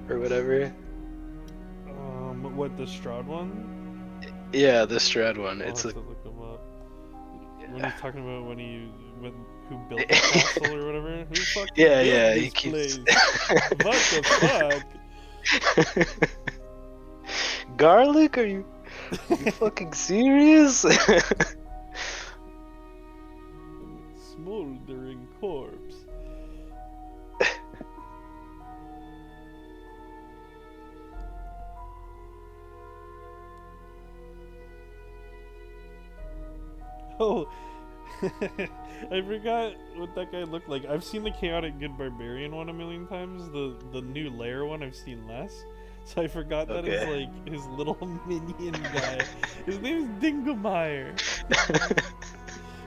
or whatever. What, the Strahd one? Yeah, the Strad one. I'll It's have a to look him up. When yeah. he's talking about who built the castle or whatever. Who fucking Yeah, built yeah. He this keeps. place? What the fuck? Garlic? Are you fucking serious? Smoldering corpse. Oh, I forgot what that guy looked like. I've seen the Chaotic Good Barbarian one a million times. The new lair one I've seen less. So I forgot that is Okay. like his little minion guy. His name is Dingomeyer.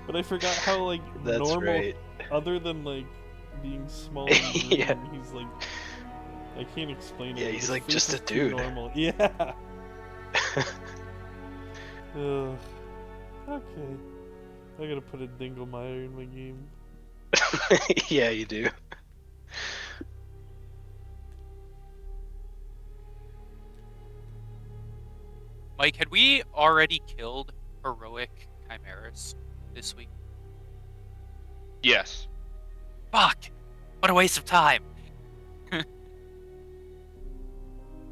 But I forgot how like That's normal, right. other than like being small and Yeah. green, he's like, I can't explain Yeah, it, but he's his like face just is a too dude. normal. Yeah. Ugh. Okay. I gotta put a Dingomeyer in my game. Yeah, you do. Mike, had we already killed heroic chimeras this week? Yes. Fuck! What a waste of time.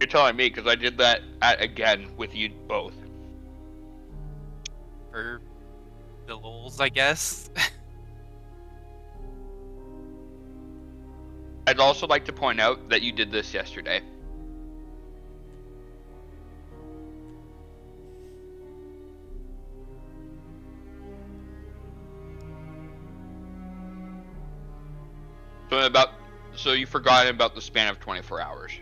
You're telling me because I did that again with you both. For the lols, I guess. I'd also like to point out that you did this yesterday. So you forgot about the span of 24 hours.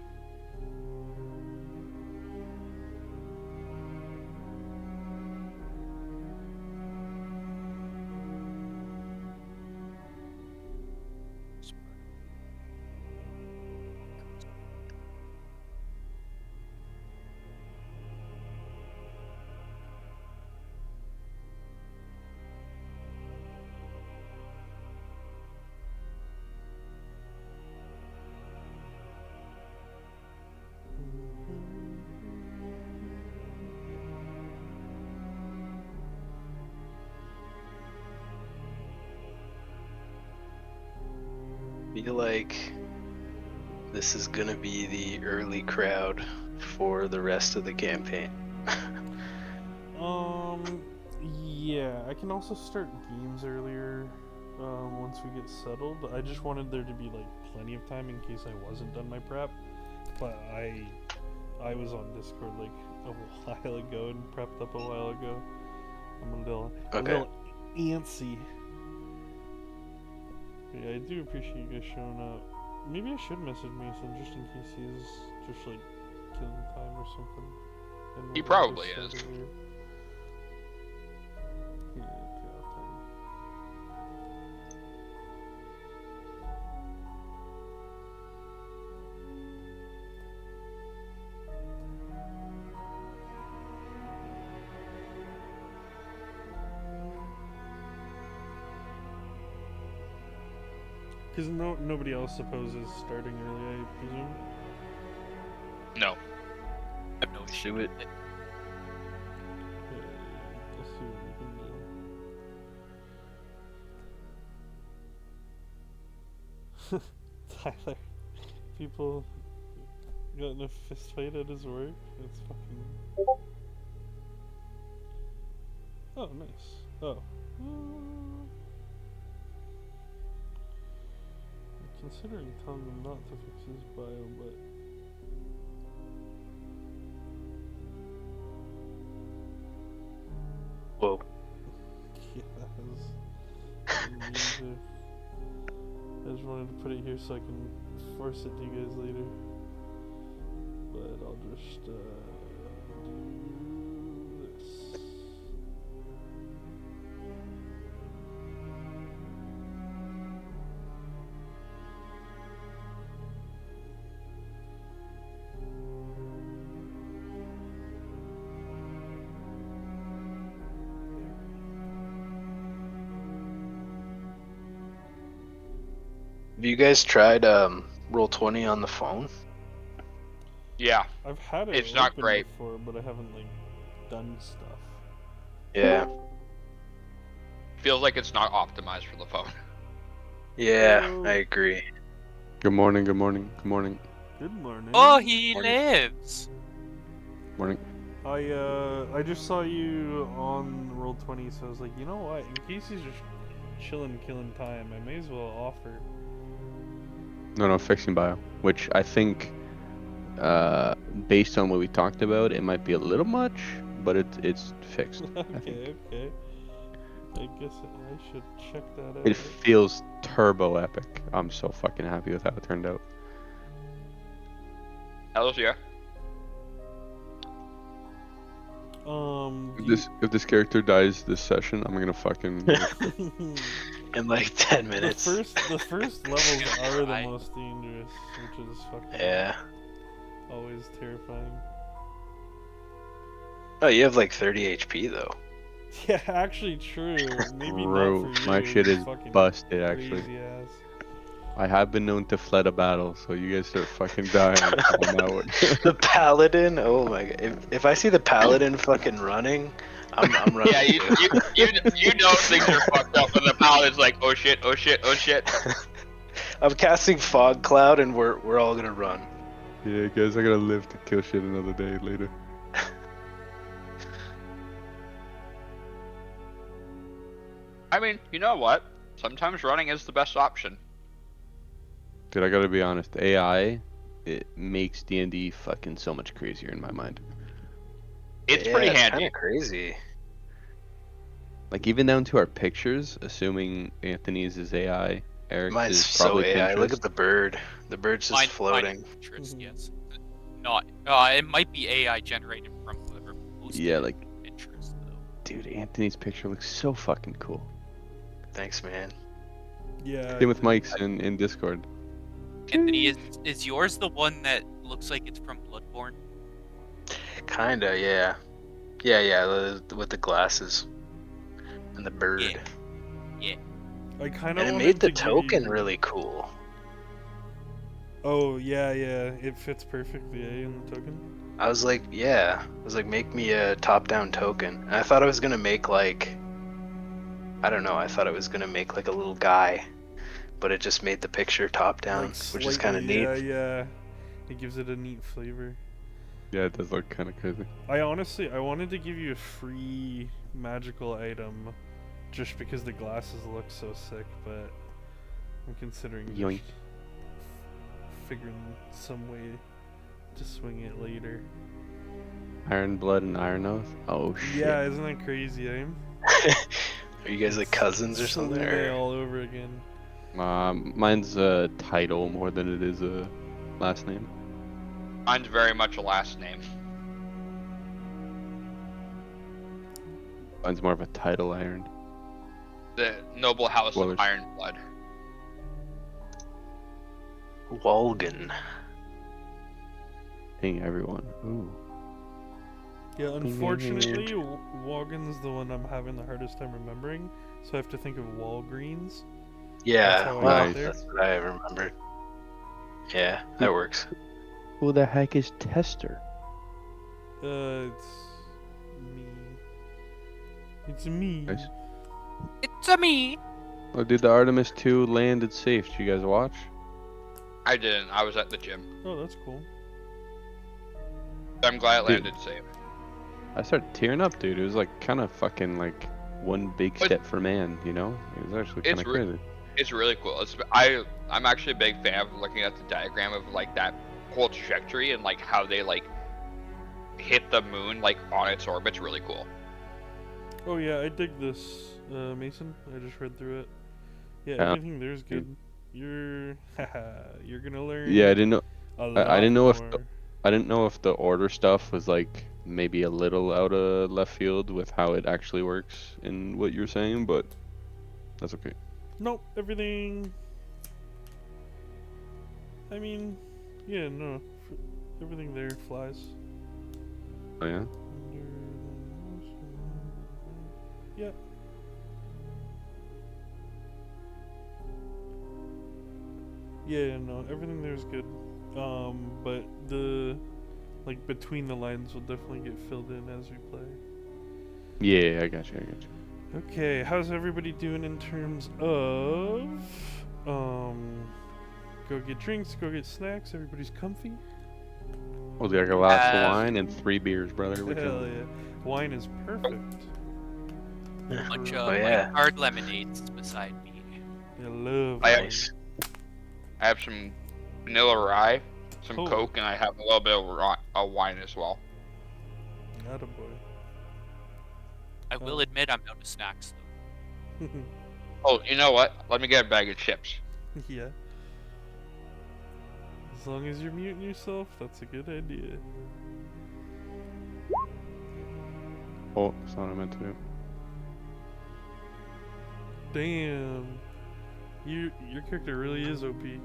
Feel like this is gonna be the early crowd for the rest of the campaign. Yeah, I can also start games earlier once we get settled. I just wanted there to be like plenty of time in case I wasn't done my prep. But I was on Discord like a while ago and prepped up a while ago. I'm a Okay. little antsy. But yeah, I do appreciate you guys showing up. Maybe I should message Mason just in case he's just like killing time or something. And He wanted to probably start is. earlier. Yeah, payoff time. Because nobody else supposes starting early, I presume. No. I have no issue Do with it. it. Let's see what we can do. Tyler, people got in a fist fight at his work. It's fucking. Oh, nice. Oh. I'm considering telling him not to fix his bio, but. Whoa. Yeah, I just wanted to put it here so I can force it to you guys later. But I'll just do this. Have you guys tried Roll20 on the phone? Yeah, I've had it it's not open great. before, but I haven't like done stuff. Yeah. Feels like it's not optimized for the phone. Yeah, Yo. I agree. Good morning, good morning, good morning, Good morning. Oh, he Morning. lives. morning. I just saw you on Roll20, so I was like, you know what? In case he's just chilling, killing time, I may as well offer. No, fixing bio, which I think, based on what we talked about, it might be a little much, but it's fixed. I think Okay. I guess I should check that out. it feels turbo epic. I'm so fucking happy with how it turned out. Hello, yeah. If this character dies this session, I'm gonna fucking. In like 10 minutes. The first levels Gonna are the try. most dangerous, which is fucking Yeah. always terrifying. Oh, you have like 30 HP though. Yeah, actually true. Maybe not Bro, for you. my shit you is fucking busted. Actually, crazy ass. I have been known to fled a battle, so you guys start fucking dying on that one. The paladin. Oh my god. If I see the paladin fucking running, I'm running. Yeah, you know things are fucked up when the paladin's like, oh shit, oh shit, oh shit. I'm casting fog cloud and we're all gonna run. Yeah, guys, I gotta live to kill shit another day later. I mean, you know what? Sometimes running is the best option. Dude, I gotta be honest. AI, it makes D&D fucking so much crazier in my mind. It's Yeah, pretty it's handy. kind of crazy. Like even down to our pictures, assuming Anthony's is AI, Eric's Mine's is so probably AI. Pinterest. Look at the bird. The bird's just Mine floating. Pinterest, Mhm. yes. Not. It might be AI generated from whoever posted Yeah, it like, on Pinterest though. dude, Anthony's picture looks so fucking cool. Thanks, man. Yeah. Same with dude. Mike's in Discord. Anthony, is yours the one that looks like it's from Bloodborne? Kinda, yeah. Yeah, with the glasses and the bird. Yeah. I kind And of it wanted made the to give token you... really cool. Oh yeah, it fits perfectly, in the token. I was like, make me a top-down token. And I thought I was gonna make like, I don't know, I thought it was gonna make like a little guy, but it just made the picture top-down, Like which is kind of slightly, neat. yeah. It gives it a neat flavor. Yeah, it does look kind of crazy. I wanted to give you a free magical item, just because the glasses look so sick, but I'm considering Yoink. just figuring some way to swing it later. Iron Blood and Iron Oath? Oh shit. Yeah, isn't that crazy, eh? Are you guys like cousins or something? Salute Or... all over again. Mine's a title more than it is a last name. Mine's very much a last name. Mine's more of a title, Iron. The noble house Spoilers. of Iron Blood. Walgan. Dang, everyone. Ooh. Yeah, unfortunately, Walgen's the one I'm having the hardest time remembering, so I have to think of Walgreens. That's Yeah, how I well, got there. that's what I remembered. Yeah, that works. Who the heck is Tester? It's me. It's me. Nice. It's a me. Oh, dude, the Artemis 2 landed safe. Did you guys watch? I didn't. I was at the gym. Oh, that's cool. I'm glad it Dude. landed safe. I started tearing up, dude. It was like kind of fucking like one big But- step for man, you know? It was actually kind It's of re- crazy. It's really cool. I'm actually a big fan of looking at the diagram of like that whole trajectory and like how they like hit the moon like on its orbit. It's really cool. Oh yeah, I dig this, Mason. I just read through it. Yeah, Yeah. everything there's good. You're gonna learn. Yeah, I didn't know. A lot I didn't know if more. I didn't know if the order stuff was like maybe a little out of left field with how it actually works in what you're saying, but that's okay. Nope, everything. I mean, yeah, no, everything there flies. Oh yeah. Yep. Yeah, no, everything there is good. But Like between the lines will definitely get filled in as we play. Yeah, I got you. Okay, how's everybody doing in terms of go get drinks, go get snacks, everybody's comfy? Oh, like a glass of Uh, wine and 3 beers, brother. We're Hell chilling. yeah. Wine is perfect. a bunch For- of Oh, white yeah. hard lemonades beside me. I love I have, wine. Nice. I have some vanilla rye, some Oh. Coke, and I have a little bit of wine as well. Attaboy. I will admit I'm out of snacks though. Oh, you know what? Let me get a bag of chips. Yeah. As long as you're muting yourself, that's a good idea. Oh, that's not what I meant to do. Damn. Your character really is OP. He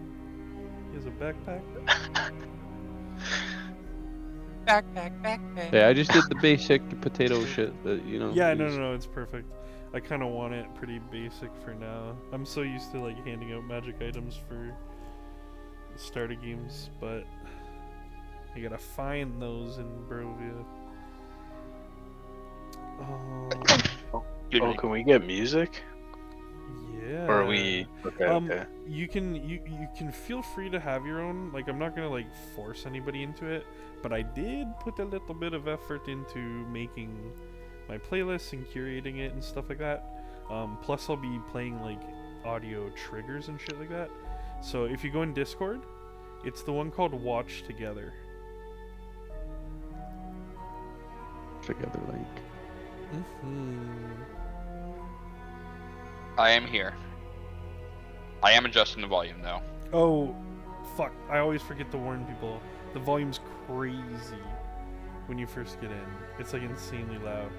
has a backpack. Backpack. Yeah, I just did the basic potato shit that, you know. Yeah, is- no, it's perfect. I kind of want it pretty basic for now. I'm so used to like handing out magic items for starter games, but you gotta find those in Barovia. Excuse Oh, me. can we get music? Yeah. Or are we? Okay. Okay. You can feel free to have your own. Like, I'm not gonna like force anybody into it, but I did put a little bit of effort into making my playlists and curating it and stuff like that. Plus, I'll be playing like audio triggers and shit like that. So if you go in Discord, it's the one called Watch Together. Together link. I am here. I am adjusting the volume though. Oh, fuck! I always forget to warn people. The volume's crazy when you first get in. It's like insanely loud.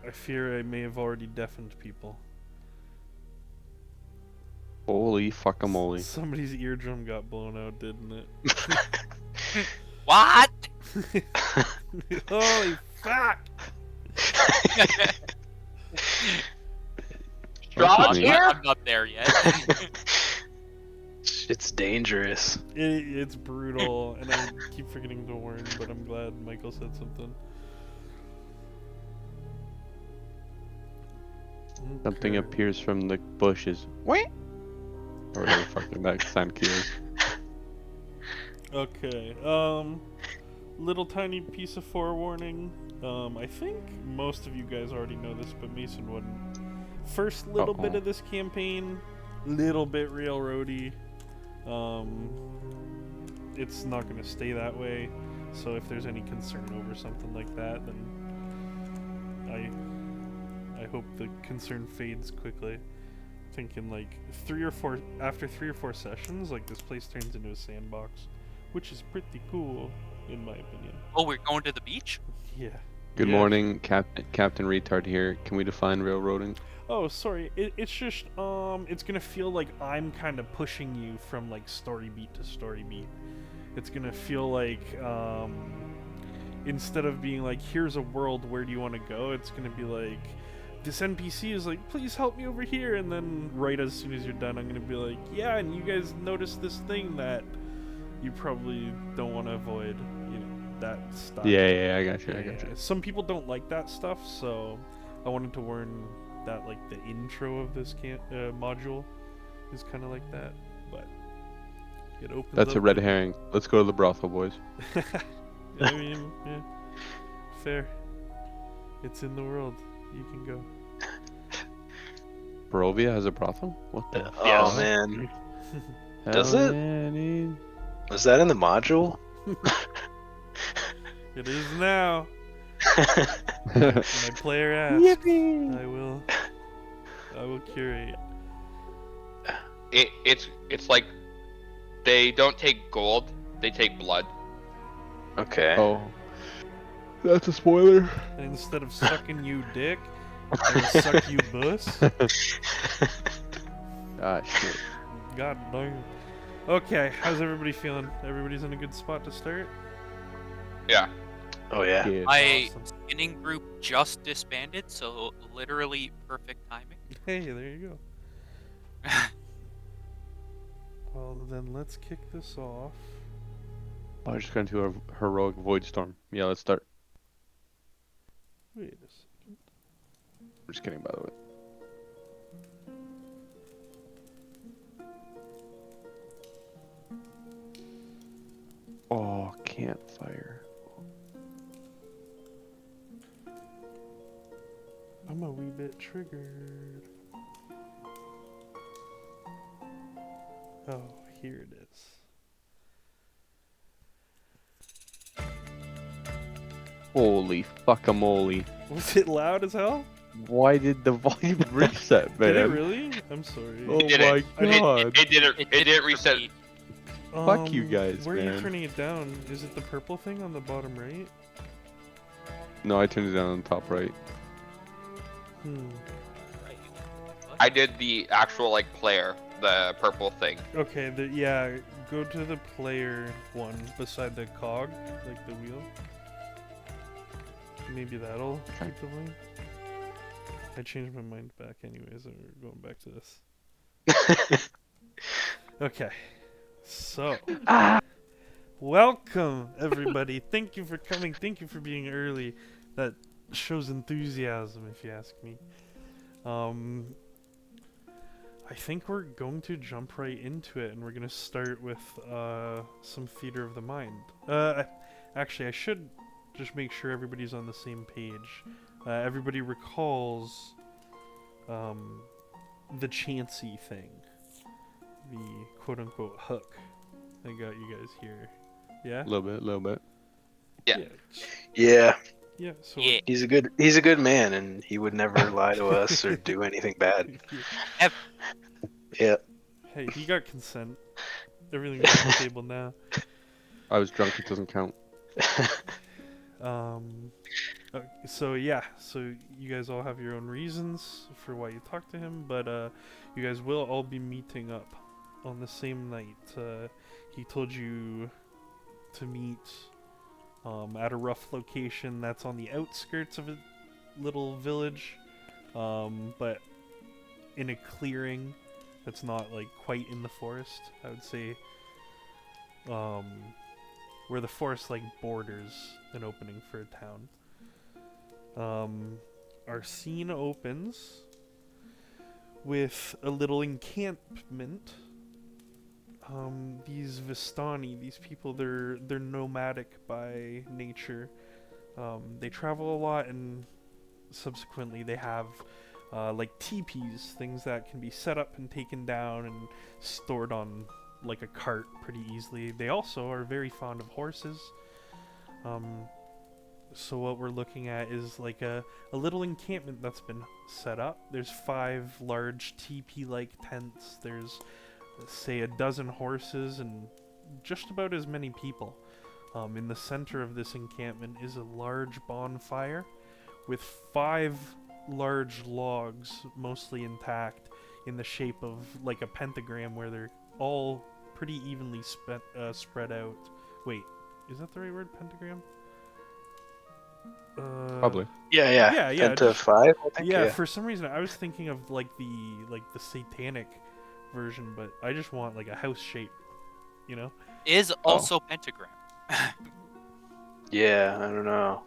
I fear I may have already deafened people. Holy fuckamole. Somebody's eardrum got blown out, didn't it? What? Holy fuck! Strahd me. here? I'm not there yet. It's dangerous. It's brutal, and I keep forgetting to warn, but I'm glad Michael said something. Something Okay. appears from the bushes. Wait. Or whatever fucking that sound cue is. Okay, little tiny piece of forewarning. I think most of you guys already know this, but Mason wouldn't. First little bit of this campaign, little bit railroady. It's not going to stay that way, so if there's any concern over something like that, then I hope the concern fades quickly. Thinking like after 3 or 4 sessions, like this place turns into a sandbox, which is pretty cool in my opinion. Oh, we're going to the beach? Yeah. Good Yeah. morning, Captain Retard here. Can we define railroading? Oh, sorry. It's just it's gonna feel like I'm kind of pushing you from like story beat to story beat. It's gonna feel like instead of being like, here's a world, where do you want to go? It's gonna be like, this NPC is like, please help me over here, and then right as soon as you're done, I'm gonna be like, yeah, and you guys noticed this thing that you probably don't want to avoid. You know, that stuff. Yeah, I got you. I got you. Yeah, some people don't like that stuff, so I wanted to warn that like the intro of this module is kind of like that, but it opens. That's a up red to- herring. Let's go to the brothel, boys. I mean, yeah, fair. It's in the world. You can go. Barovia has a brothel? What the? Oh Yes. man, hell Does it? yeah, dude. was that in the module? It is now. My player asked. I will curate. It's like they don't take gold, they take blood. Okay. Oh, that's a spoiler. And instead of sucking you dick, I suck you bus. Ah, shit. God damn. Okay, how's everybody feeling? Everybody's in a good spot to start? Yeah. Oh yeah. Kid. My Awesome. spinning group just disbanded, so literally perfect timing. Hey, there you go. Well, then let's kick this off. Oh, I just got into a heroic void storm. Yeah, let's start. Wait a second. I'm just kidding, by the way. Oh, campfire. I'm a wee bit triggered. Oh, here it is. Holy fuckamole. Was it loud as hell? Why did the volume reset, man? Did it really? I'm sorry. Oh It my didn't. god. It didn't reset. for me. Fuck you guys, Where are you man. turning it down? Is it the purple thing on the bottom right? No, I turned it down on the top right. Right. I did the actual like player, the purple thing. Okay, yeah, go to the player one beside the cog, like the wheel. Maybe that'll keep the volume. I changed my mind back anyways, and we're going back to this. Okay, so welcome everybody. Thank you for coming. Thank you for being early. That shows enthusiasm, if you ask me. I think we're going to jump right into it, and we're gonna start with some theater of the mind. Actually, I should just make sure everybody's on the same page. Everybody recalls the chancy thing, the quote-unquote hook. I got you guys here. Yeah. A little bit. Yeah. Yeah, Yeah. So. Yeah. he's a good man, and he would never lie to us or do anything bad. Yeah. Hey, he got consent. Everything's on the table now. I was drunk, it doesn't count. So yeah, so you guys all have your own reasons for why you talked to him, but you guys will all be meeting up on the same night. He told you to meet at a rough location that's on the outskirts of a little village, but in a clearing that's not like quite in the forest. I would say where the forest like borders an opening for a town. Our scene opens with a little encampment. These Vistani, these people, they're nomadic by nature. They travel a lot, and subsequently they have like teepees, things that can be set up and taken down and stored on like a cart pretty easily. They also are very fond of horses. So what we're looking at is like a little encampment that's been set up. There's 5 large teepee-like tents. There's, say, a dozen horses and just about as many people. In the center of this encampment is a large bonfire with 5 large logs, mostly intact, in the shape of like a pentagram, where they're all pretty evenly spread out. Wait, is that the right word, pentagram? Probably. Yeah. Yeah. 10 to 5, I think. Yeah, for some reason I was thinking of like the satanic version, but I just want like a house shape, you know? Is also pentagram. Yeah, I don't know.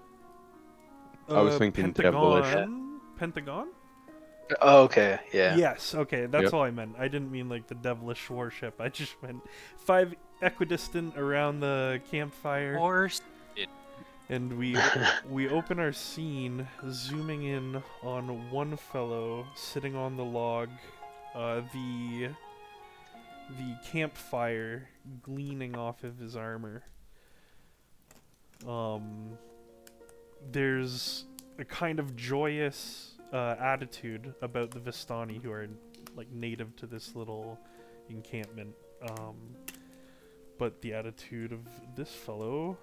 I was thinking devilish. Pentagon? Oh, okay, yeah. Yes, okay, that's Yep. all I meant. I didn't mean like the devilish warship. I just meant 5 equidistant around the campfire. Horse. And we open our scene zooming in on one fellow sitting on the log, the campfire gleaming off of his armor. There's a kind of joyous attitude about the Vistani, who are like native to this little encampment. But the attitude of this fellow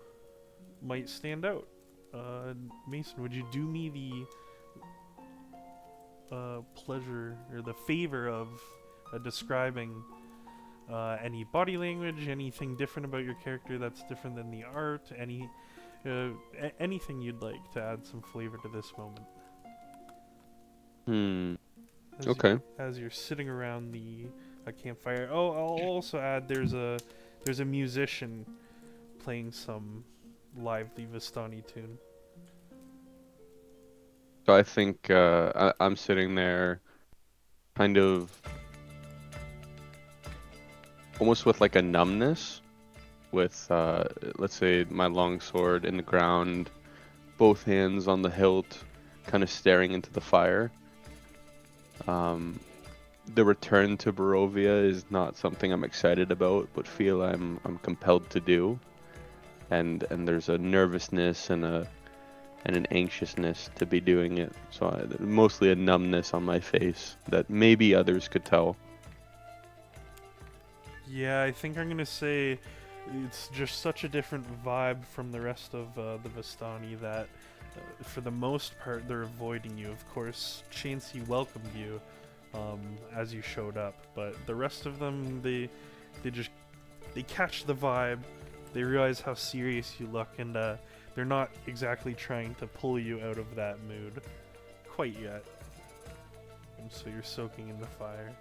might stand out. Mason, would you do me the pleasure or the favor of describing any body language, anything different about your character that's different than the art, anything you'd like to add some flavor to this moment? As Okay. as you're sitting around the a campfire. Oh, I'll also add there's a musician playing some lively Vistani tune. So I think I'm sitting there, kind of almost with like a numbness, with let's say my long sword in the ground, both hands on the hilt, kind of staring into the fire. The return to Barovia is not something I'm excited about, but feel I'm compelled to do. And there's a nervousness and an anxiousness to be doing it. So mostly a numbness on my face that maybe others could tell. Yeah, I think I'm gonna say it's just such a different vibe from the rest of the Vistani that, for the most part, they're avoiding you. Of course, Chansey welcomed you as you showed up, but the rest of them, they catch the vibe. They realize how serious you look, and they're not exactly trying to pull you out of that mood quite yet. And so you're soaking in the fire.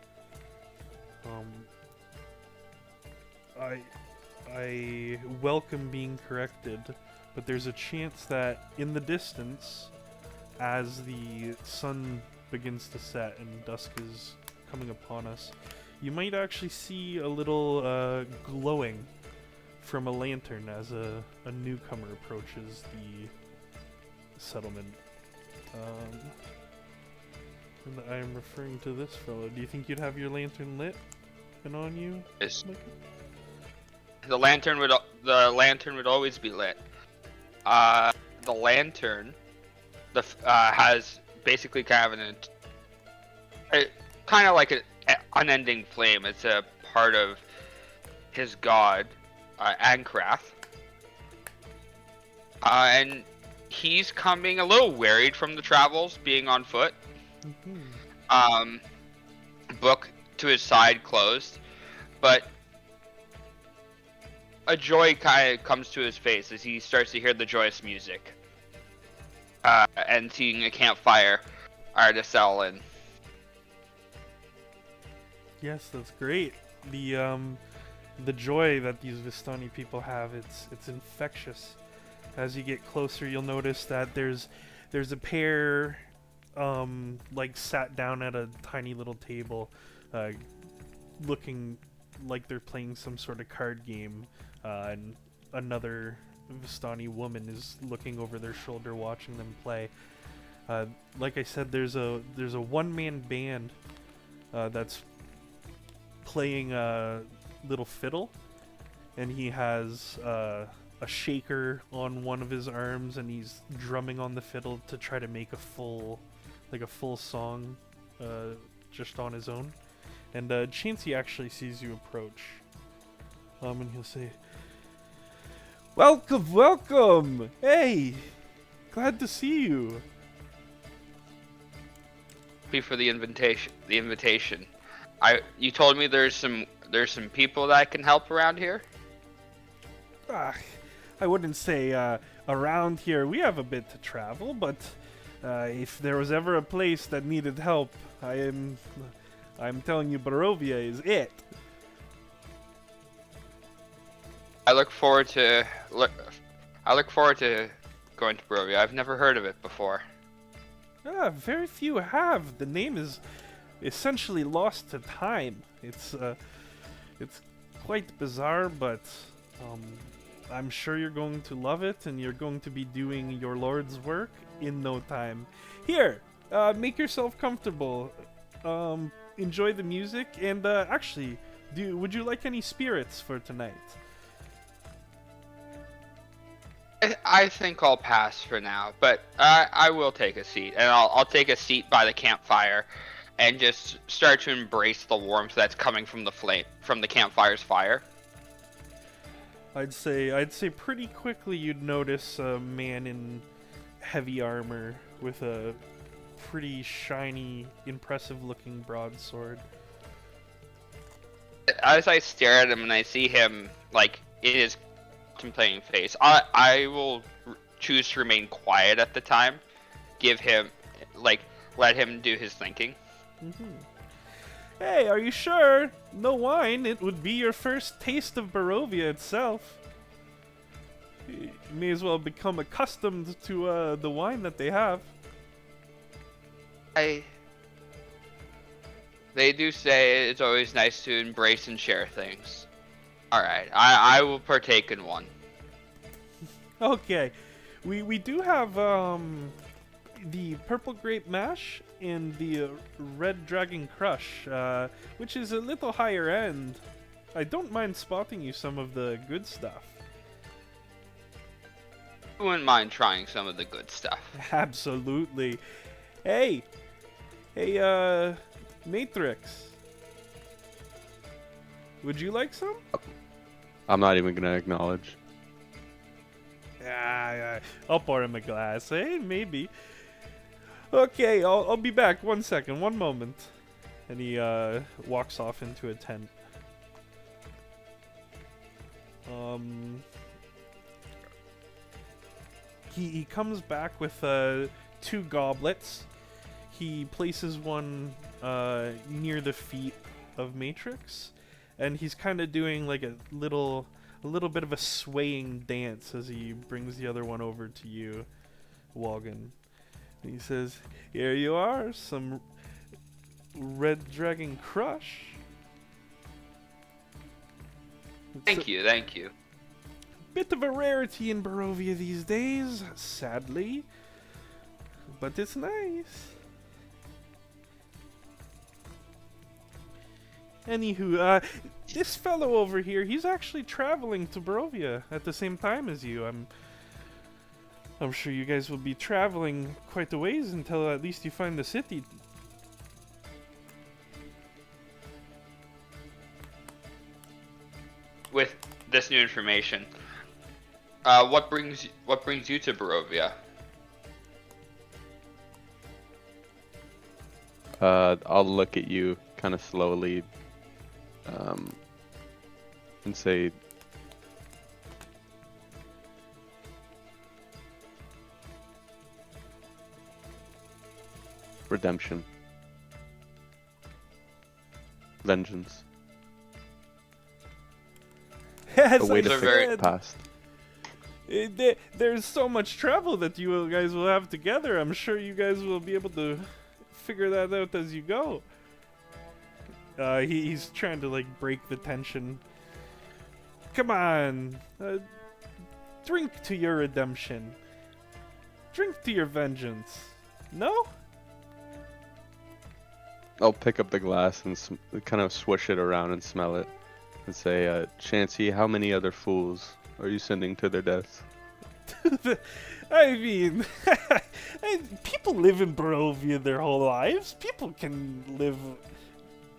I welcome being corrected, but there's a chance that in the distance, as the sun begins to set and dusk is coming upon us, you might actually see a little glowing from a lantern as a newcomer approaches the settlement. And I am referring to this fellow. Do you think you'd have your lantern lit and on you? Yes. Micah? The lantern would always be lit. The lantern has basically kind of like an unending flame. It's a part of his god, Ankrath. And he's coming a little wearied from the travels, being on foot. Book to his side closed, but a joy kind of comes to his face as he starts to hear the joyous music, and seeing a campfire Ardacell in. Yes, that's great. The joy that these Vistani people have, it's infectious. As you get closer, you'll notice that there's a pair like sat down at a tiny little table, looking like they're playing some sort of card game, and another Vistani woman is looking over their shoulder watching them play. Like I said, there's a one-man band that's playing a little fiddle, and he has a shaker on one of his arms, and he's drumming on the fiddle to try to make a full song just on his own. And Chansey actually sees you approach, and he'll say, "Welcome, welcome! Hey, glad to see you." Thank you for the invitation. You told me there's some people that can help around here. I wouldn't say around here we have a bit to travel, but if there was ever a place that needed help, I'm telling you, Barovia is it. I look forward to going to Barovia. I've never heard of it before. Very few have. The name is essentially lost to time. It's quite bizarre, but I'm sure you're going to love it, and you're going to be doing your Lord's work in no time. Here, make yourself comfortable. Enjoy the music, and actually, would you like any spirits for tonight? I think I'll pass for now, but I will take a seat, and I'll take a seat by the campfire, and just start to embrace the warmth that's coming from the campfire's fire. I'd say pretty quickly you'd notice a man in heavy armor with a pretty shiny, impressive-looking broadsword. As I stare at him and I see him like in his contemplating face, I will choose to remain quiet at the time. Give him let him do his thinking. Hey, are you sure? No wine. It would be your first taste of Barovia itself. You may as well become accustomed to the wine that they have. They do say it's always nice to embrace and share things. Alright, I will partake in one. Okay, we do have the purple grape mash and the red dragon crush, which is a little higher end. I don't mind spotting you some of the good stuff. I wouldn't mind trying some of the good stuff. Absolutely. Hey, Matrix. Would you like some? I'm not even gonna acknowledge. I'll pour him a glass. Hey, maybe. Okay, I'll be back. 1 second, 1 moment. And he walks off into a tent. He comes back with 2 goblets. He places one near the feet of Matrix, and he's kind of doing like a little bit of a swaying dance as he brings the other one over to you, Walgan. And he says, "Here you are, some Red Dragon Crush." Thank you. Bit of a rarity in Barovia these days, sadly, but it's nice. Anywho, this fellow over here, he's actually traveling to Barovia at the same time as you. I'm sure you guys will be traveling quite a ways until at least you find the city. With this new information, what brings you to Barovia? I'll look at you kind of slowly, and say, redemption, vengeance, As a way I to They're fix very- the past. There's so much travel that you guys will have together. I'm sure you guys will be able to figure that out as you go. He's trying to like break the tension. Come on, drink to your redemption. Drink to your vengeance. No? I'll pick up the glass and kind of swish it around and smell it, and say, Chansey, how many other fools are you sending to their deaths? I mean, people live in Barovia their whole lives. People can live,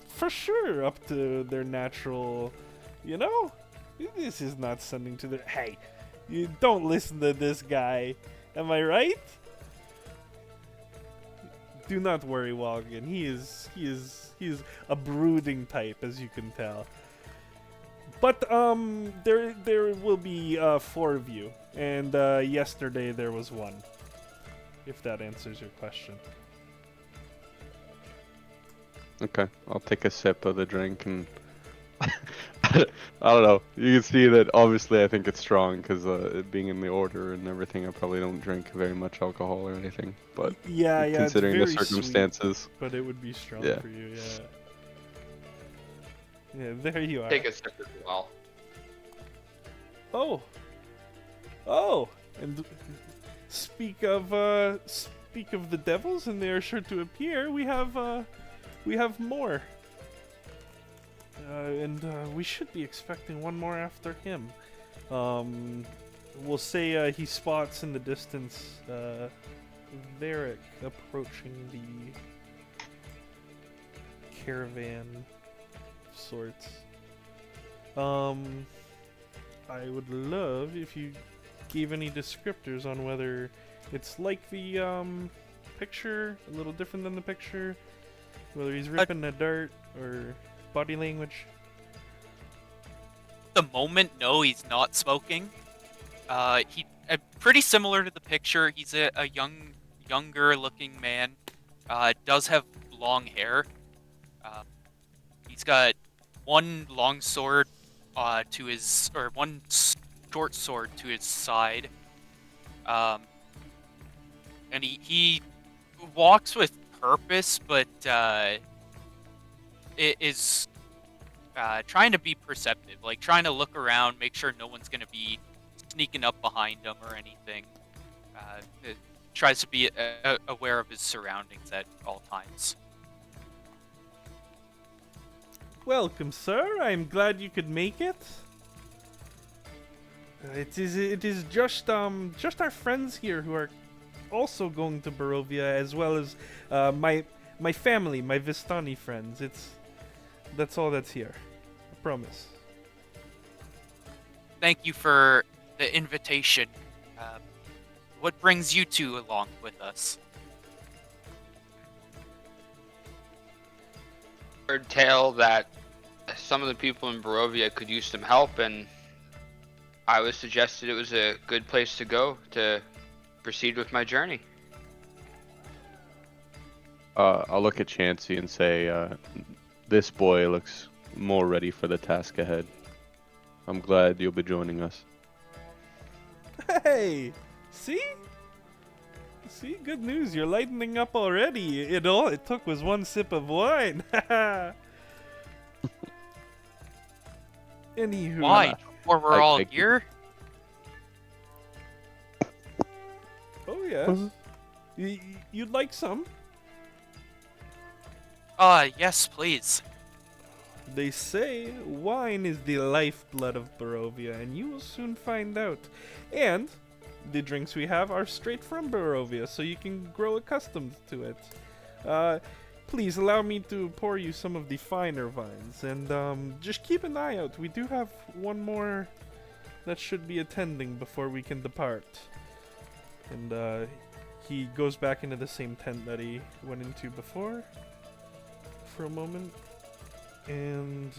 for sure, up to their natural, you know? This is not sending to their... Hey, you don't listen to this guy. Am I right? Do not worry, Walgan. He is a brooding type, as you can tell. But there will be 4 of you, and yesterday there was 1. If that answers your question. Okay, I'll take a sip of the drink and I don't know. You can see that obviously I think it's strong because it being in the order and everything. I probably don't drink very much alcohol or anything, but Yeah, it's considering the very sweet, circumstances, but it would be strong Yeah. for you, yeah. Yeah, there you are. Take a sip as well. Oh, and speak of the devils, and they are sure to appear. We have more, and we should be expecting one more after him. We'll say he spots in the distance Varric approaching the caravan of sorts. I would love if you gave any descriptors on whether it's like the picture, a little different than the picture, whether he's ripping a dart or body language. The moment, no, he's not smoking. He pretty similar to the picture. He's a younger looking man. Does have long hair. He's got one long sword to his, or one short sword to his side. And he walks with purpose, but it is trying to be perceptive, like trying to look around, make sure no one's going to be sneaking up behind him or anything. It tries to be aware of his surroundings at all times. Welcome, sir. I'm glad you could make it. It is just our friends here who are also going to Barovia, as well as my family, my Vistani friends. That's all that's here. I promise. Thank you for the invitation. What brings you two along with us? Heard tale that some of the people in Barovia could use some help, and I was suggested it was a good place to go to proceed with my journey. I'll look at Chansey and say, this boy looks more ready for the task ahead. I'm glad you'll be joining us. Hey, see, good news. You're lightening up already. All it took was one sip of wine. Anywho, Why? Before we're all here? Oh yes. You'd like some? Yes, please. They say wine is the lifeblood of Barovia, and you will soon find out. And the drinks we have are straight from Barovia, so you can grow accustomed to it. Please allow me to pour you some of the finer vines, and just keep an eye out. We do have one more that should be attending before we can depart. And he goes back into the same tent that he went into before for a moment. And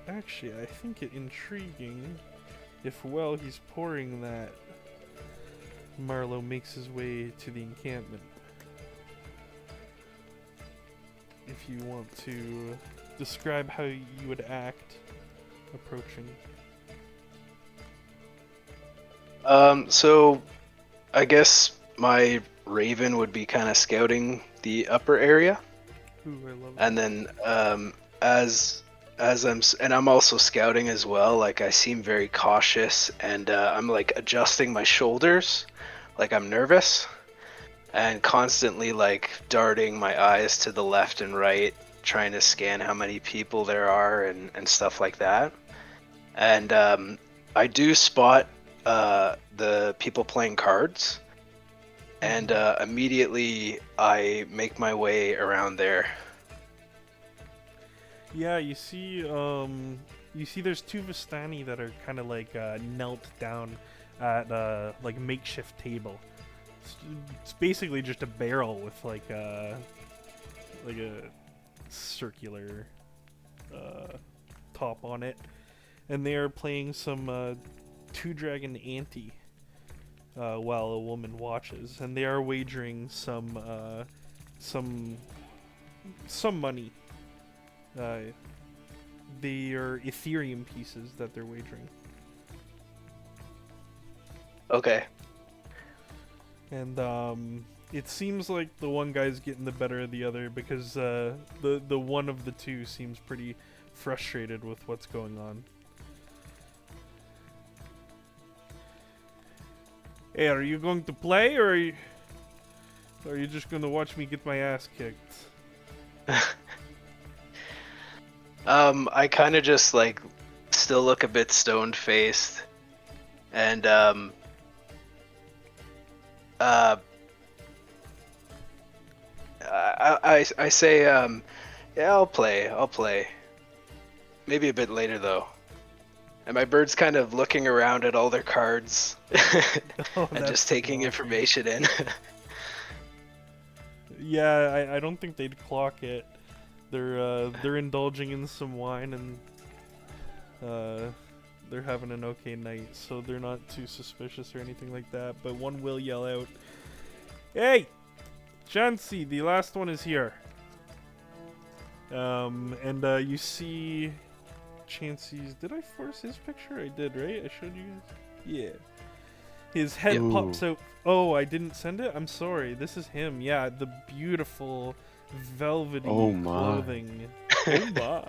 actually, I think it intriguing if while he's pouring that, Marlowe makes his way to the encampment. If you want to describe how you would act approaching. So I guess my raven would be kind of scouting the upper area. Ooh, I love And then I'm also scouting as well. Like I seem very cautious, and I'm like adjusting my shoulders, like I'm nervous, and constantly like darting my eyes to the left and right, trying to scan how many people there are and stuff like that. And I do spot the people playing cards, and immediately I make my way around there. Yeah, you see there's two Vistani that are kind of like knelt down at like a makeshift table. It's basically just a barrel with like a circular top on it, and they are playing some two-dragon ante while a woman watches, and they are wagering some money. They are Ethereum pieces that they're wagering. Okay. And it seems like the one guy's getting the better of the other because the one of the two seems pretty frustrated with what's going on. Hey, are you going to play, or are you just going to watch me get my ass kicked? I kind of just like still look a bit stone faced, and I say yeah, I'll play. Maybe a bit later though. And my bird's kind of looking around at all their cards Oh, and that's just taking awesome. information in. Yeah, I don't think they'd clock it. They're indulging in some wine, and they're having an okay night, so they're not too suspicious or anything like that. But one will yell out, "Hey, Chansey, the last one is here." And you see Chansey's. Did I force his picture? I did, right? I showed you guys. Yeah. His head Yep. pops out. Oh, I didn't send it. I'm sorry. This is him. Yeah, the beautiful velvety Oh my. clothing. Oh my.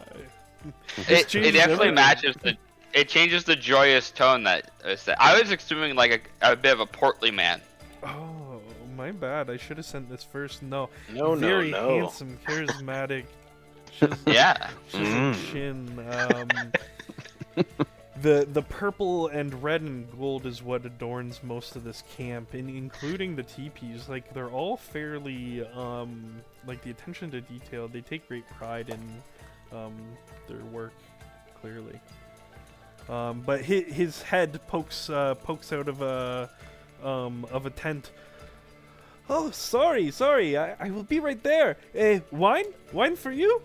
It changes definitely everything. matches the. It changes the joyous tone that I was assuming like a bit of a portly man. Oh, my bad. I should have sent this first. No. No, Very no. handsome, charismatic. Just, Yeah. just a chin. The purple and red and gold is what adorns most of this camp, and including the teepees. Like they're all fairly like the attention to detail. They take great pride in their work, clearly. But his head pokes out of a tent. Oh, sorry. I will be right there. Wine for you?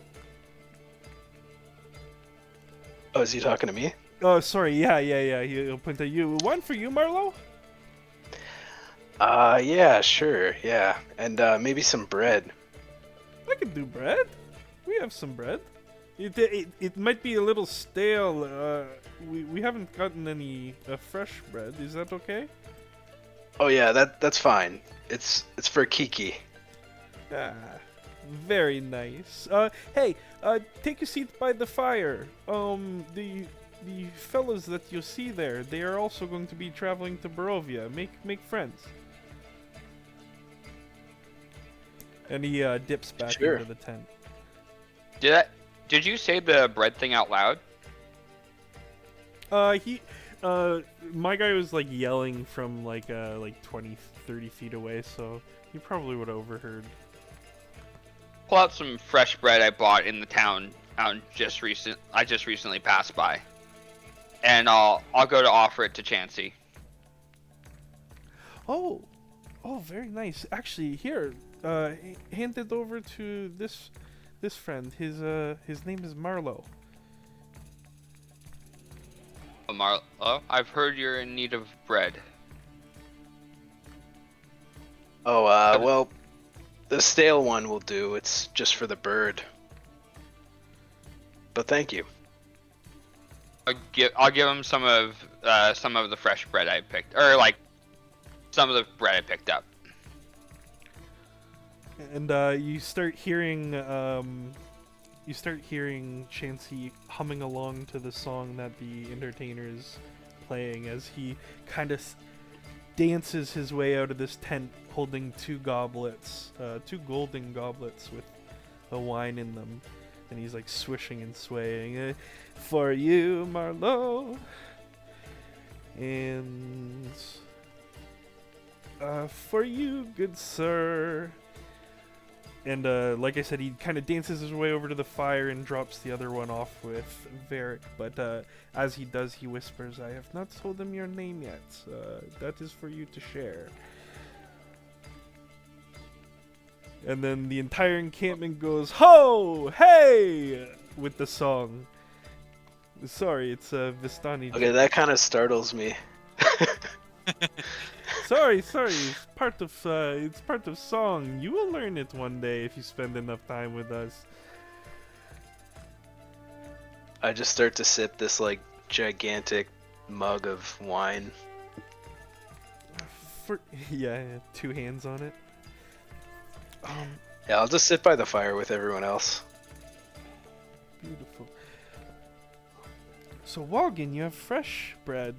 Oh, is he talking to me? Oh, sorry. Yeah. He'll point at you. Wine for you, Marlo? Yeah, sure, yeah. And maybe some bread. I can do bread. We have some bread. It might be a little stale. We haven't gotten any fresh bread. Is that okay? Oh yeah, that's fine. It's for Kiki. Ah, very nice. Hey, take a seat by the fire. The fellas that you see there, they are also going to be traveling to Barovia. Make friends. And he dips back Sure. into the tent. Did you say the bread thing out loud? My guy was like yelling from like 20, 30 feet away, so he probably would have overheard. Pull out some fresh bread I bought in the town. I just recently passed by, and I'll go to offer it to Chansey. Oh, very nice. Actually, here, hand it over to this friend. His name is Marlo. Marlo, I've heard you're in need of bread. Oh, well, the stale one will do. It's just for the bird. But thank you. I'll give him some of the fresh bread I picked, or like some of the bread I picked up. And you start hearing Chansey humming along to the song that the entertainer is playing as he kind of dances his way out of this tent holding two goblets, two golden goblets with a wine in them, and he's like swishing and swaying. For you, Marlo, and for you, good sir. And like I said, he kind of dances his way over to the fire and drops the other one off with Varric. But as he does, he whispers, "I have not told him your name yet. That is for you to share." And then the entire encampment goes, "Ho! Hey!" with the song. Sorry, it's Vistani. Okay, that kind of startles me. Sorry. It's part of song. You will learn it one day if you spend enough time with us. I just start to sip this like gigantic mug of wine. Yeah, two hands on it. Yeah, I'll just sit by the fire with everyone else. Beautiful. So Walgin, you have fresh bread.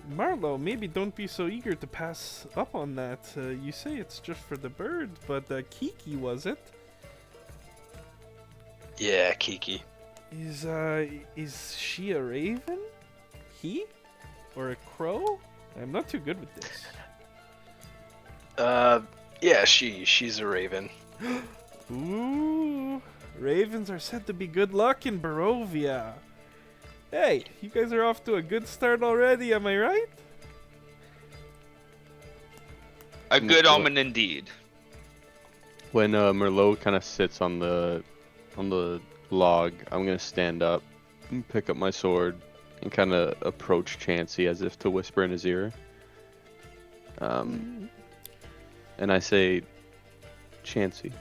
Marlo, maybe don't be so eager to pass up on that. You say it's just for the bird, but Kiki, was it? Yeah, Kiki. Is she a raven? He? Or a crow? I'm not too good with this. Yeah, she's a raven. Ooh, ravens are said to be good luck in Barovia. Hey, you guys are off to a good start already, am I right? A good omen indeed. When Merlot kind of sits on the log, I'm gonna stand up, and pick up my sword, and kind of approach Chansey as if to whisper in his ear. And I say, Chansey,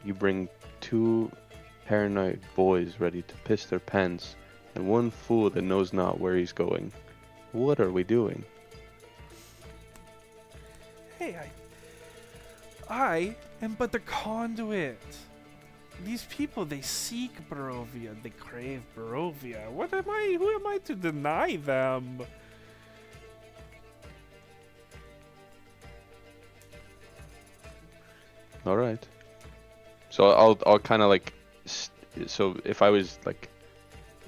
you bring two paranoid boys ready to piss their pants, and one fool that knows not where he's going. What are we doing? Hey, I am but the conduit. These people, they seek Barovia. They crave Barovia. What am I? Who am I to deny them? All right. So I'll kind of like, so if I was like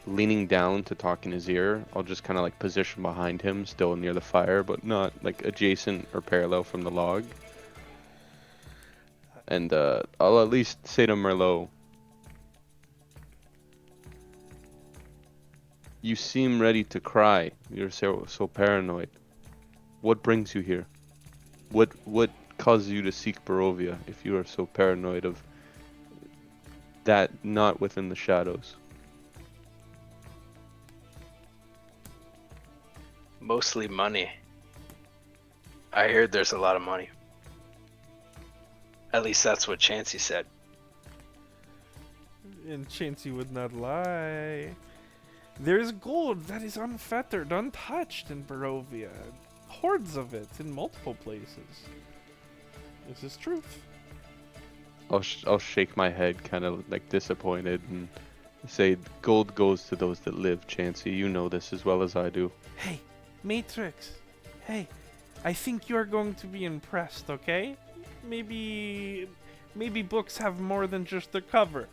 leaning down to talk in his ear, I'll just kind of like position behind him, still near the fire, but not like adjacent or parallel from the log. And I'll at least say to Merlot, "You seem ready to cry. You're so paranoid. What brings you here? What causes you to seek Barovia if you are so paranoid of that not within the shadows?" Mostly money. I heard there's a lot of money. At least that's what Chansey said. And Chansey would not lie. There is gold that is unfettered, untouched in Barovia. Hordes of it in multiple places. This is truth. I'll shake my head, kind of like disappointed, and say, "Gold goes to those that live, Chansey. You know this as well as I do." Hey, Matrix. Hey, I think you're going to be impressed, okay? Maybe books have more than just the cover.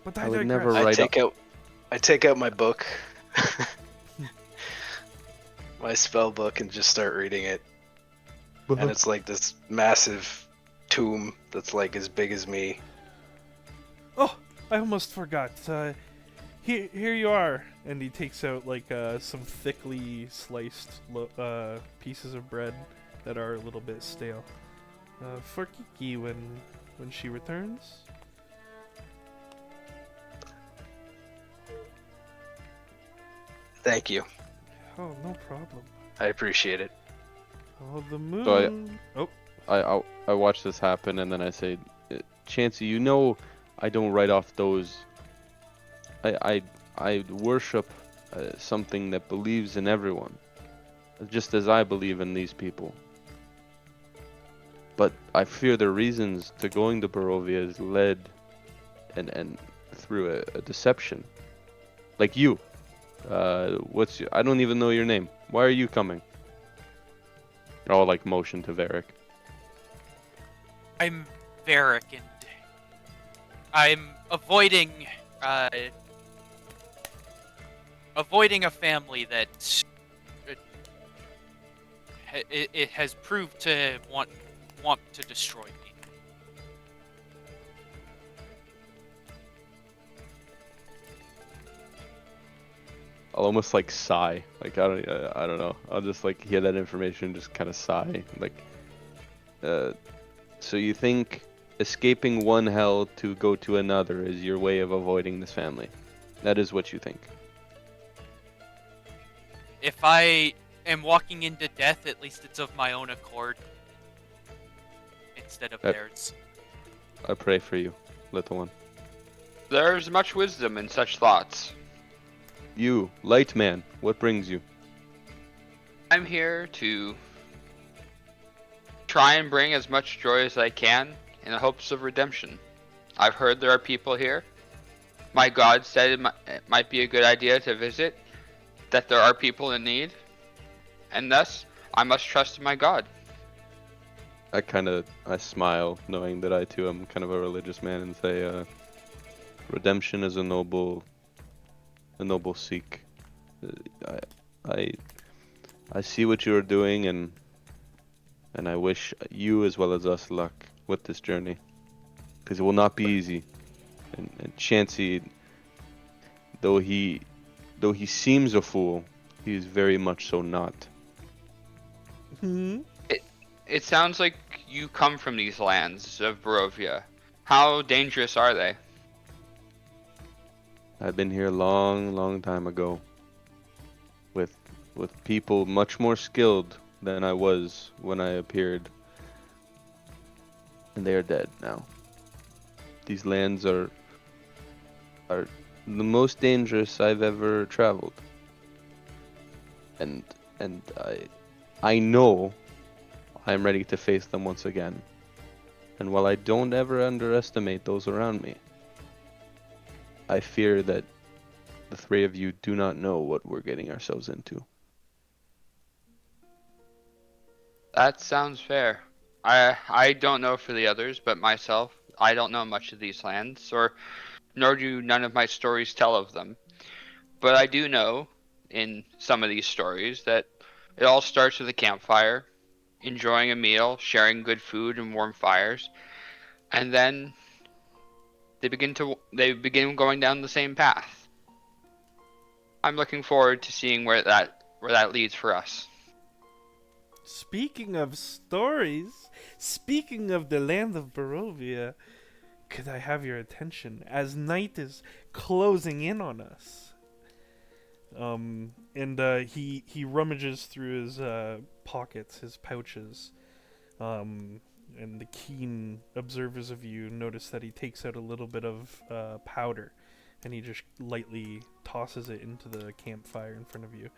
But I would digress. never I Right take out my book, my spell book, and just start reading it. And it's like this massive tomb that's like as big as me. Oh, I almost forgot. Here you are. And he takes out like some thickly sliced pieces of bread that are a little bit stale. For Kiki when she returns. Thank you. Oh, no problem. I appreciate it. Oh, the moon. I watch this happen, and then I say, "Chansey, you know I don't write off those. I worship something that believes in everyone, just as I believe in these people. But I fear the reasons to going to Barovia is led and through a deception. Like you. I don't even know your name. Why are you coming?" I'll like motion to Varric. I'm Varric, and I'm avoiding a family that it has proved to want to destroy me. I'll almost like sigh. Like I don't know. I'll just like hear that information and just kind of sigh. Like, so you think escaping one hell to go to another is your way of avoiding this family? That is what you think. If I am walking into death, at least it's of my own accord instead of theirs. I pray for you, little one. There's much wisdom in such thoughts. You, light man, what brings you? I'm here to try and bring as much joy as I can in the hopes of redemption. I've heard there are people here. My god said it might be a good idea to visit, that there are people in need, and thus I must trust in my god. I smile, knowing that I too am kind of a religious man, and say, redemption is a noble seek. I see what you are doing, and I wish you as well as us luck with this journey, because it will not be easy. And Chansey, though he seems a fool, he is very much so not. It sounds like you come from these lands of Barovia. How dangerous are they? I've been here a long time ago, with people much more skilled than I was when I appeared, and they are dead now. These lands are the most dangerous I've ever traveled. And I know I'm ready to face them once again. And while I don't ever underestimate those around me, I fear that the three of you do not know what we're getting ourselves into. That sounds fair. I don't know for the others, but myself, I don't know much of these lands, or nor do none of my stories tell of them. But I do know, in some of these stories, that it all starts with a campfire, enjoying a meal, sharing good food and warm fires, and then they begin going down the same path. I'm looking forward to seeing where that leads for us. Speaking of stories, speaking of the land of Barovia, could I have your attention as night is closing in on us? He rummages through his pockets, his pouches, and the keen observers of you notice that he takes out a little bit of powder, and he just lightly tosses it into the campfire in front of you,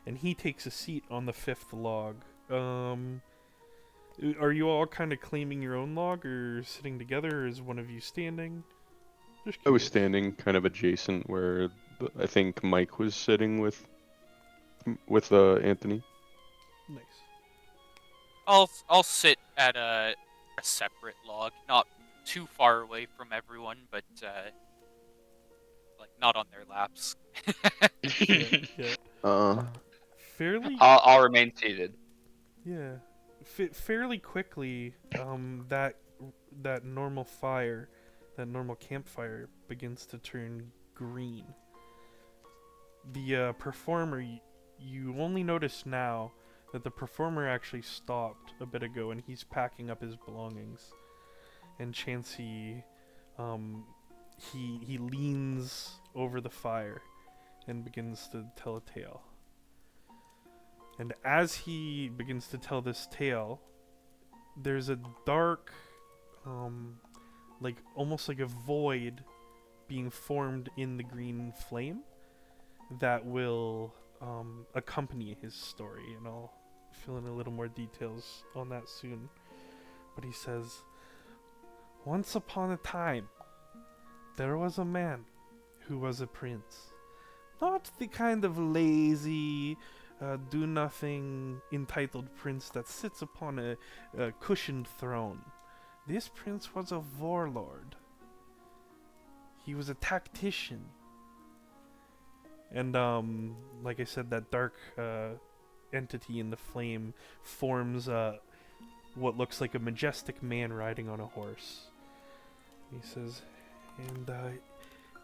and he takes a seat on the fifth log. Are you all kind of claiming your own log, or sitting together, or is one of you standing? Just I was curious. standing kind of adjacent where I think Mike was sitting with Anthony. Nice. I'll sit at a separate log, not too far away from everyone, but like not on their laps. Yeah, yeah. Uh, Fairly, I'll remain seated. yeah. Fairly quickly, that normal fire, that normal campfire begins to turn green. The performer, you only notice now that the performer actually stopped a bit ago, and he's packing up his belongings. And Chansey, um, he leans over the fire and begins to tell a tale. And as he begins to tell this tale, there's a dark, like almost like a void being formed in the green flame that will accompany his story. And I'll fill in a little more details on that soon. But he says, once upon a time, there was a man who was a prince. Not the kind of lazy, do-nothing, entitled prince that sits upon a cushioned throne. This prince was a warlord. He was a tactician. And, like I said, that dark entity in the flame forms what looks like a majestic man riding on a horse. He says, and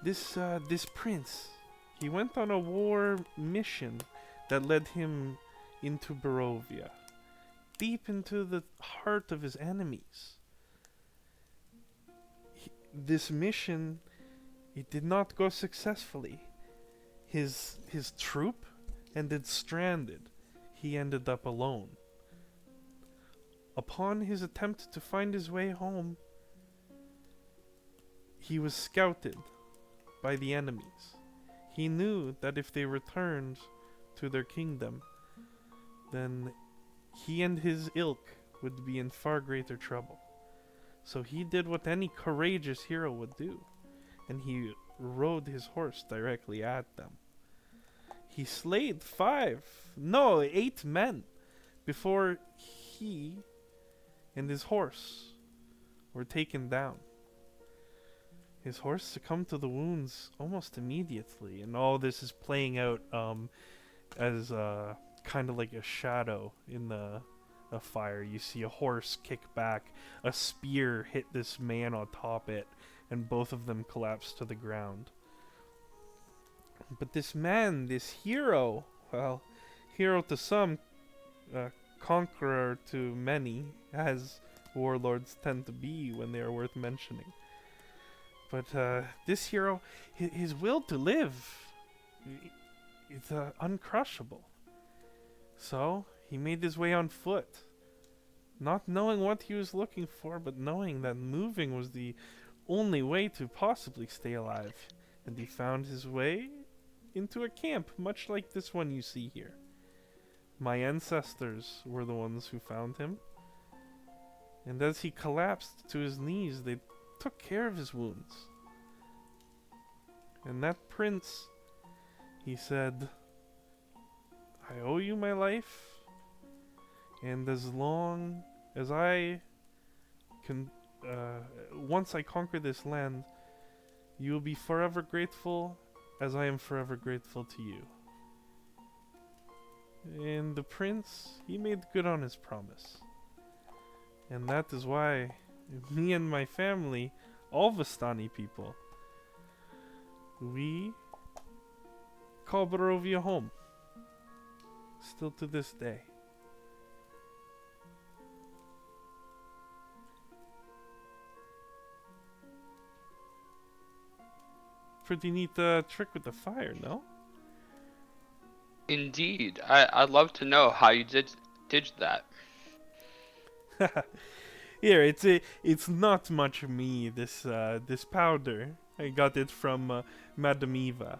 this prince, he went on a war mission that led him into Barovia, deep into the heart of his enemies. This mission, it did not go successfully. His troop ended stranded. He ended up alone. Upon his attempt to find his way home, he was scouted by the enemies. He knew that if they returned to their kingdom, then he and his ilk would be in far greater trouble. So he did what any courageous hero would do, and he rode his horse directly at them. He slayed 8 men before he and his horse were taken down. His horse succumbed to the wounds almost immediately, and all this is playing out as kind of like a shadow in the fire. You see a horse kick back, a spear hit this man on top it, and both of them collapse to the ground. But this man, this hero, well, hero to some, conqueror to many, as warlords tend to be when they are worth mentioning. But this hero, his will to live, it's uncrushable. So he made his way on foot, not knowing what he was looking for, but knowing that moving was the only way to possibly stay alive, and he found his way into a camp much like this one you see here. My ancestors were the ones who found him, and as he collapsed to his knees, they took care of his wounds. And that prince, he said, I owe you my life, and as long as I can, once I conquer this land, you will be forever grateful as I am forever grateful to you. And the prince, he made good on his promise. And that is why me and my family, all Vistani people, we call Barovia home. Still to this day. Pretty neat trick with the fire, no? Indeed. I'd love to know how you did that. Here, it's not much me. This powder, I got it from Madame Eva.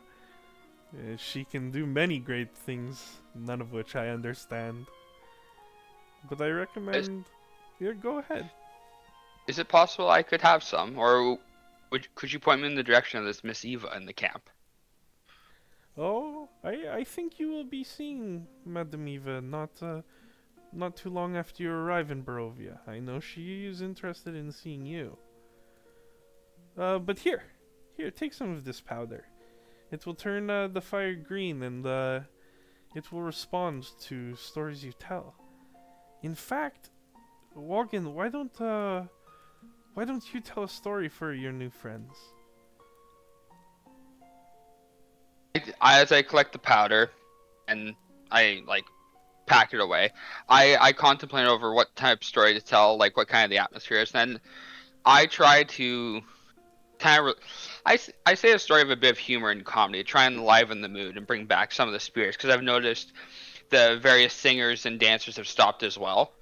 She can do many great things, none of which I understand. But I recommend. Yeah, go ahead. Is it possible I could have some, or could you point me in the direction of this Miss Eva in the camp? Oh, I think you will be seeing Madame Eva not too long after you arrive in Barovia. I know she is interested in seeing you. But here, take some of this powder. It will turn the fire green, and it will respond to stories you tell. In fact, Wogan, why don't you tell a story for your new friends? As I collect the powder, and I pack it away, I contemplate over what type of story to tell, like what kind of the atmosphere is. Then I try to kind of I say a story of a bit of humor and comedy, try and liven the mood and bring back some of the spirits, because I've noticed the various singers and dancers have stopped as well.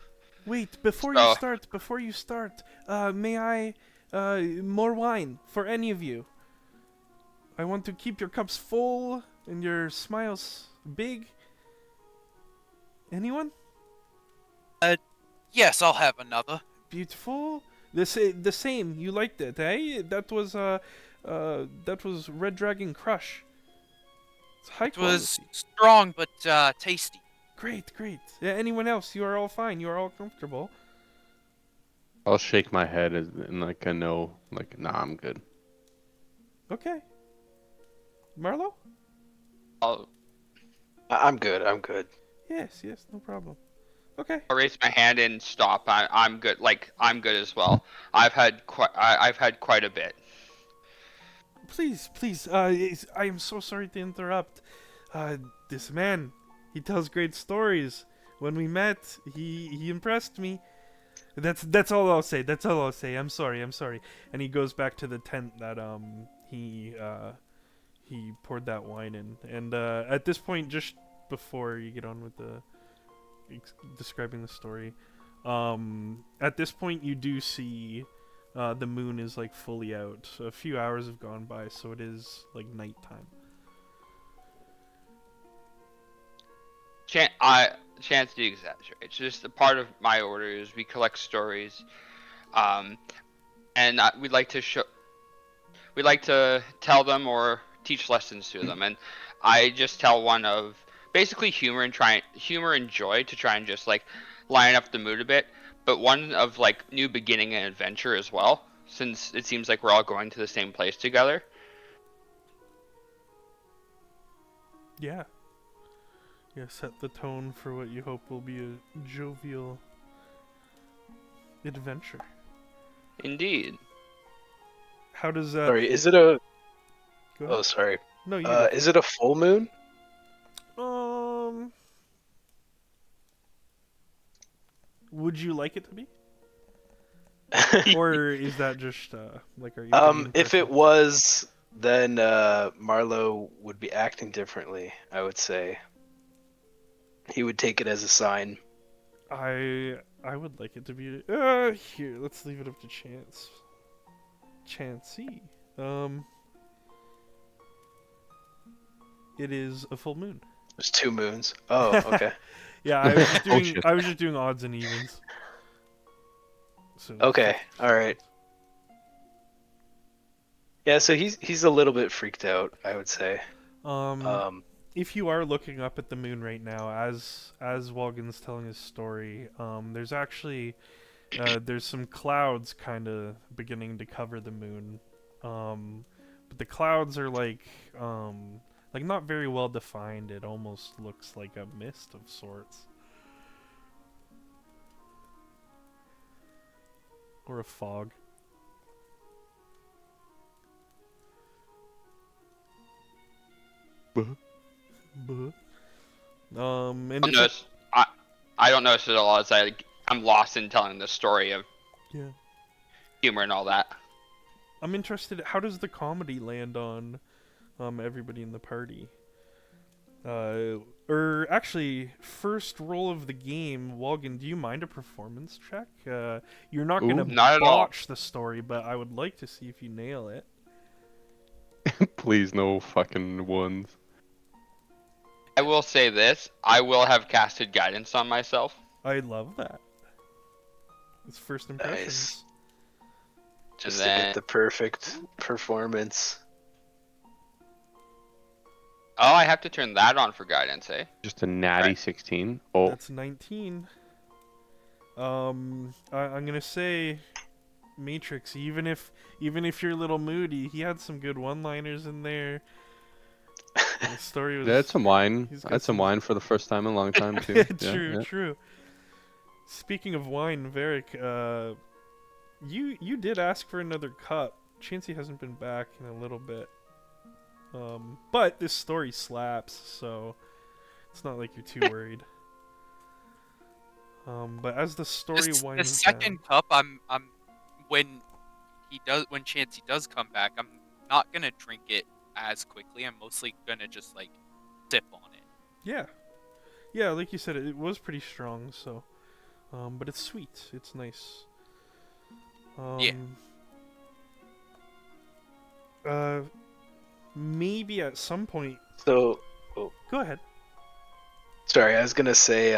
Wait, before you start, may I, more wine for any of you? I want to keep your cups full and your smiles big. Anyone? Yes, I'll have another. Beautiful. The same. You liked it, eh? That was Red Dragon Crush. It's high It quality. was strong but tasty. Great. Anyone else? You are all fine. You are all comfortable. I'll shake my head in like a no, like nah, I'm good. Okay. Marlo? I'm good. Yes, no problem. Okay. I'll raise my hand and stop. I'm good. Like I'm good as well. I've had quite a bit. Please. I am so sorry to interrupt. This man, he tells great stories. When we met, he impressed me. That's all I'll say. I'm sorry. And he goes back to the tent that he poured that wine in. And at this point, just before you get on with the describing the story, at this point you do see the moon is like fully out. A few hours have gone by, so it is like nighttime. Chance to exaggerate. It's just a part of my order is we collect stories, and we'd like to tell them or teach lessons to them. And I just tell one of basically humor and joy to try and just like line up the mood a bit, but one of like new beginning and adventure as well, since it seems like we're all going to the same place together. Yeah, set the tone for what you hope will be a jovial adventure. Indeed. How does Sorry, is it a? Go ahead. Oh, sorry. No, you. Is it a full moon? Would you like it to be? Or is that just like are you? If it was, then Marlo would be acting differently, I would say. He would take it as a sign. I would like it to be. Here, let's leave it up to chance. Chansey. It is a full moon. There's 2 moons. Oh, okay. Yeah, I was just Oh, doing shit. odds and evens. So Okay, 50-50 all right. chance. Yeah, so he's a little bit freaked out, I would say. If you are looking up at the moon right now, as Walgen's telling his story, there's actually there's some clouds kind of beginning to cover the moon, but the clouds are like not very well defined. It almost looks like a mist of sorts, or a fog. Buh. And don't if notice, I don't notice it at all as I'm lost in telling the story of yeah, humor and all that. I'm interested. How does the comedy land on everybody in the party? Or actually, first roll of the game, Walgen, do you mind a performance check? You're not gonna Ooh. Not at all. botch the story, but I would like to see if you nail it. Please no fucking ones. I will say this: I will have casted guidance on myself. I love that. It's first impressions. Just Then- to get the perfect performance. Oh, I have to turn that on for guidance, eh? Just a natty Right. 16. Oh, That's 19. I'm gonna say, Matrix. Even if you're a little moody, he had some good one-liners in there. The story was. yeah, that's some wine. he's got That's some some- wine for the first time in a long time too. True, Yeah. true. Speaking of wine, Varric, you did ask for another cup. Chansey hasn't been back in a little bit. But this story slaps, so it's not like you're too worried. But as the story The winds second cup, I'm when Chansey does come back, I'm not gonna drink it as quickly. I'm mostly gonna just like sip on it. down, yeah, like you said, it was pretty strong. So, but it's sweet. It's nice. Yeah. Maybe at some point. So, Go ahead. sorry, I was gonna say,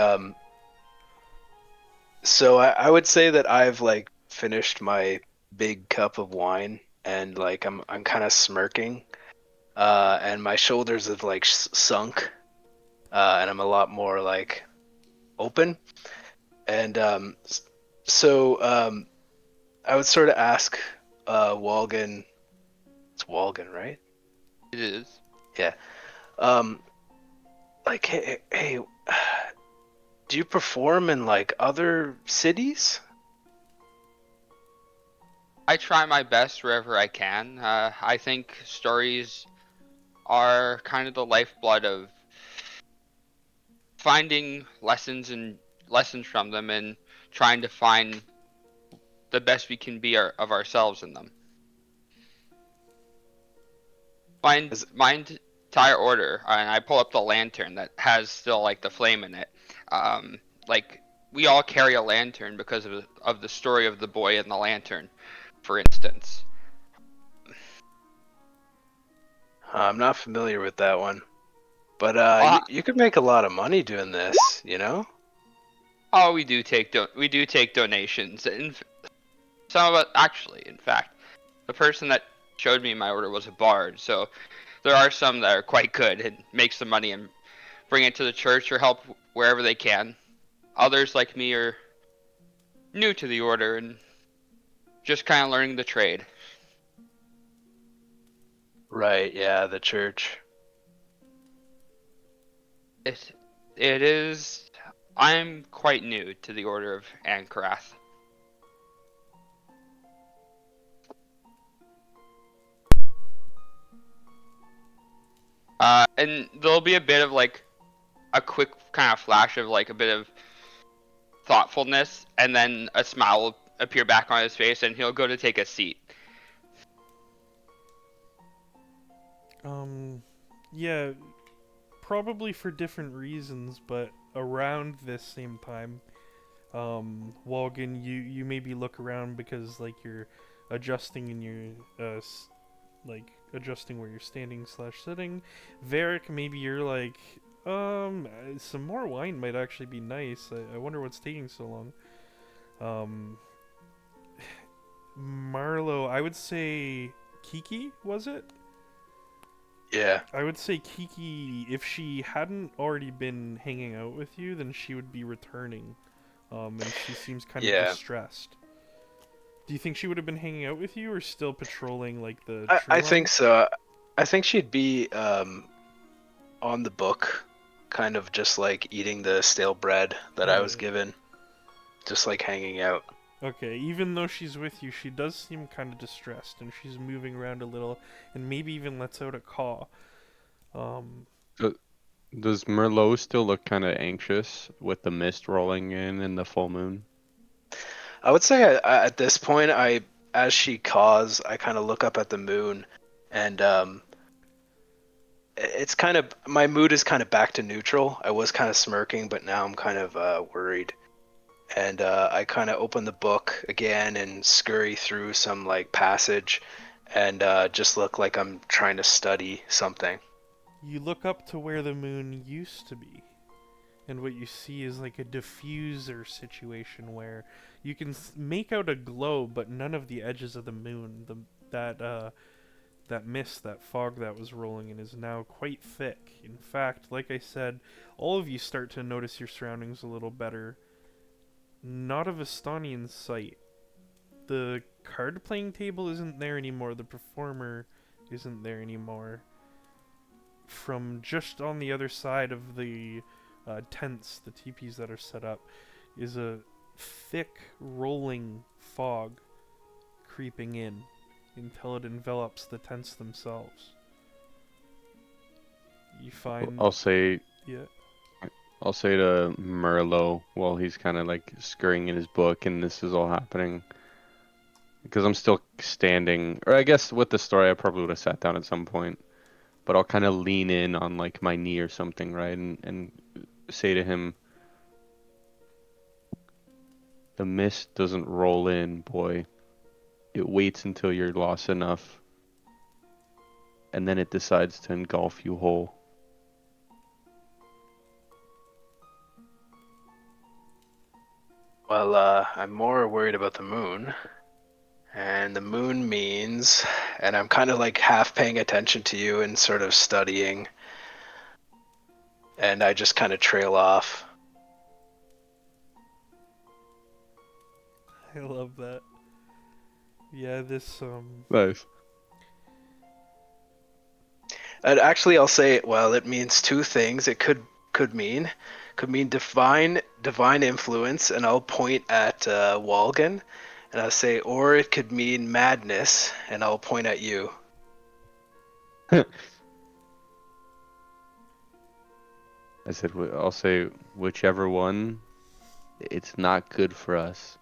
so I would say that I've like finished my big cup of wine, and like I'm kind of smirking, and my shoulders have like sunk, and I'm a lot more like open, and so I would sort of ask Walgen, it's Walgen, right? It is. Yeah. Like, hey, do you perform in like other cities? I try my best wherever I can. I think stories are kind of the lifeblood of finding lessons from them and trying to find the best we can be of ourselves in them. My entire order, and I pull up the lantern that has still like the flame in it. Like we all carry a lantern because of the story of the boy and the lantern, for instance. I'm not familiar with that one, but Uh, you could make a lot of money doing this, you know? Oh, we do take donations, and some of it actually, in fact, the person that showed me my order was a bard, so there are some that are quite good and make some money and bring it to the church or help wherever they can. Others like me are new to the order and just kind of learning the trade. Right, yeah, the church. It is. I'm quite new to the order of Ankarath. And there'll be a bit of like a quick kind of flash of like a bit of thoughtfulness, and then a smile will appear back on his face, and he'll go to take a seat. Yeah, probably for different reasons, but around this same time, Walgen, you maybe look around because like you're adjusting in your adjusting where you're standing / sitting. Varric, maybe you're like, some more wine might actually be nice. I wonder what's taking so long. Marlo, I would say Kiki, was it? Yeah. I would say Kiki, if she hadn't already been hanging out with you, then she would be returning. And she seems kind of Yeah. distressed. Do you think she would have been hanging out with you or still patrolling like the tree I line? think so. I think she'd be on the book, kind of just like eating the stale bread that I was Right. given, just like hanging out. Okay, even though she's with you, she does seem kind of distressed, and she's moving around a little, and maybe even lets out a caw. Does Merlot still look kind of anxious with the mist rolling in and the full moon? I would say at this point, as she caws, I kind of look up at the moon, and it's kind of, my mood is kind of back to neutral. I was kind of smirking, but now I'm kind of worried. And I kind of open the book again and scurry through some like passage, and just look like I'm trying to study something. You look up to where the moon used to be, and what you see is like a diffuser situation where you can make out a glow, but none of the edges of the moon. That mist, that fog that was rolling in, is now quite thick. In fact, like I said, all of you start to notice your surroundings a little better. Not a Vistani in sight. The card playing table isn't there anymore. The performer isn't there anymore. From just on the other side of the tents, the teepees that are set up, is a thick, rolling fog creeping in until it envelops the tents themselves. You find... I'll say Yeah. I'll say to Merlot while he's kind of like scurrying in his book and this is all happening. Because I'm still standing, or I guess with the story I probably would have sat down at some point. But I'll kind of lean in on like my knee or something, right? And say to him, the mist doesn't roll in, boy. It waits until you're lost enough. And then it decides to engulf you whole. Well, I'm more worried about the moon. And the moon means, and I'm kind of like half paying attention to you and sort of studying. And I just kind of trail off. I love that. Yeah, this, Nice. And actually, I'll say, well, it means two things. It could mean divine influence, and I'll point at Walgan, and I'll say, or it could mean madness, and I'll point at you. I said, I'll say whichever one, it's not good for us.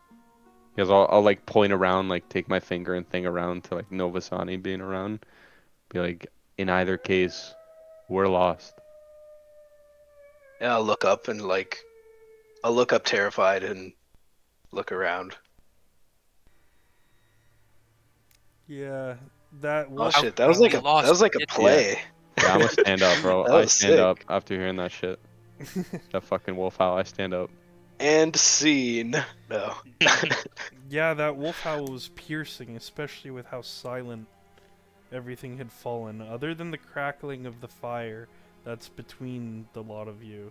Because I'll like point around, like take my finger and thing around to like Novasani being around. Be like, in either case, we're lost. And I'll look up and like, I'll look up terrified and look around. yeah, that Oh wolf shit, that was like We a lost it. play. Yeah, I'm gonna stand up, bro. That I was stand sick. up after hearing that shit. That fucking wolf howl, I stand up. And scene. No. Yeah, that wolf howl was piercing, especially with how silent everything had fallen. Other than the crackling of the fire that's between the lot of you,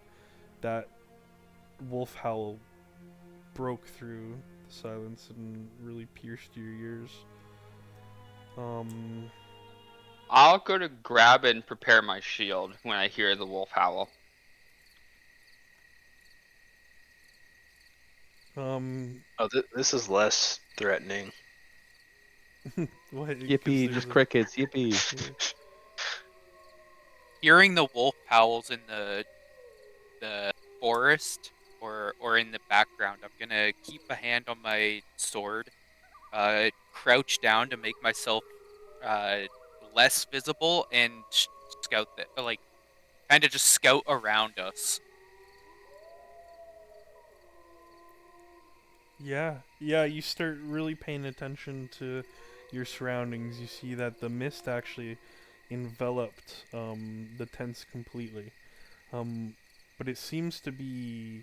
that wolf howl broke through the silence and really pierced your ears. I'll go to grab and prepare my shield when I hear the wolf howl. Oh, this is less threatening. What? 'Cause Yippee, there's just a- crickets, yippee. yeah. Hearing the wolf howls in the forest or in the background, I'm gonna keep a hand on my sword, crouch down to make myself uh, less visible, and scout like kind of just scout around us. Yeah, you start really paying attention to your surroundings, you see that the mist actually enveloped the tents completely. But it seems to be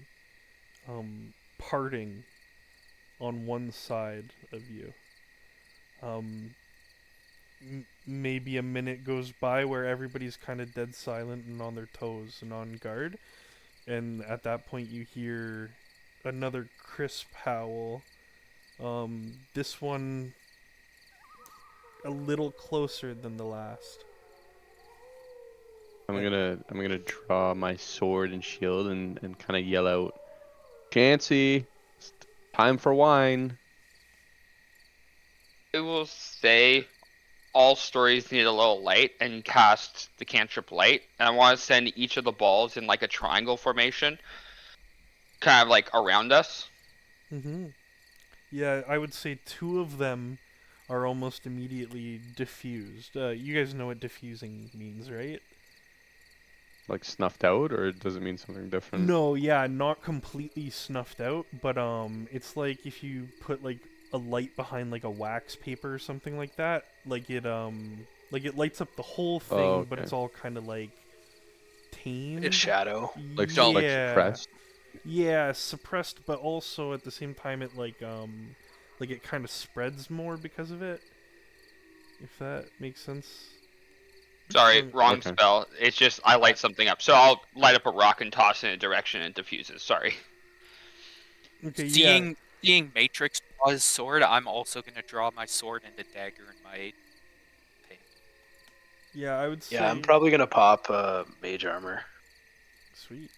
parting on one side of you. Um, Maybe a minute goes by where everybody's kind of dead silent and on their toes and on guard. And at that point, you hear another crisp howl. This one a little closer than the last. I'm gonna draw my sword and shield and kind of yell out, Chancy, it's time for wine. I will say all stories need a little light and cast the cantrip light. And I want to send each of the balls in like a triangle formation, kind of like around us. Mm-hmm. Yeah, I would say two of them are almost immediately diffused. You guys know what diffusing means, right? Like snuffed out, or does it mean something different? No, yeah, not completely snuffed out, but it's like if you put like a light behind like a wax paper or something like it lights up the whole Oh, thing, but okay. it's all kind of like A tamed. shadow. Like Yeah, suppressed. yeah, suppressed, but also at the same time it like it kind of spreads more because of it. If that makes sense. Sorry, Um, wrong Okay. spell. It's just I light something up. So I'll light up a rock and toss it in a direction and it diffuses. Sorry. okay, yeah, Seeing Matrix draw his sword, I'm also gonna draw my sword and the dagger in my thing. yeah, I would Yeah, I'm say probably gonna pop mage armor. sweet.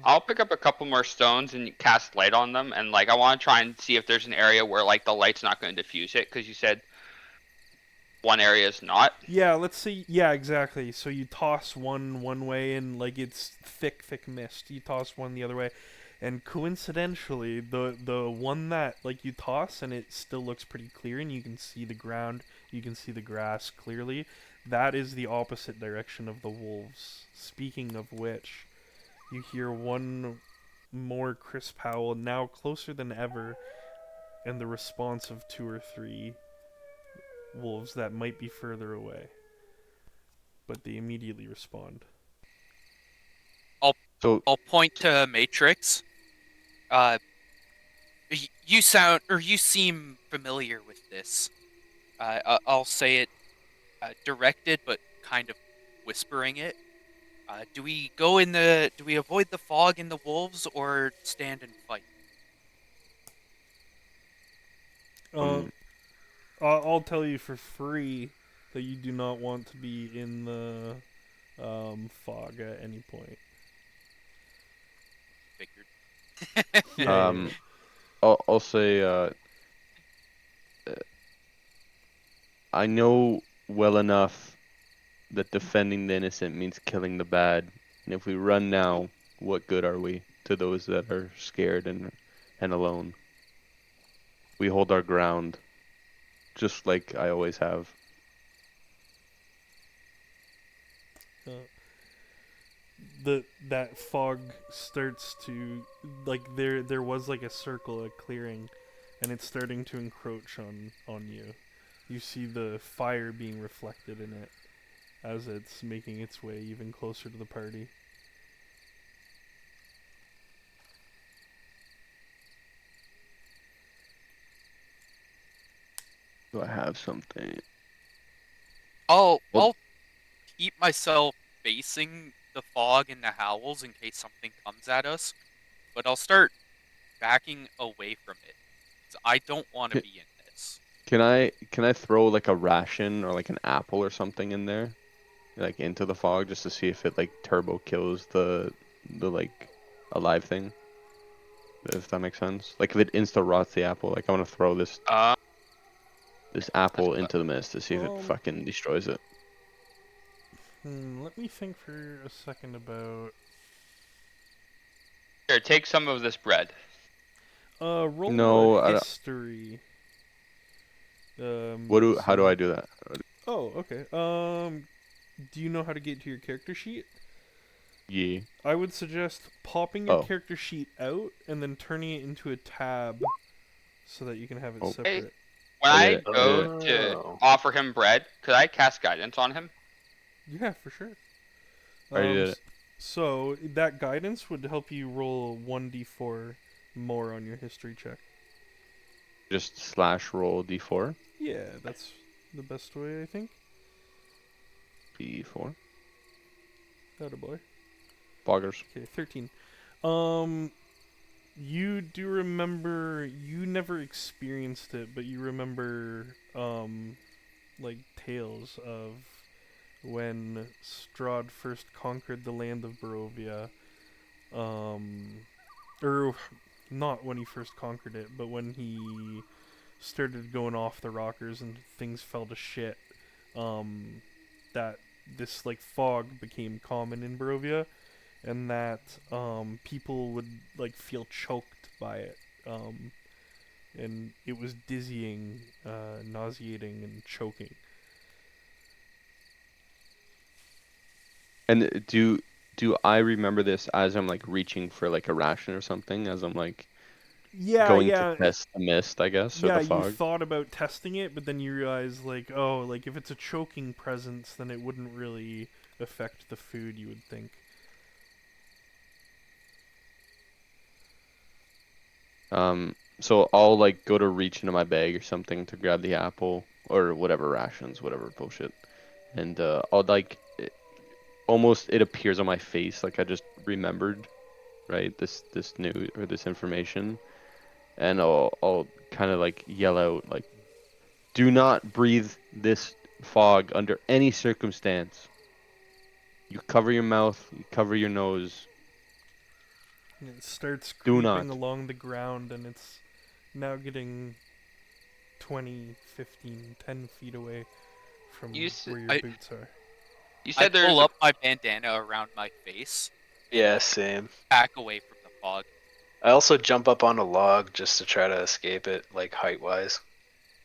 I'll pick up a couple more stones and cast light on them. And like I want to try and see if there's an area where like the light's not going to diffuse it, because you said one area is not. Yeah, let's see. Yeah, exactly. So you toss one way and like it's thick mist. You toss one the other way, and coincidentally, the one that like you toss and it still looks pretty clear and you can see the ground, you can see the grass clearly. That is the opposite direction of the wolves. Speaking of which, you hear one more crisp howl now closer than ever, and the response of two or three wolves that might be further away, but they immediately respond. So I'll point to Matrix. Uh, you seem familiar with this. I'll say it directed, but kind of whispering it. Do we avoid the fog in the wolves or stand and fight? Uh, um I'll tell you for free that you do not want to be in the fog at any point. Figured. Yeah, yeah. um I'll say I know well enough that defending the innocent means killing the bad. And if we run now, what good are we to those that are scared and alone? We hold our ground, just like I always have. Uh, that fog starts to like there was like a circle, a clearing, and it's starting to encroach on you. You see the fire being reflected in it as it's making its way even closer to the party. Do I have something? Well, I'll keep myself facing the fog and the howls in case something comes at us, but I'll start backing away from it. 'Cause I don't want to can, be in this. can I throw like a ration or like an apple or something in there, like into the fog, just to see if it like turbo kills the like alive thing? If that makes sense. Like if it insta rots the apple, like I want to throw this apple into the mist to see if it Um, fucking destroys it. Let me think for a second about. Here, take some of this bread. Roll a No, I don't, history. how do So. I do that? Oh, okay. Do you know how to get to your character sheet? Yeah. I would suggest popping your Oh, character sheet out and then turning it into a tab so that you can have it oh, Hey, separate. When I did I it. I did go it. to Oh. offer him bread, could I cast guidance on him? Yeah, for sure. I already did it. So that guidance would help you roll 1d4 more on your history check. Just slash roll d4. Yeah, that's the best way, I think. B4. Attaboy. Boggers. Okay, 13. You do remember, you never experienced it, but you remember, like, tales of when Strahd first conquered the land of Barovia. Or not when he first conquered it, but when he started going off the rockers and things fell to shit. That this like fog became common in Barovia, and that people would like feel choked by it, and it was dizzying, nauseating, and choking. And do I remember this as I'm like reaching for like a ration or something? As I'm like Yeah, going to yeah, test the mist, I guess, or yeah. the You fog. thought about testing it, but then you realized like, oh, like if it's a choking presence, then it wouldn't really affect the food. You would think. So I'll like go to reach into my bag or something to grab the apple or whatever rations, whatever bullshit, and I'll like almost it appears on my face like I just remembered, right? This new or this information, and I'll kind of like yell out like, "Do not breathe this fog under any circumstance. You cover your mouth, you cover your nose. And it starts Do creeping not." along the ground, and it's now getting 20, 15, 10 feet away from You s- where your I boots are. you I said pull there's a up my bandana around my face, Yeah, same. back away from the fog. I also jump up on a log just to try to escape it, like height wise.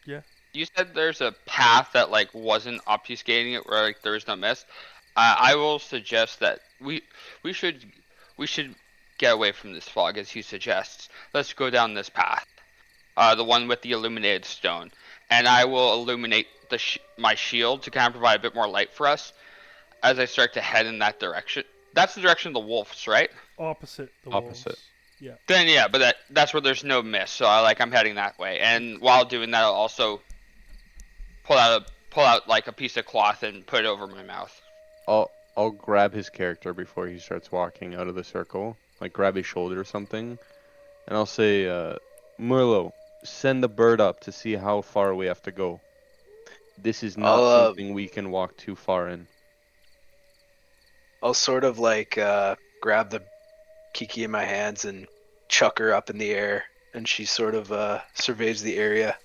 Yeah. you said there's a path that like wasn't obfuscating it where like there's no mist. I will suggest that we should we should get away from this fog as he suggests. Let's go down this path, the one with the illuminated stone, and I will illuminate my shield to kind of provide a bit more light for us as I start to head in that direction. That's the direction of the wolves, right? Opposite the Opposite. wolves. Yeah. Then yeah, but that's where there's no mist, so I'm heading that way. And while doing that, I'll also pull out like a piece of cloth and put it over my mouth. I'll grab his character before he starts walking out of the circle, like grab his shoulder or something, and I'll say, Merlo, send the bird up to see how far we have to go. This is I'll not something we can walk too far in. I'll sort of like grab the Kiki in my hands and chuck her up in the air, and she sort of surveys the area.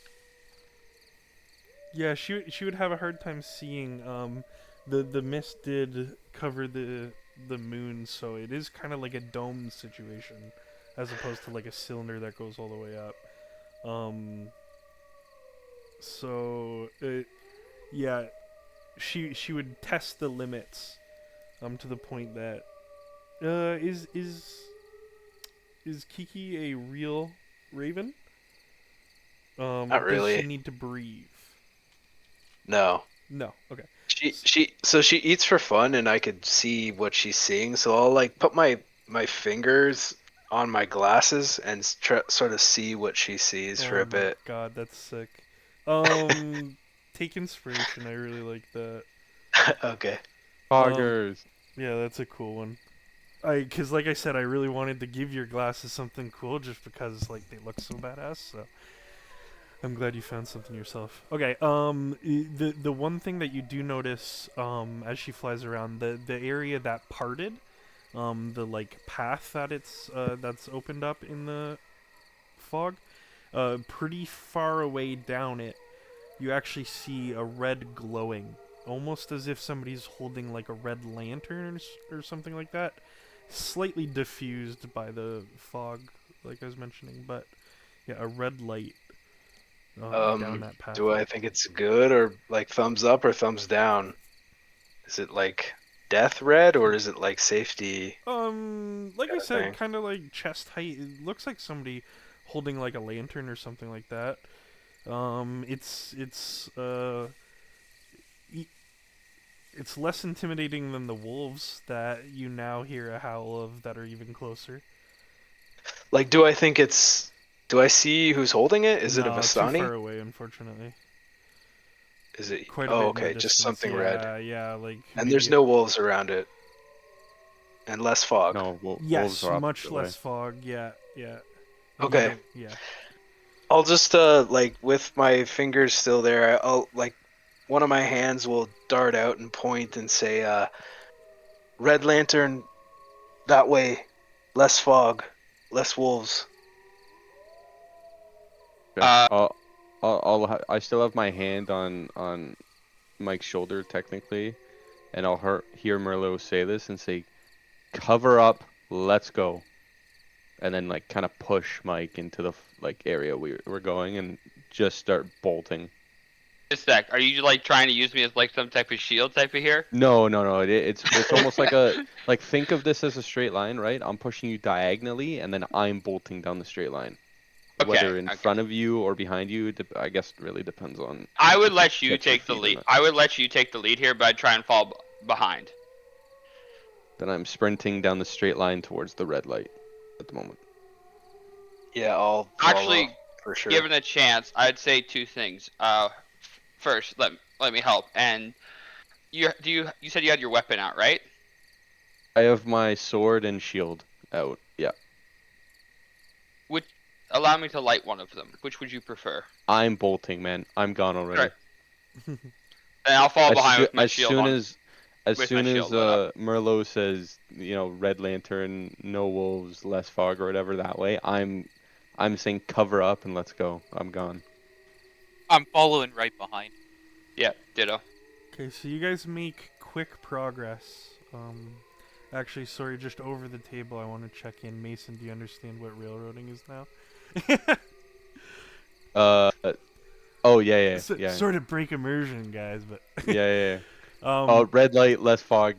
Yeah, she would have a hard time seeing. The mist did cover the moon, so it is kind of like a dome situation, as opposed to like a cylinder that goes all the way up. So yeah, she would test the limits, to the point that is Kiki a real raven? Not Does she really. need to breathe? No. No. Okay. She eats for fun, and I could see what she's seeing. So I'll like put my fingers on my glasses and sort of see what she sees for Oh a my bit. god, that's sick. Take inspiration. I really like that. Okay. Poggers. Yeah, that's a cool one. Cause like I said, I really wanted to give your glasses something cool, just because like they look so badass. So I'm glad you found something yourself. Okay. The one thing that you do notice, as she flies around, the area that parted, the like path that that's opened up in the fog, pretty far away down it, you actually see a red glowing, almost as if somebody's holding like a red lantern or something like that. Slightly diffused by the fog, like I was mentioning, but yeah, a red light down that path. Do I think it's good, or like thumbs up or thumbs down? Is it like death red, or is it like safety Like I kind of said, thing? kind of like chest height. It looks like somebody holding like a lantern or something like that. E- it's less intimidating than the wolves that you now hear a howl of that are even closer. Like, do I think it's? Do I see who's holding it? Is it a No, too far Vistani? away, unfortunately. Is it? Quite a Oh, bit in the okay, just distance. something red. Yeah, like And there's maybe. no wolves around it, and less fog. No, wolves Yes, are much opposite way. less fog. Yeah, yeah. You Okay, don't. Yeah. I'll just like with my fingers still there, I'll like one of my hands will dart out and point and say, "Red Lantern that way, less fog, less wolves." Okay. Uh, I still have my hand on Mike's shoulder technically, and I'll hear Merlot say this and say, "Cover up, let's go," and then like kind of push Mike into the like area we're going and just start bolting. a sec. Are you like trying to use me as like some type of shield type of here? No, no, no. It's almost like like think of this as a straight line, right? I'm pushing you diagonally, and then I'm bolting down the straight line. Okay. Whether in Okay. front of you or behind you, I guess it really depends on I would if you let you catch your take the feet or lead. not. I would let you take the lead here, but I'd try and fall behind. Then I'm sprinting down the straight line towards the red light at the moment. Yeah, I'll follow Actually, for sure. given a chance, I'd say two things. First, let me help. And you said you had your weapon out, right? I have my sword and shield out. Yeah. Would allow me to light one of them. Which would you prefer? I'm bolting, man. I'm gone already. Right. And I'll fall behind with my As shield soon on. as With my soon as shield lit up. Merlot says, Red Lantern, no wolves, less fog or whatever that way, I'm saying cover up and let's go. I'm gone. I'm following right behind. Yeah, ditto. Okay, so you guys make quick progress. Actually, sorry, just over the table, I want to check in. Mason, do you understand what railroading is now? Uh oh yeah, yeah. Sort of break immersion, guys, but Yeah, yeah, yeah. um, Red light, less fog.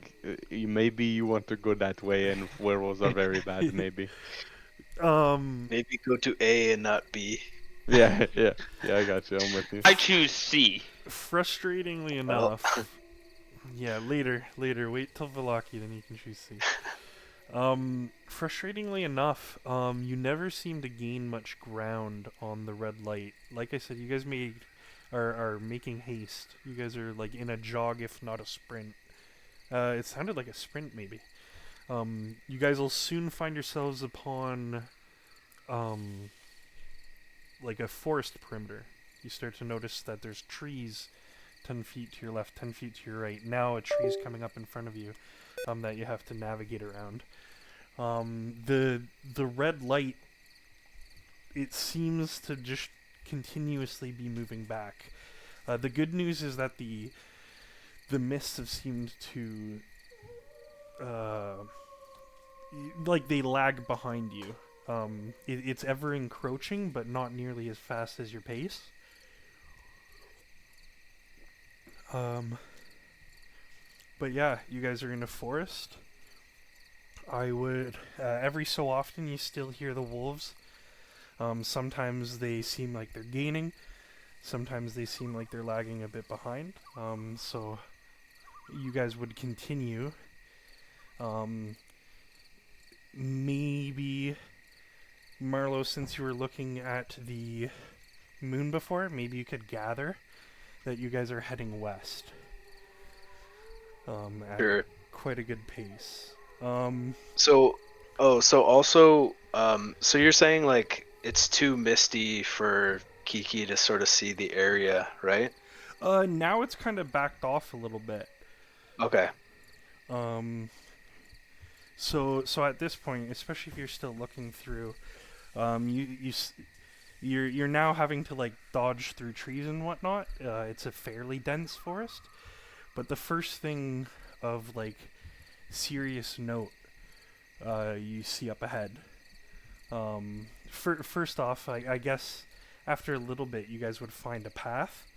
Maybe you want to go that way, and werewolves are very bad. Maybe. Maybe go to A and not B. Yeah, yeah, yeah. I got you. I'm with you. I choose C. frustratingly Well, enough, yeah, later. Wait till Velaki, then you can choose C. Frustratingly enough, you never seem to gain much ground on the red light. Like I said, you guys are making haste. You guys are like in a jog, if not a sprint. It sounded like a sprint, maybe. You guys will soon find yourselves upon, like a forest perimeter. You start to notice that there's trees 10 feet to your left, 10 feet to your right. Now a tree's coming up in front of you that you have to navigate around. The red light, it seems to just continuously be moving back. The good news is that the mists have seemed to like they lag behind you. It's ever encroaching, but not nearly as fast as your pace. But yeah, you guys are in a forest. I would every so often you still hear the wolves. Sometimes they seem like they're gaining. Sometimes they seem like they're lagging a bit behind. So you guys would continue. Maybe Marlo, since you were looking at the moon before, maybe you could gather that you guys are heading west. At sure. quite a good pace. So, so also, so you're saying like it's too misty for Kiki to sort of see the area, right? Now it's kind of backed off a little bit. Okay. So at this point, especially if you're still looking through, you're now having to like dodge through trees and whatnot. It's a fairly dense forest, but the first thing of like serious note you see up ahead. First off, I guess after a little bit, you guys would find a path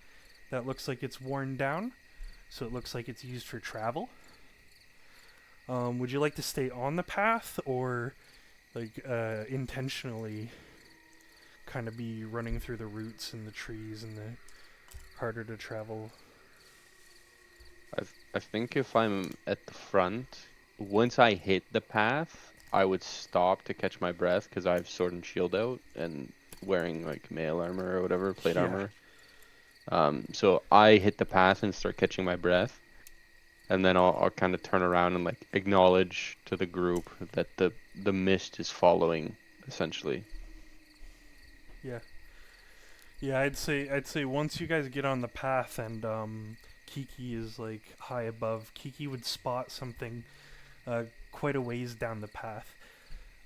that looks like it's worn down, so it looks like it's used for travel. Would you like to stay on the path or like intentionally kind of be running through the roots and the trees and the harder to travel. I think if I'm at the front, once I hit the path, I would stop to catch my breath because I have sword and shield out and wearing like mail armor or whatever, plate Yeah. armor. So I hit the path and start catching my breath, and then I'll kind of turn around and like acknowledge to the group that the mist is following, essentially. Yeah. Yeah, I'd say once you guys get on the path and Kiki is like high above, Kiki would spot something quite a ways down the path.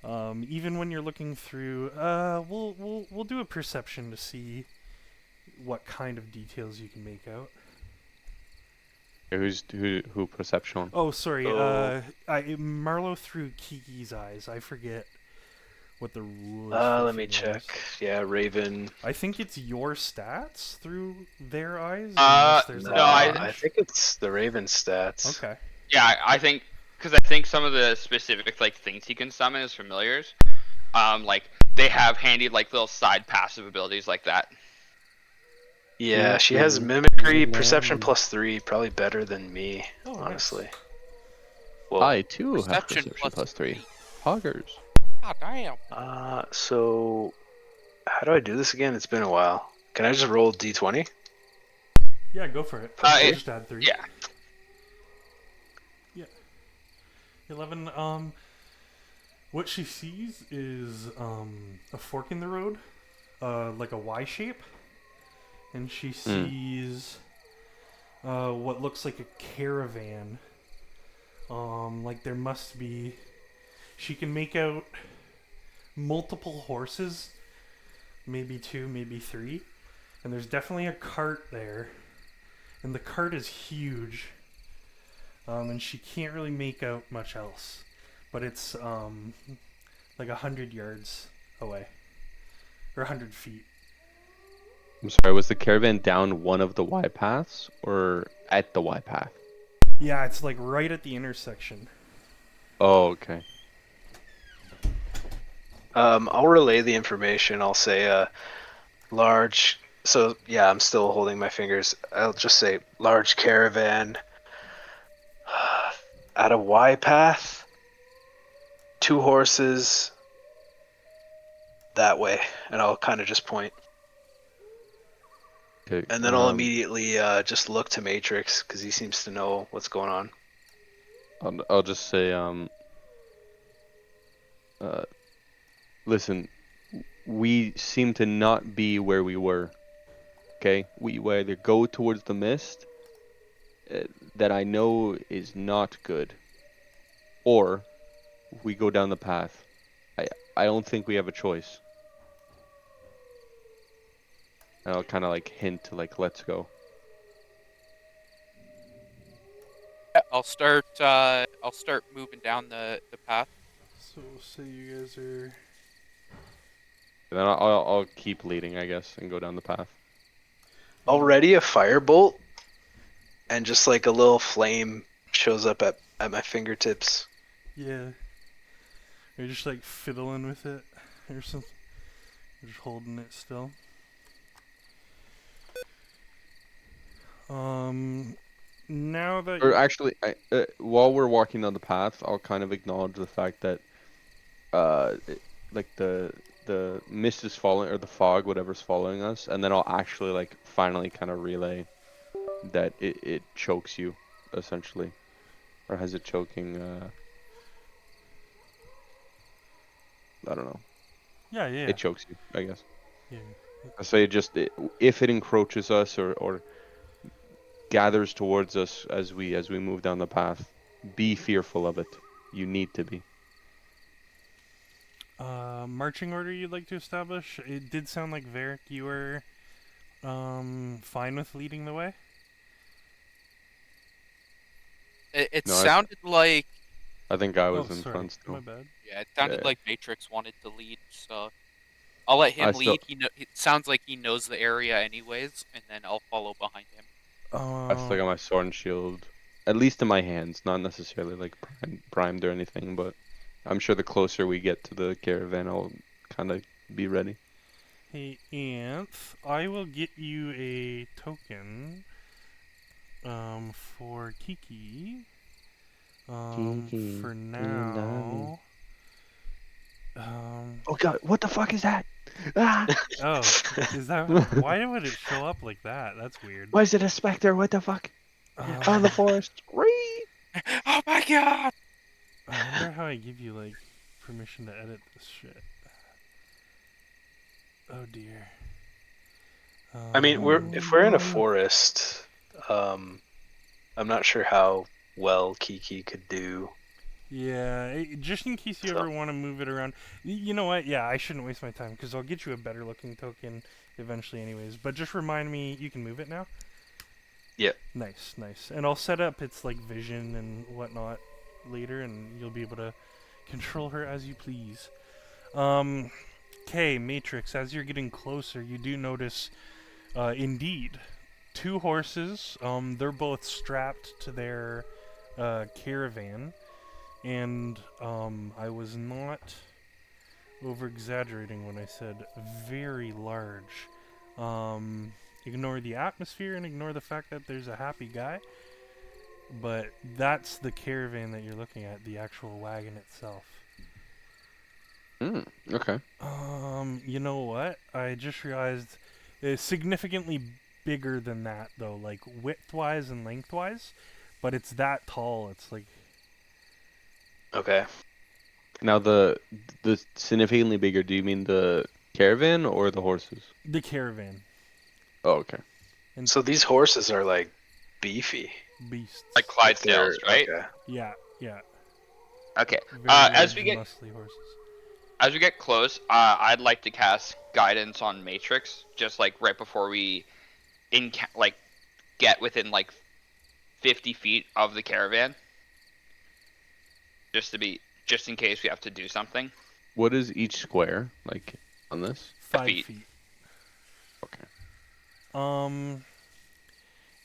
Even when you're looking through, we'll do a perception to see what kind of details you can make out. Who perception? Oh, sorry. Oh. Marlo through Kiki's eyes. I forget what the rule is. Let me check. Yeah, Raven. I think it's your stats through their eyes. No, Unless there's a I- range. I think it's the Raven stats. Okay. Yeah, I think because I think some of the specific like things he can summon as familiars, like they have handy like little side passive abilities like that. Yeah, she has Mhm. mimicry, Mhm. perception +3, probably better than me, Oh, nice. honestly. Well, I too have Perception perception plus +3. Hoggers. God damn. so how do I do this again? It's been a while. Can I just roll D20? Yeah, go for it. It- Just add 3. Yeah. 11. What she sees is a fork in the road, like a Y shape, and she sees what looks like a caravan. Like there must be. She can make out multiple horses, maybe 2, maybe 3, and there's definitely a cart there, and the cart is huge. And she can't really make out much else, but it's like 100 yards away, or 100 feet. I'm sorry, was the caravan down one of the Y paths or at the Y path? Yeah, it's like right at the intersection. Oh, okay. I'll relay the information. I'll say large. So yeah, I'm still holding my fingers. I'll just say large caravan at a Y path, 2 horses that way, and I'll kind of just point. Okay. And then I'll immediately just look to Matrix because he seems to know what's going on. I'll just say listen, we seem to not be where we were. Okay, we either go towards the mist that I know is not good, or we go down the path. I don't think we have a choice. And I'll kind of like hint to like let's go. Yeah, I'll start moving down the path. So say you guys are. And then I'll keep leading, I guess, and go down the path. Already a firebolt, and just like a little flame shows up at my fingertips. Yeah. You're just like fiddling with it or something. You're just holding it still. Now that Or actually, while we're walking down the path, I'll kind of acknowledge the fact that, like the mist is following, or the fog, whatever's following us, and then I'll actually like finally kind of relay that it chokes you, essentially, or has it choking. I don't know. yeah. It chokes you, I guess. Yeah. I say if it encroaches us or gathers towards us as we move down the path, be fearful of it. You need to be. Marching order you'd like to establish? It did sound like Varric, you were fine with leading the way. It No, sounded like I think I was Oh, in sorry. front still. My bad. yeah, it sounded Yeah. like Matrix wanted to lead, so I'll let him I still- lead. It sounds like he knows the area anyways, and then I'll follow behind him. I still got my sword and shield, at least in my hands, not necessarily like primed or anything, but I'm sure the closer we get to the caravan, I'll kind of be ready. Hey, Anth, I will get you a token for Kiki. Kiki, For you love me. now. Um, Oh god, what the fuck is that? Ah! oh, is that why would it show up like that? That's weird. Why is it a specter? What the fuck? On the Um, forest. Whee! Oh my god! I wonder how I give you like permission to edit this shit. Oh dear. I mean, if we're in a forest, I'm not sure how well Kiki could do. Yeah, just in case you So ever want to move it around. You know what? Yeah, I shouldn't waste my time because I'll get you a better looking token eventually, anyways. But just remind me you can move it now. yeah, Nice, nice. And I'll set up its like vision and whatnot later, and you'll be able to control her as you please. Okay, Matrix. As you're getting closer, you do notice, indeed, two horses. They're both strapped to their caravan. And I was not over exaggerating when I said very large. Ignore the atmosphere and ignore the fact that there's a happy guy. But that's the caravan that you're looking at, the actual wagon itself. Okay. You know what? I just realized it's significantly bigger than that, though, like width-wise and lengthwise. But it's that tall. It's like okay. Now the significantly bigger, do you mean the caravan or the horses? the caravan Oh, okay. and So these horses are like beefy. beasts. Like If they're Clydesdales, right? okay. Yeah, yeah. Okay. Very As large, we get muscly horses. close, I'd like to cast guidance on Matrix, just like right before we like get within like 50 feet of the caravan, just in case we have to do something. What is each square like on this? 5 feet. feet. Okay. Um,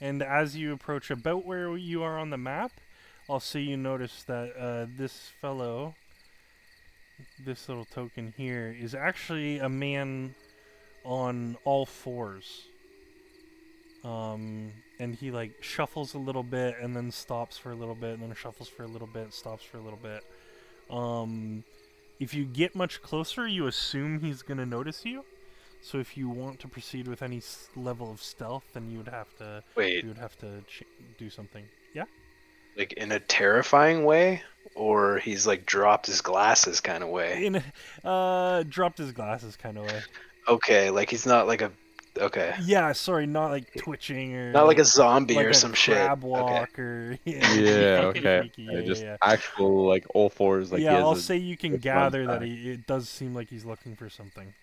and as you approach about where you are on the map, also you notice that this fellow, this little token here, is actually a man on all fours. And he like shuffles a little bit and then stops for a little bit and then shuffles for a little bit, stops for a little bit. If you get much closer, you assume he's gonna notice you. So if you want to proceed with any level of stealth, then you would have to Wait, do something. Yeah. like in a terrifying way, or he's like dropped his glasses kind of way. In dropped his glasses kind of way. Okay, like he's not like a. Okay, Yeah, sorry, not like twitching or not like a zombie like or a some shit. crab Okay. walk or yeah, Yeah, fucking okay. freaky. Yeah, I yeah, just yeah. actual like all fours like he Yeah, has I'll a say you can the front gather that back. it does seem like he's looking for something.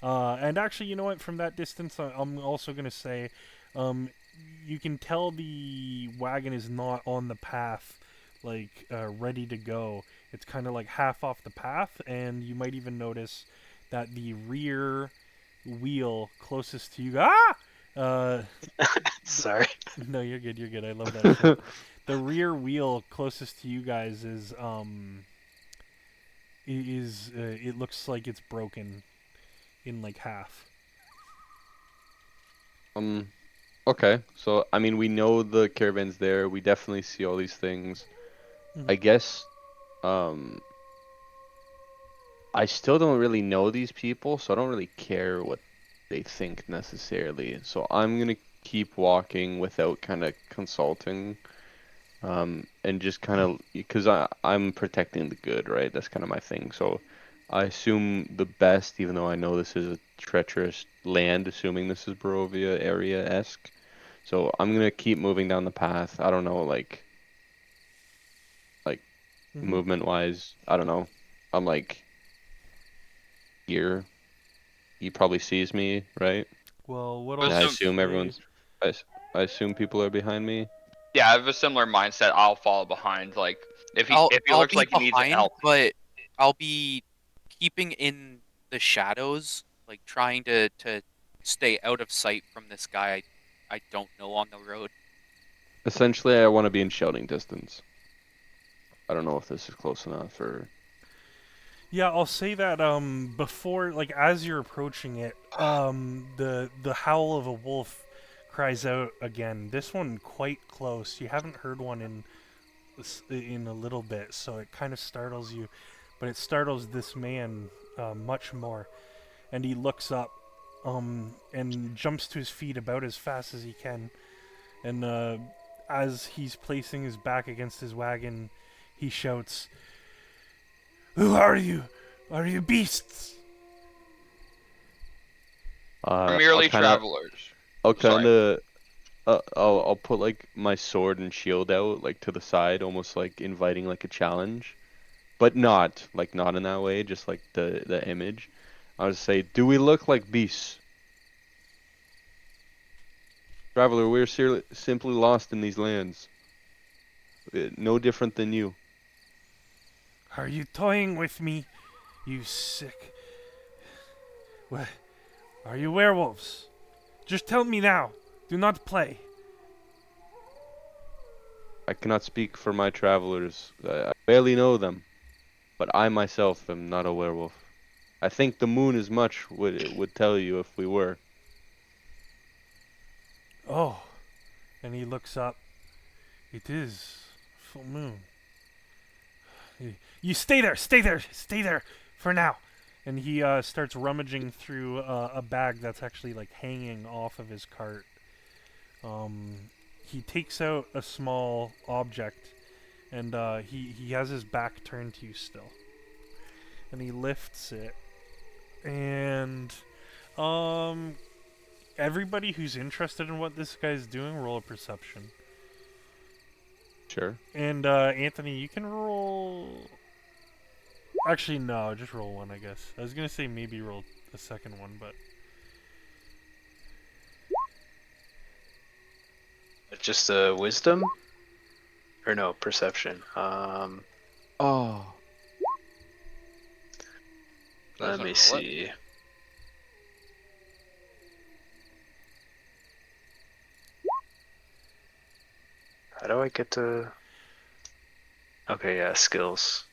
And actually, you know what? From that distance, I'm also gonna say, you can tell the wagon is not on the path, like ready to go. It's kind of like half off the path, and you might even notice that the rear wheel closest to you. Ah! Sorry. No, you're good. You're good. I love that shit. The rear wheel closest to you guys is it looks like it's broken in like half. Okay. So I mean we know the caravan's there. We definitely see all these things. Mhm. I guess I still don't really know these people, so I don't really care what they think necessarily. So I'm gonna keep walking without kind of consulting, and just kind of because I'm protecting the good, right? That's kind of my thing. So I assume the best, even though I know this is a treacherous land, assuming this is Barovia area-esque. So I'm gonna keep moving down the path. I don't know, like Mhm. movement wise, I don't know. I'm like here. He probably sees me, right? Well, what I I'll And I assume, assume say, everyone's. I assume people are behind me. yeah, I have a similar mindset. I'll fall behind. Like if he I'll looks be like he needs behind, help. but I'll be keeping in the shadows, like trying to stay out of sight from this guy I don't know on the road. Essentially, I want to be in shouting distance. I don't know if this is close enough or. Yeah, I'll say that before, like, as you're approaching it, the howl of a wolf cries out again. This one quite close. You haven't heard one in a little bit, so it kind of startles you, but it startles this man much more. And he looks up, and jumps to his feet about as fast as he can. And as he's placing his back against his wagon, he shouts, "Who are you? Are you beasts?" We're I'll merely kind of, travelers. I'll Sorry. kind of, I'll put like my sword and shield out like to the side, almost like inviting like a challenge, but not not in that way, just like the image. I would say, do we look like beasts? Traveler, we're simply lost in these lands. No different than you. Are you toying with me, you sick? What? Are you werewolves? Just tell me now. Do not play. I cannot speak for my travelers. I barely know them, but I myself am not a werewolf. I think the moon as much would tell you if we were. Oh, and he looks up. It is full moon. You stay there, stay there, stay there for now. And he starts rummaging through a bag that's actually like hanging off of his cart. He takes out a small object, and he has his back turned to you still. And he lifts it, and everybody who's interested in what this guy's doing, roll a perception. Sure. And Anthony, you can roll. Actually, no, just roll one, I guess. I was gonna say maybe roll a second one, but Just a wisdom? Or no, perception. Oh, Let Doesn't me roll it. see. How do I get to... Okay, yeah, skills.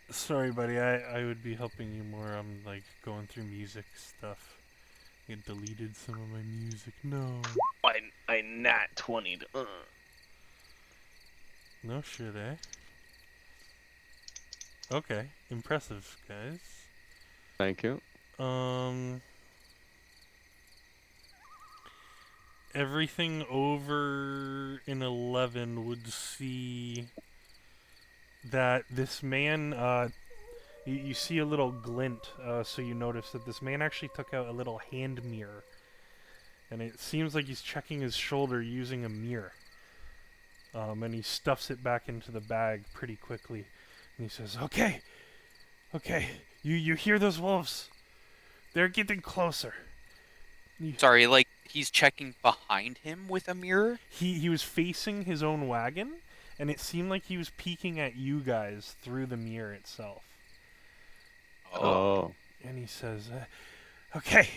sorry, buddy. I would be helping you more. I'm like going through music stuff. I deleted some of my music. No. I nat 20'd. No shit, eh? Okay, impressive, guys. thank you. Everything over an 11 would see that this man, you see a little glint, so you notice that this man actually took out a little hand mirror. And it seems like he's checking his shoulder using a mirror. And he stuffs it back into the bag pretty quickly. And he says, okay, you hear those wolves? They're getting closer. Sorry, like he's checking behind him with a mirror? He was facing his own wagon, and it seemed like he was peeking at you guys through the mirror itself. Oh. And he says, okay,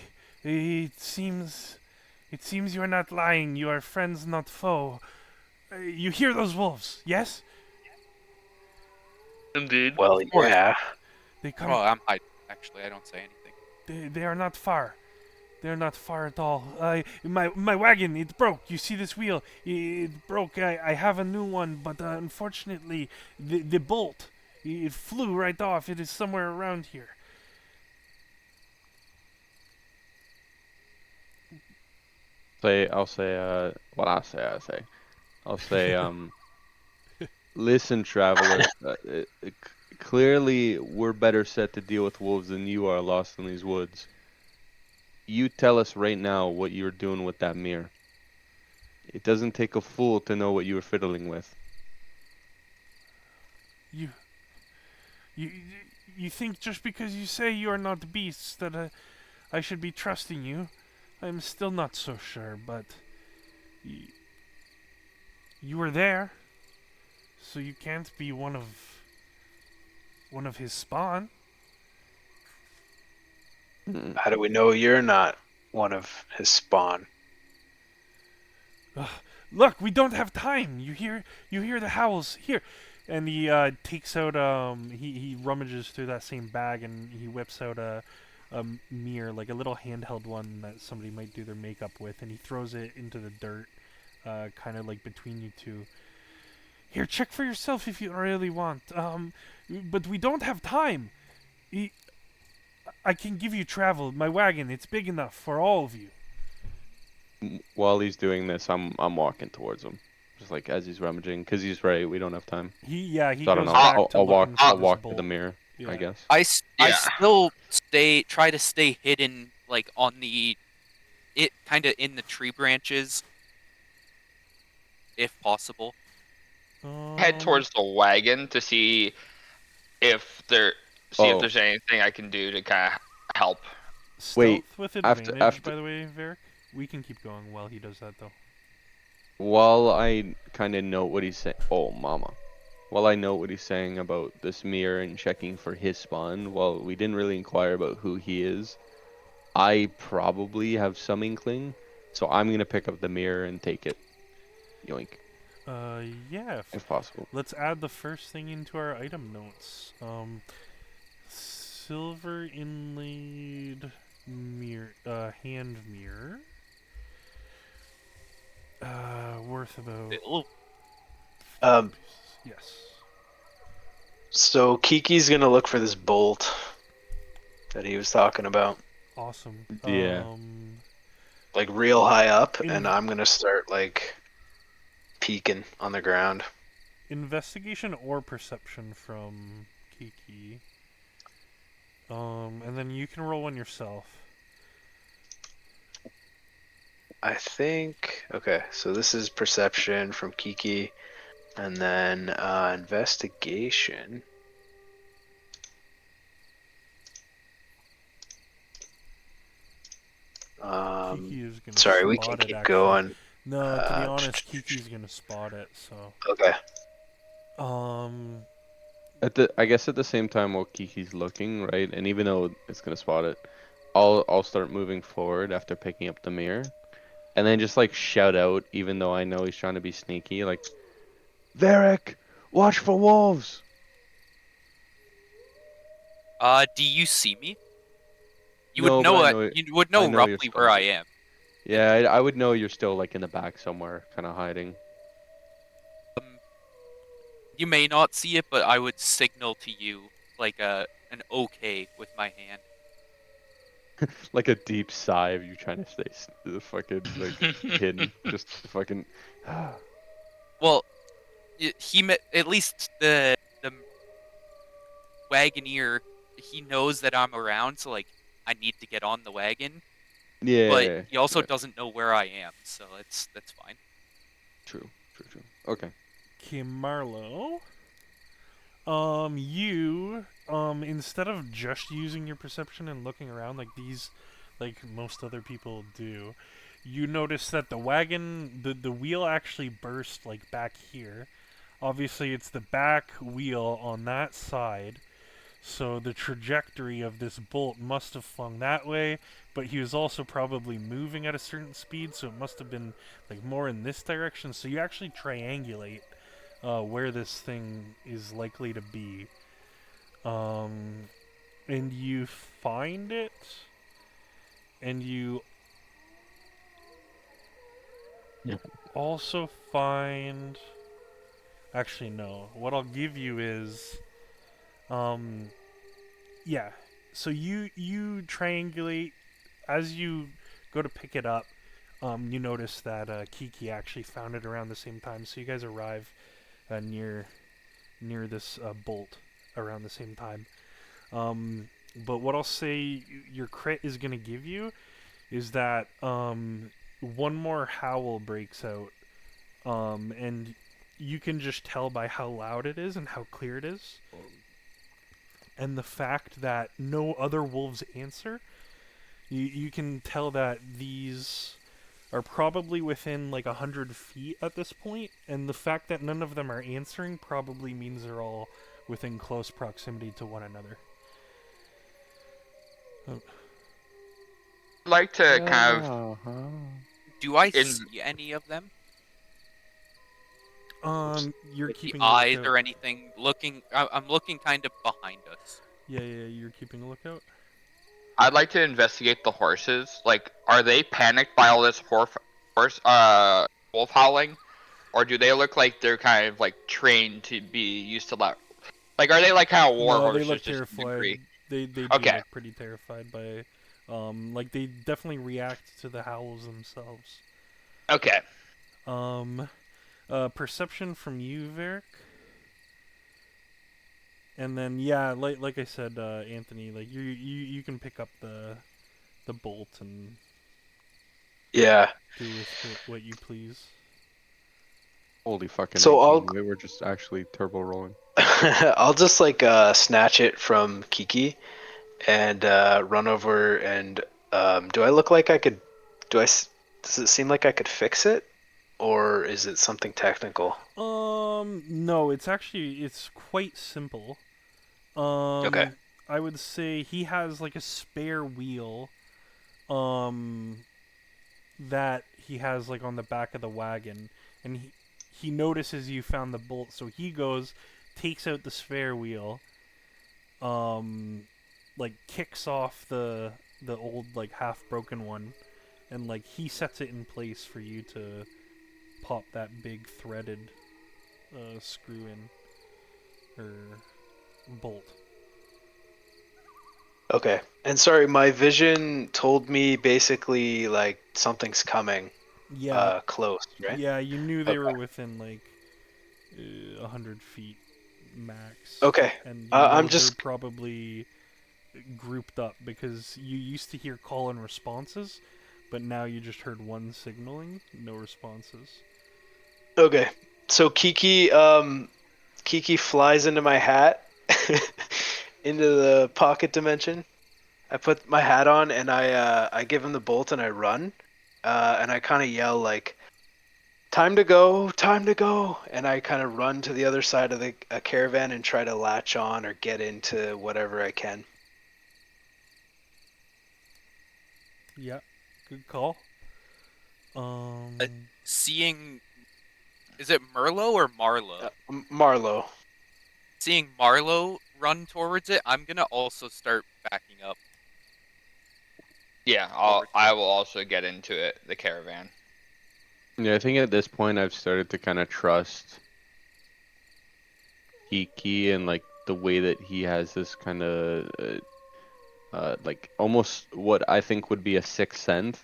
it seems you are not lying. You are friends, not foe. You hear those wolves, yes? Indeed. Well, yeah. They come. Oh, I'm hiding. Actually, I don't say anything. They are not far. They are not far at all. My wagon, it broke. You see this wheel? It broke. I have a new one, but unfortunately, the bolt, it flew right off. It is somewhere around here. I'll say, listen, traveler. Clearly, we're better set to deal with wolves than you are lost in these woods. You tell us right now what you were doing with that mirror. It doesn't take a fool to know what you were fiddling with. You you think just because you say you are not beasts that I should be trusting you? I'm still not so sure, but you were there, so you can't be one of his spawn. How do we know you're not one of his spawn? Look, we don't have time. You hear the howls. Here, And he takes out he rummages through that same bag and he whips out a mirror, like a little handheld one that somebody might do their makeup with, and he throws it into the dirt, kind of like between you two. Here, check for yourself if you really want. But we don't have time. I can give you travel. My wagon, it's big enough for all of you. While he's doing this, I'm walking towards him, just like as he's rummaging, because he's right. We don't have time. He So I don't goes know. back I'll, to I'll walk. looking for I'll this walk to the bolt. mirror. I Yeah. guess. I Yeah. still try to stay hidden, like on the kind of in the tree branches, if possible. Head towards the wagon to see if there, see if Oh. there's anything I can do to kind of help. Stealth Wait, with after- advantage, after- by the way, Varric. We can keep going while he does that, though. While I kind of note what he's saying. Oh, mama. While I note what he's saying about this mirror and checking for his spawn, while we didn't really inquire about who he is, I probably have some inkling, so I'm gonna pick up the mirror and take it. Yoink, Yeah. if possible. Let's add the first thing into our item notes. Silver inlaid mirror, hand mirror. Worth about It'll- yes. So Kiki's gonna look for this bolt that he was talking about, Awesome. Yeah. like real high up, In- and I'm gonna start like peeking on the ground. Investigation or perception from Kiki. And then you can roll one yourself. I think. Okay, so this is perception from Kiki, and then investigation. Kiki is gonna Sorry, we spot can it, keep actually. going. No, to be honest, Kiki's gonna spot it, so. Okay. I guess at the same time while Kiki's looking, right, and even though it's gonna spot it, I'll start moving forward after picking up the mirror, and then just like shout out, even though I know he's trying to be sneaky, like, Varric, watch for wolves. Do you see me? You No, would but know I it. know You would I know know you're roughly where I am. Yeah, I would know you're still like in the back somewhere, kind of hiding. You may not see it, but I would signal to you like an okay with my hand. Like a deep sigh of you trying to stay fucking like hidden, just fucking. Well, at least the wagoneer, he knows that I'm around, so like I need to get on the wagon. Yeah. But he also yeah. doesn't know where I am, so that's fine. True. Okay. Okay, Marlo. You, instead of just using your perception and looking around like most other people do, you notice that the wagon, the wheel actually burst, like, back here. Obviously, it's the back wheel on that side, so the trajectory of this bolt must have flung that way, but he was also probably moving at a certain speed, so it must have been, like, more in this direction. So you actually triangulate where this thing is likely to be. And you find it, and you also find... Actually, no. What I'll give you is... yeah. So you triangulate. As you go to pick it up, you notice that Kiki actually found it around the same time. So you guys arrive near this bolt around the same time. But what I'll say your crit is going to give you is that one more howl breaks out, and you can just tell by how loud it is and how clear it is, and the fact that no other wolves answer. You can tell that these are probably within like 100 feet at this point, and the fact that none of them are answering probably means they're all within close proximity to one another. I'd like to kind of Do I In- see any of them? You're With the keeping a eyes lookout. or anything. I'm looking kind of behind us. Yeah, you're keeping a lookout. I'd like to investigate the horses. Like, are they panicked by all this wolf howling, or do they look like they're kind of like trained to be used to that? Like, are they like kind of war No, they horses look just to terrified. degree? They do Okay, look pretty terrified by, like they definitely react to the howls themselves. okay. Um, perception from you, Varric. And then yeah, like I said, Anthony, like you can pick up the bolt and Yeah. do with it what you please. Holy fucking So 19. We were just actually turbo rolling. I'll just like snatch it from Kiki and run over and do I look like I could? Does it seem like I could fix it, or is it something technical? No, it's quite simple. Okay. I would say he has like a spare wheel, um, that he has like on the back of the wagon, and he notices you found the bolt, so he goes, takes out the spare wheel, like kicks off the old like half broken one, and like he sets it in place for you to pop that big threaded screw in or bolt. Okay. And sorry, my vision told me basically like something's coming Yeah, close, right? yeah, you knew they Okay. were within like 100 feet max, Okay. and you I'm know they're just probably grouped up because you used to hear call and responses, but now you just heard one signaling, no responses. okay. So Kiki flies into my hat into the pocket dimension. I put my hat on and I give him the bolt and I run. And I kind of yell like time to go, and I kind of run to the other side of the caravan and try to latch on or get into whatever I can. Yeah, good call. Uh, Um, Seeing, is it Merlot or Marlowe? Marlowe. Seeing Marlowe run towards it, I'm gonna also start backing up Yeah, over I towards will it. also get into it. The caravan. Yeah, I think at this point I've started to kind of trust Kiki and like the way that he has this kind of like almost what I think would be a sixth sense.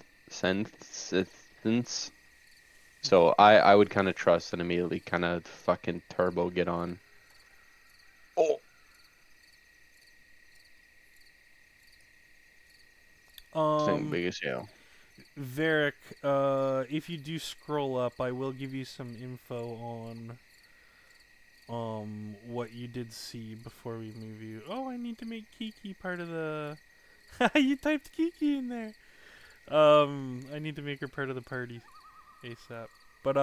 So I would kind of trust and immediately kind of fucking turbo get on. Oh, Thing um, big as hell. Varric, if you do scroll up, I will give you some info on what you did see before we move you. Oh, I need to make Kiki part of the. You typed Kiki in there. I need to make her part of the party ASAP. But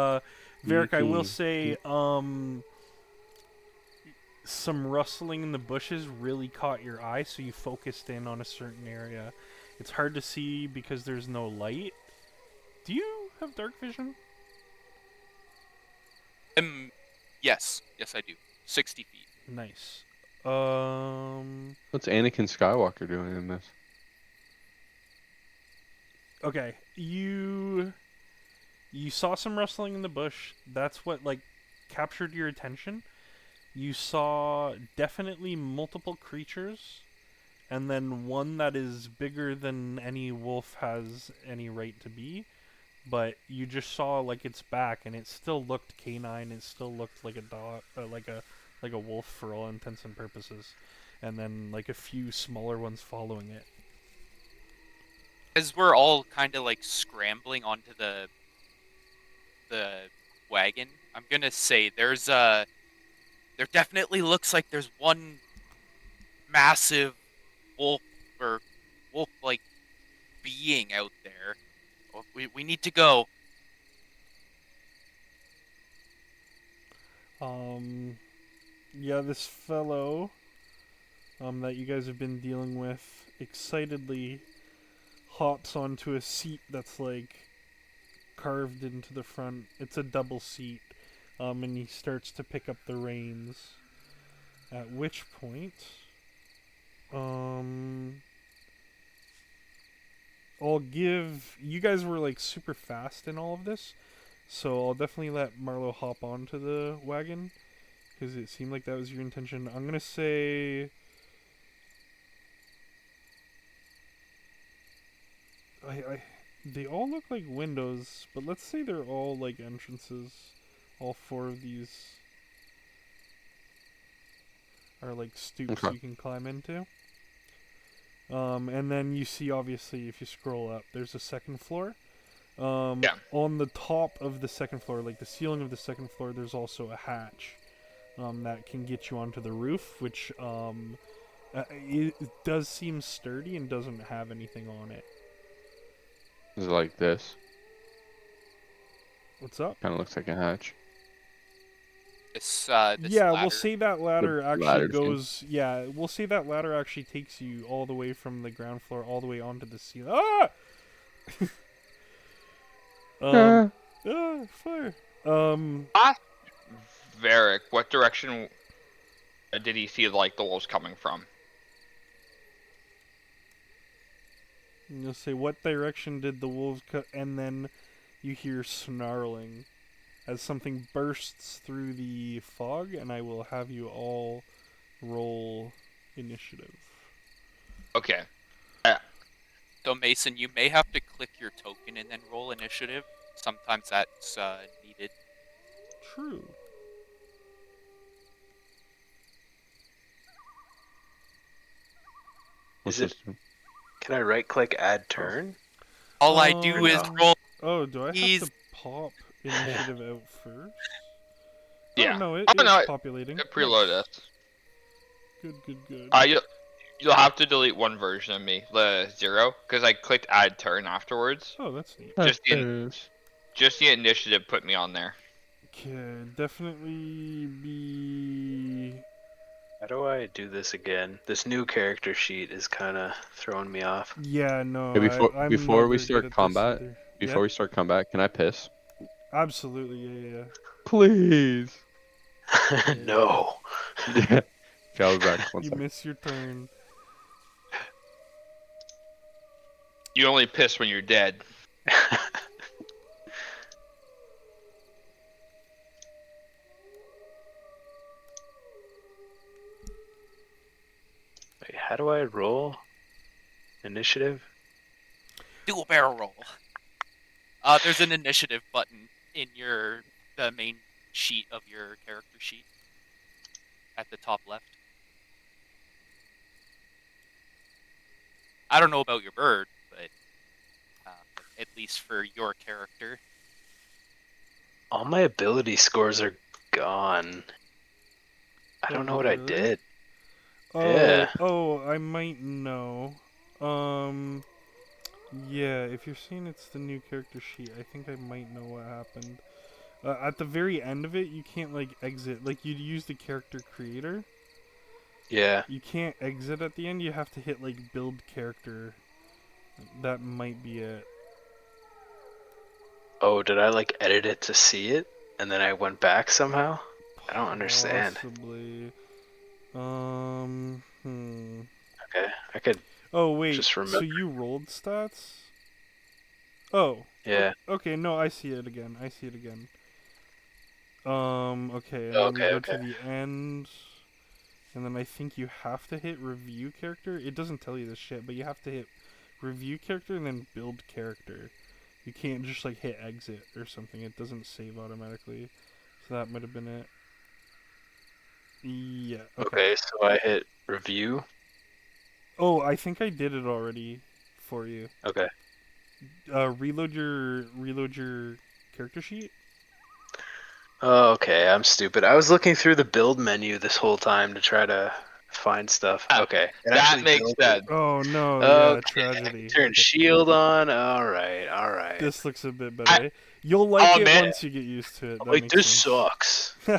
Varric, I will Kiki. say, some rustling in the bushes really caught your eye, so you focused in on a certain area. It's hard to see because there's no light. Do you have dark vision? Yes, I do. 60 feet. Nice. What's Anakin Skywalker doing in this? Okay. You saw some rustling in the bush. That's what like captured your attention. You saw definitely multiple creatures, and then one that is bigger than any wolf has any right to be. But you just saw like its back, and it still looked canine. It still looked like a dog, like a wolf for all intents and purposes. And then like a few smaller ones following it. As we're all kind of like scrambling onto the wagon, I'm gonna say there definitely looks like there's one massive wolf or wolf like being out there. Oh, we need to go. Um, yeah, this fellow that you guys have been dealing with excitedly hops onto a seat that's like carved into the front. It's a double seat and he starts to pick up the reins. At which point, I'll give you guys were like super fast in all of this, so I'll definitely let Marlo hop onto the wagon because it seemed like that was your intention. I'm gonna say. They all look like windows, but let's say they're all like entrances. All 4 of these are like stoops Okay. you can climb into. And then you see, obviously, if you scroll up, there's a second floor. Yeah. On the top of the second floor, like the ceiling of the second floor, there's also a hatch that can get you onto the roof, which it does seem sturdy and doesn't have anything on it. Is it like this? What's up? Kind of looks like a hatch. This Yeah, ladder. we'll say that ladder The actually ladder thing. goes. Yeah, we'll say that ladder actually takes you all the way from the ground floor all the way onto the ceiling. Ah! Fire. Varric, what direction did he see like the wolves coming from? You'll say, what direction did the wolves cut? And then you hear snarling as something bursts through the fog, and I will have you all roll initiative. Okay. So Mason, you may have to click your token and then roll initiative. Sometimes that's needed. True. What's Is it- this? Can I right click add turn? All I do is No. roll. Oh, do I have He's- to pop initiative out first? Yeah. Oh, no, Oh, it's no, populating. Preload Nice. this. Good. You'll have to delete one version of me, the 0, because I clicked add turn afterwards. Oh, that's neat. Just the initiative put me on there. Okay, definitely be... How do I do this again? This new character sheet is kind of throwing me off. Yeah, no, Hey, I'm before not we very start good at this combat, either. Before we start combat, can I piss? Absolutely, yeah. Please. No. Yeah. Okay, I'll be back. One You second. miss your turn. You only piss when you're dead. Wait, how do I roll? Initiative? Do a barrel roll. There's an initiative button in the main sheet of your character sheet at the top left. I don't know about your bird, but at least for your character. All my ability scores are gone. I don't know what I Really? did. Oh, Yeah. I might know. Yeah, if you're saying it's the new character sheet, I think I might know what happened. At the very end of it, you can't, like, exit. Like, you'd use the character creator. Yeah. You can't exit at the end, you have to hit, like, build character. That might be it. Oh, did I like edit it to see it? And then I went back somehow? I don't understand. Possibly. Okay, I could. Oh, wait, Just so remember. you rolled stats? Oh. Yeah. Okay, no, I see it again. Okay, and then we Okay, go okay. to the end, and then I think you have to hit review character. It doesn't tell you this shit, but you have to hit review character and then build character. You can't just, like, hit exit or something. It doesn't save automatically. So that might have been it. Yeah, Okay, so I hit review. Oh, I think I did it already for you. Okay. Reload your character sheet. Oh, okay, I'm stupid. I was looking through the build menu this whole time to try to find stuff. Okay. It That actually makes built sense. Oh no, yeah, Okay, tragedy. Turn Okay. shield on. Alright. This looks a bit better. You'll like I'll it admit- once you get used to it. That Like, makes this sense. sucks. Yeah,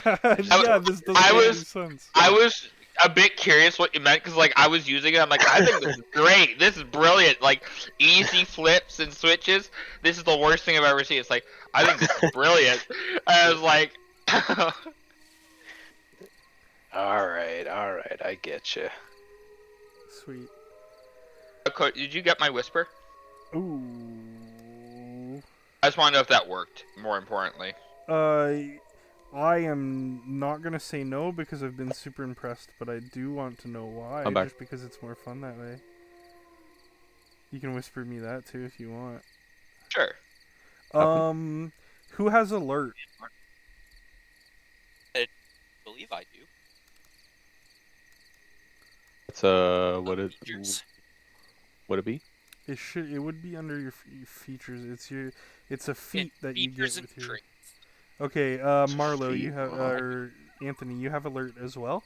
this doesn't I make any was- sense. I was a bit curious what you meant because, like, I was using it. I'm like, I think this is great. This is brilliant. Like, easy flips and switches. This is the worst thing I've ever seen. It's like, I think this is brilliant. And I was like, All right, I get you. Sweet. Did you get my whisper? Ooh. I just want to know if that worked. More importantly. I am not gonna say no because I've been super impressed, but I do want to know why. I'm back. Just because it's more fun that way. You can whisper me that too if you want. Sure. Who has alert? I believe I do. It's Features. would it be? It would be under your features. It's a feat that you Features get and with your. traits. Okay, It's a Marlo, feat. you have or Anthony, you have alert as well.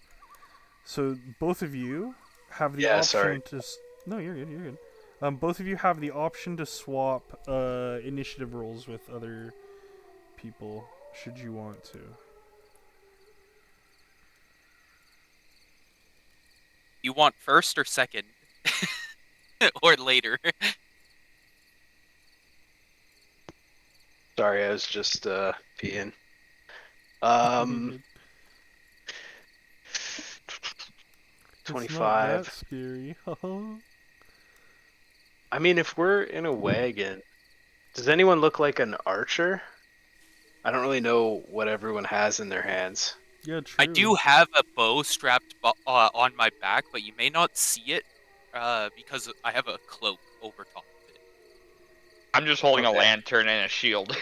So both of you have the Yeah, option sorry. to. No, you're good. You're good. Both of you have the option to swap initiative rolls with other people, should you want to. You want first or second? Or later? Sorry, I was just peeing. You're good. It's not that 25. scary. I mean, if we're in a wagon, does anyone look like an archer? I don't really know what everyone has in their hands. Yeah, I true. do have a bow strapped on my back, but you may not see it because I have a cloak over top of it. I'm just holding a Okay. lantern and a shield.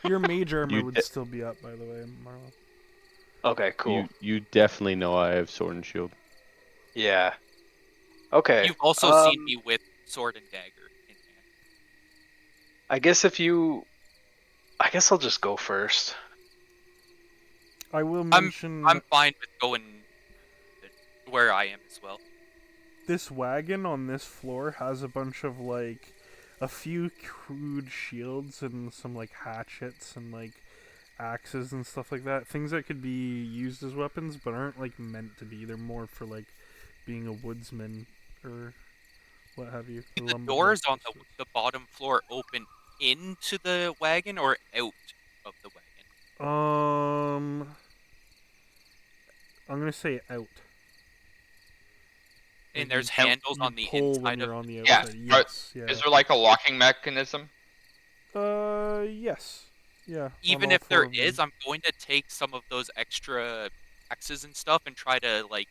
Your mage armor You would de- still be up, by the way, Marlo. Okay, cool. You definitely know I have sword and shield. Yeah. Okay. You've also seen me with sword and dagger in hand. I guess I guess I'll just go first. I will I'm mention fine with going where I am as well. this wagon on this floor has a bunch of like a few crude shields and some like hatchets and like axes and stuff like that. Things that could be used as weapons but aren't like meant to be. They're more for like being a woodsman or what have you. Do a the lumberjack, doors I on suppose. the bottom floor open into the wagon or out of the wagon? I'm gonna say out. And Like there's handles you on the pull when inside you're of on the Yeah. outside. Yes, yeah. Is there like a locking mechanism? Yes. Yeah. On even all if four there of is, them. I'm going to take some of those extra axes and stuff and try to like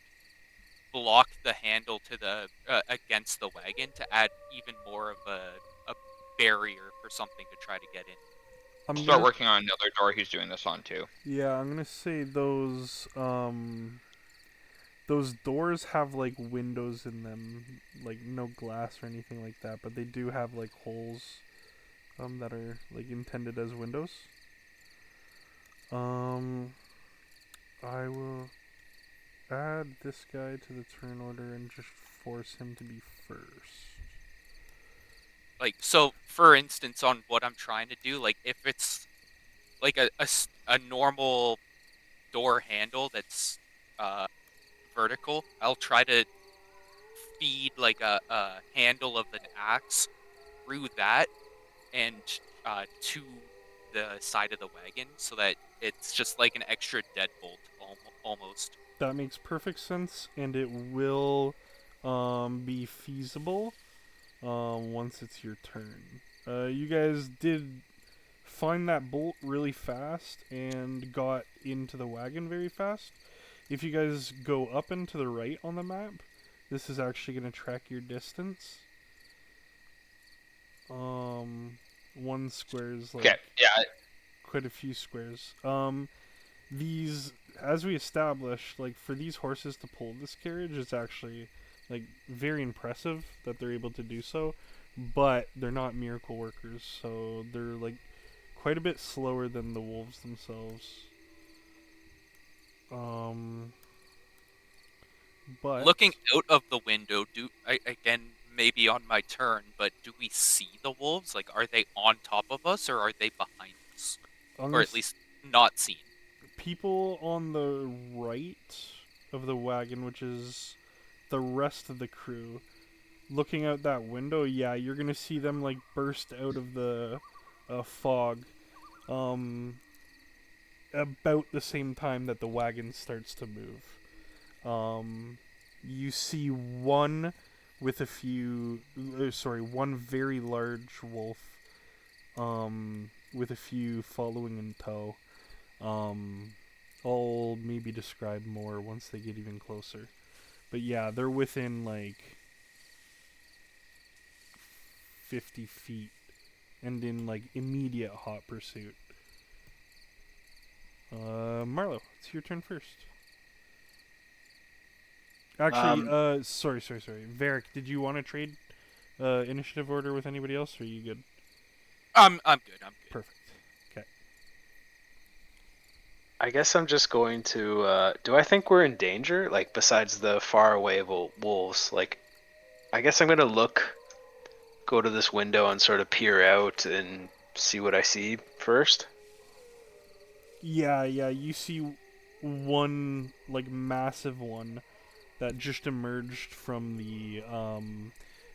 block the handle to the against the wagon to add even more of a barrier for something to try to get in. I'm Start gonna working on another door he's doing this on too. Yeah, I'm gonna say those doors have like windows in them, like no glass or anything like that, but they do have like holes that are like intended as windows. I will add this guy to the turn order and just force him to be first. Like so, for instance, on what I'm trying to do, like if it's like a normal door handle that's uh vertical, I'll try to feed like a handle of an axe through that and to the side of the wagon so that it's just like an extra deadbolt almost. That makes perfect sense, and it will be feasible once it's your turn. You guys did find that bolt really fast and got into the wagon very fast. If you guys go up and to the right on the map, this is actually going to track your distance. One square is like Okay. Yeah. quite a few squares. These, as we established, like for these horses to pull this carriage, it's actually like very impressive that they're able to do so. But they're not miracle workers, so they're like quite a bit slower than the wolves themselves. But Looking out of the window, again maybe on my turn, but do we see the wolves? Like, are they on top of us or are they behind us, or at least not seen? people on the right of the wagon, which is the rest of the crew, looking out that window, yeah, you're gonna see them like burst out of the fog. about the same time that the wagon starts to move. You see one with a few, one very large wolf, with a few following in tow. I'll maybe describe more once they get even closer. But yeah, they're within like 50 feet and in like immediate hot pursuit. Marlo, it's your turn first. Actually, sorry. Varric, did you want to trade initiative order with anybody else, or are you good? I'm good. Perfect. Okay. I guess I'm just going to. Do I think we're in danger? Like, besides the faraway wolves, like, I guess I'm gonna go to this window and sort of peer out and see what I see first. Yeah, you see one, like, massive one that just emerged from the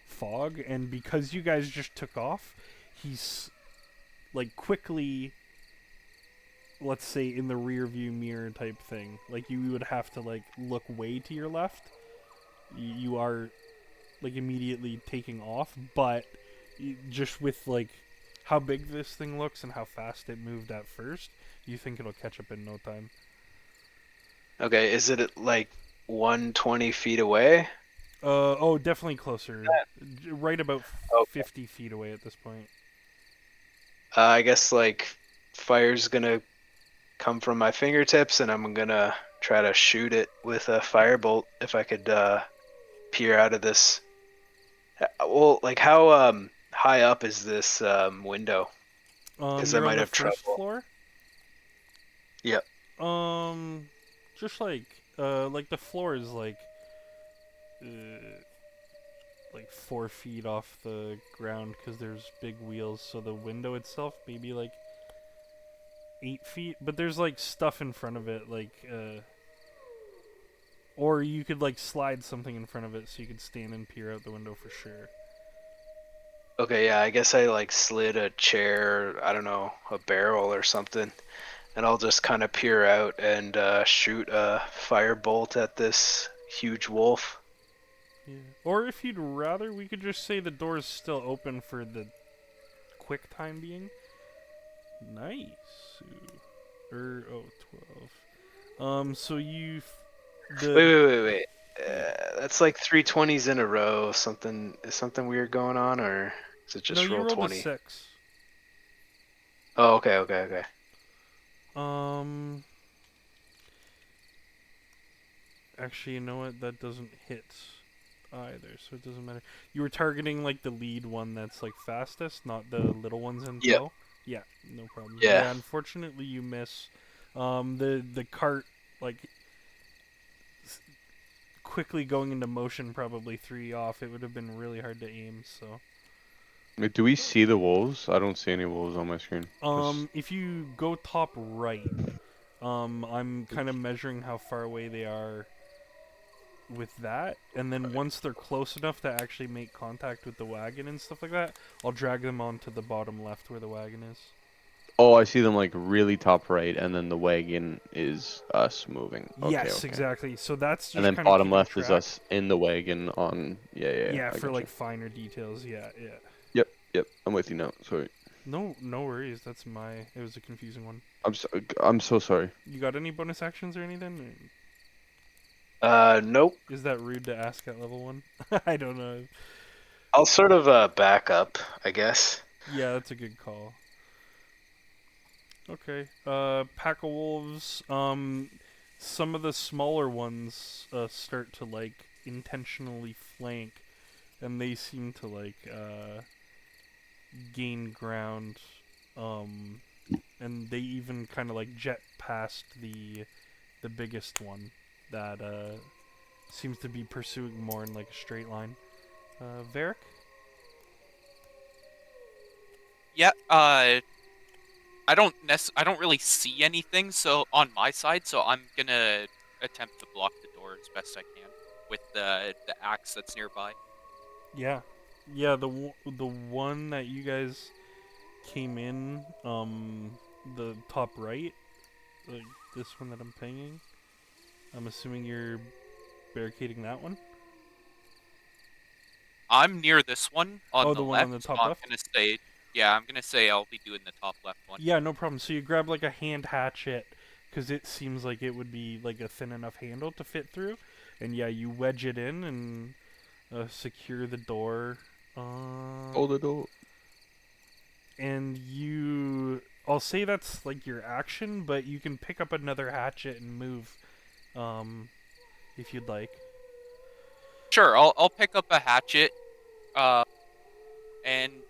fog, and because you guys just took off, he's, like, quickly, let's say, in the rear view mirror type thing. Like, you would have to, like, look way to your left. You are, like, immediately taking off, but just with, like, how big this thing looks and how fast it moved at first, you think it'll catch up in no time. Okay, is it like 120 feet away? Oh, definitely closer. Right about Okay. 50 feet away at this point. I guess like fire's gonna come from my fingertips, and I'm gonna try to shoot it with a firebolt if I could peer out of this. Well, like how high up is this window? Because I You're on might the have first trouble. floor? Yep. Just like the floor is like 4 feet off the ground because there's big wheels, so the window itself maybe like 8 feet, but there's like stuff in front of it, or you could like slide something in front of it so you could stand and peer out the window for sure. Okay, yeah, I guess I like slid a chair, I don't know, a barrel or something, and I'll just kind of peer out and shoot a firebolt at this huge wolf. Yeah. Or if you'd rather, we could just say the door is still open for the quick time being. Nice. Oh, 12. So Wait. Yeah. That's like 320s in a row. Is something weird going on, or is it No, just you roll rolled a 20? 6. Oh, okay. Um, Actually, you know what? That doesn't hit either, so it doesn't matter. You were targeting like the lead one that's like fastest, not the little ones in Yep. tow. Yeah, no problem. Yeah. Yeah, unfortunately you miss. The cart like quickly going into motion probably threw you off. It would have been really hard to aim. So. Wait, do we see the wolves? I don't see any wolves on my screen. If you go top right, I'm kind of measuring how far away they are with that, and then once they're close enough to actually make contact with the wagon and stuff like that, I'll drag them onto the bottom left where the wagon is. Oh, I see them like really top right, and then the wagon is us moving. Yes, Okay. exactly. So that's just And then kind of bottom keeping left track. is us in the wagon on. Yeah. Yeah, I for gotcha. like finer details. Yeah. Yep. I'm with you now. Sorry. No worries. It was a confusing one. I'm so sorry. You got any bonus actions or anything? Nope. Is that rude to ask at level 1? I don't know. I'll sort of back up, I guess. Yeah, that's a good call. Okay. Pack of wolves. Some of the smaller ones start to like intentionally flank, and they seem to like gain ground. And they even kind of like jet past the biggest one that seems to be pursuing more in like a straight line. Varric? Yeah. I don't really see anything so on my side, so I'm gonna attempt to block the door as best I can with the axe that's nearby. Yeah. The one that you guys came in, the top right, like this one that I'm pinging. I'm assuming you're barricading that one. I'm near this one on Oh, the the one on left, the so top I'm left? gonna say, yeah, I'm gonna say I'll be doing the top left one. Yeah, no problem. So you grab like a hand hatchet, because it seems like it would be like a thin enough handle to fit through, and yeah, you wedge it in and secure the door. Hold the door. And you, I'll say that's like your action, but you can pick up another hatchet and move, if you'd like. Sure, I'll pick up a hatchet, and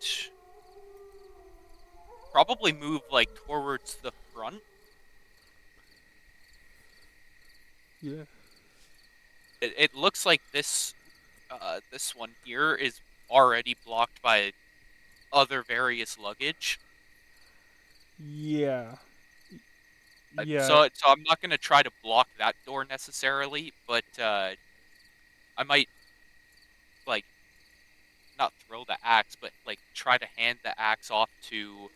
probably move like towards the front. Yeah. It looks like this one here is already blocked by other various luggage. Yeah. Yeah. So I'm not gonna try to block that door necessarily, but I might like not throw the axe, but like try to hand the axe off to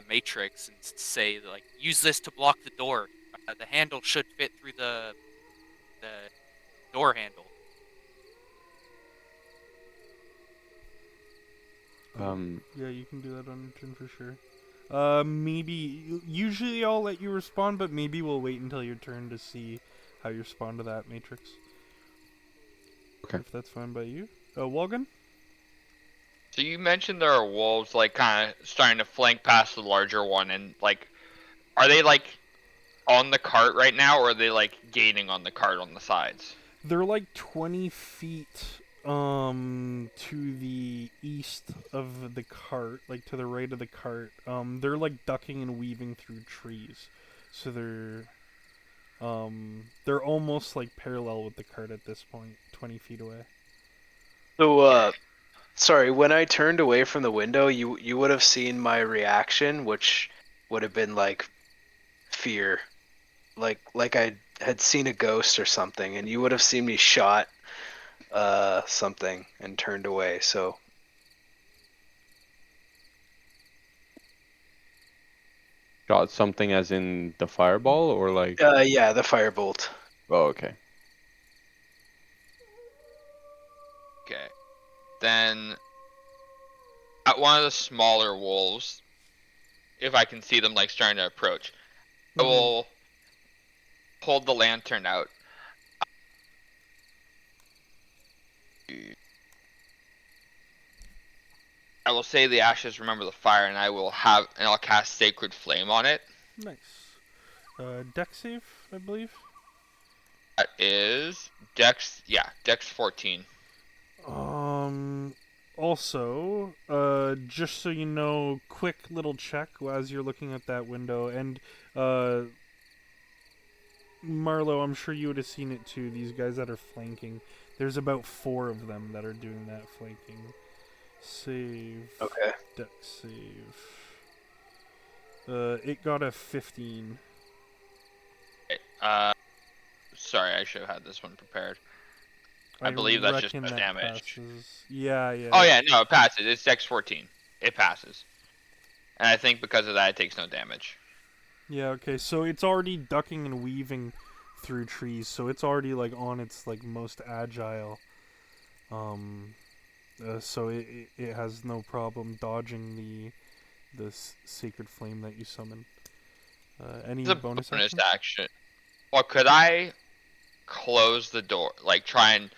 Matrix and say like, use this to block the door. The handle should fit through the door handle. Yeah, you can do that on your turn for sure. Maybe usually I'll let you respond, but maybe we'll wait until your turn to see how you respond to that, Matrix. Okay. If that's fine by you. Walgan? So you mentioned there are wolves like kind of starting to flank past the larger one, and like, are they like on the cart right now, or are they like gaining on the cart on the sides? They're like 20 feet to the east of the cart, like to the right of the cart. They're like ducking and weaving through trees. So they're almost like parallel with the cart at this point, 20 feet away. So, sorry, when I turned away from the window, you would have seen my reaction, which would have been like fear, like I had seen a ghost or something, and you would have seen me shot something and turned away. So Shot something as in the fireball or like? yeah, the firebolt. Oh, okay. Okay. Then at one of the smaller wolves, if I can see them like starting to approach, I will hold the lantern out. I will say the ashes remember the fire, and I'll cast Sacred Flame on it. Nice. Deck save, I believe. That is Dex 14. Also, just so you know, quick little check as you're looking at that window, and Marlo, I'm sure you would have seen it too. These guys that are flanking, there's about 4 of them that are doing that flanking. Save. Okay. Deck save. It got a 15. Sorry, I should have had this one prepared. I believe that's just reckon that damage. passes. Yeah. Oh yeah, no, it passes. It's Dex 14. It passes. And I think because of that, it takes no damage. Yeah, okay, so it's already ducking and weaving through trees, so it's already like on its like most agile. So it has no problem dodging the sacred flame that you summon. Any It's a bonus bonus action? action. Well, could I close the door? Like try and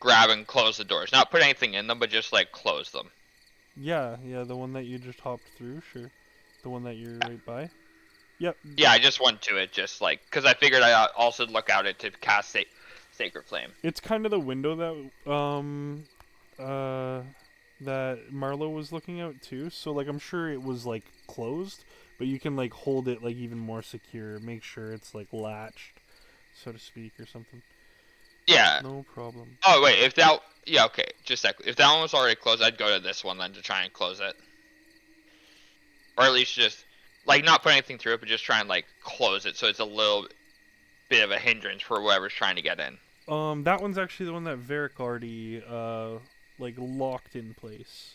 grab and close the doors. Not put anything in them, but just like close them. Yeah, the one that you just hopped through, sure. The one that you're right by. Yep. Yeah, I just went to it, just like because I figured I also look out it to cast Sacred Flame. It's kind of the window that Marlo was looking out too. So like I'm sure it was like closed, but you can like hold it like even more secure. Make sure it's like latched, so to speak, or something. Yeah. No problem. Oh wait, okay, just a sec. If that one was already closed, I'd go to this one then to try and close it, or at least just like not put anything through it, but just try and like close it so it's a little bit of a hindrance for whoever's trying to get in. That one's actually the one that Varric already like locked in place.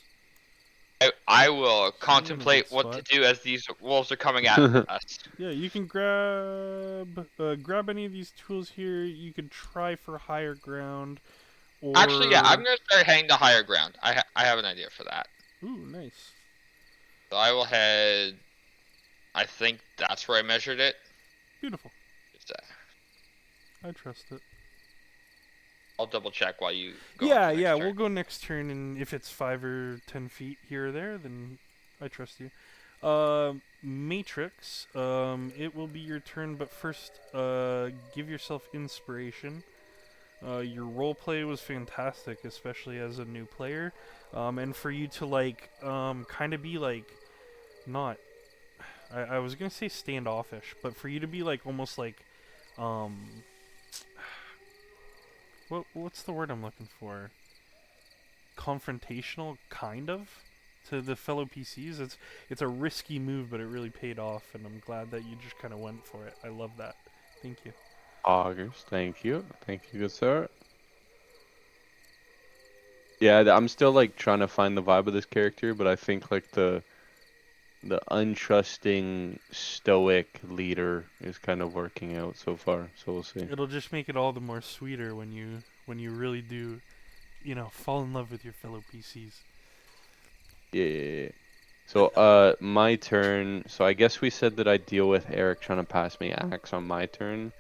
I will a contemplate good what to spot. do as these wolves are coming at us. Yeah, you can grab any of these tools here. You could try for higher ground, Actually, yeah, I'm or gonna start heading to higher ground. I have an idea for that. ooh, nice. So I will head. I think that's where I measured it. Beautiful. Just, I trust it. I'll double check while you go on to Yeah, the yeah. next We'll turn. go next turn, and if it's 5 or 10 feet here or there, then I trust you. Matrix. It will be your turn, but first, give yourself inspiration. Your roleplay was fantastic, especially as a new player, and for you to kind of be like, not. I was gonna say standoffish, but for you to be like almost like, um, what's the word I'm looking for? Confrontational, kind of, to the fellow PCs. It's a risky move, but it really paid off, and I'm glad that you just kind of went for it. I love that. Thank you. August, thank you. Thank you, good sir. Yeah, I'm still like trying to find the vibe of this character, but I think like the untrusting, stoic leader is kind of working out so far. So we'll see. It'll just make it all the more sweeter when you really do, fall in love with your fellow PCs. Yeah, yeah, yeah. So my turn. So I guess we said that I deal with Eric trying to pass me axe on my turn.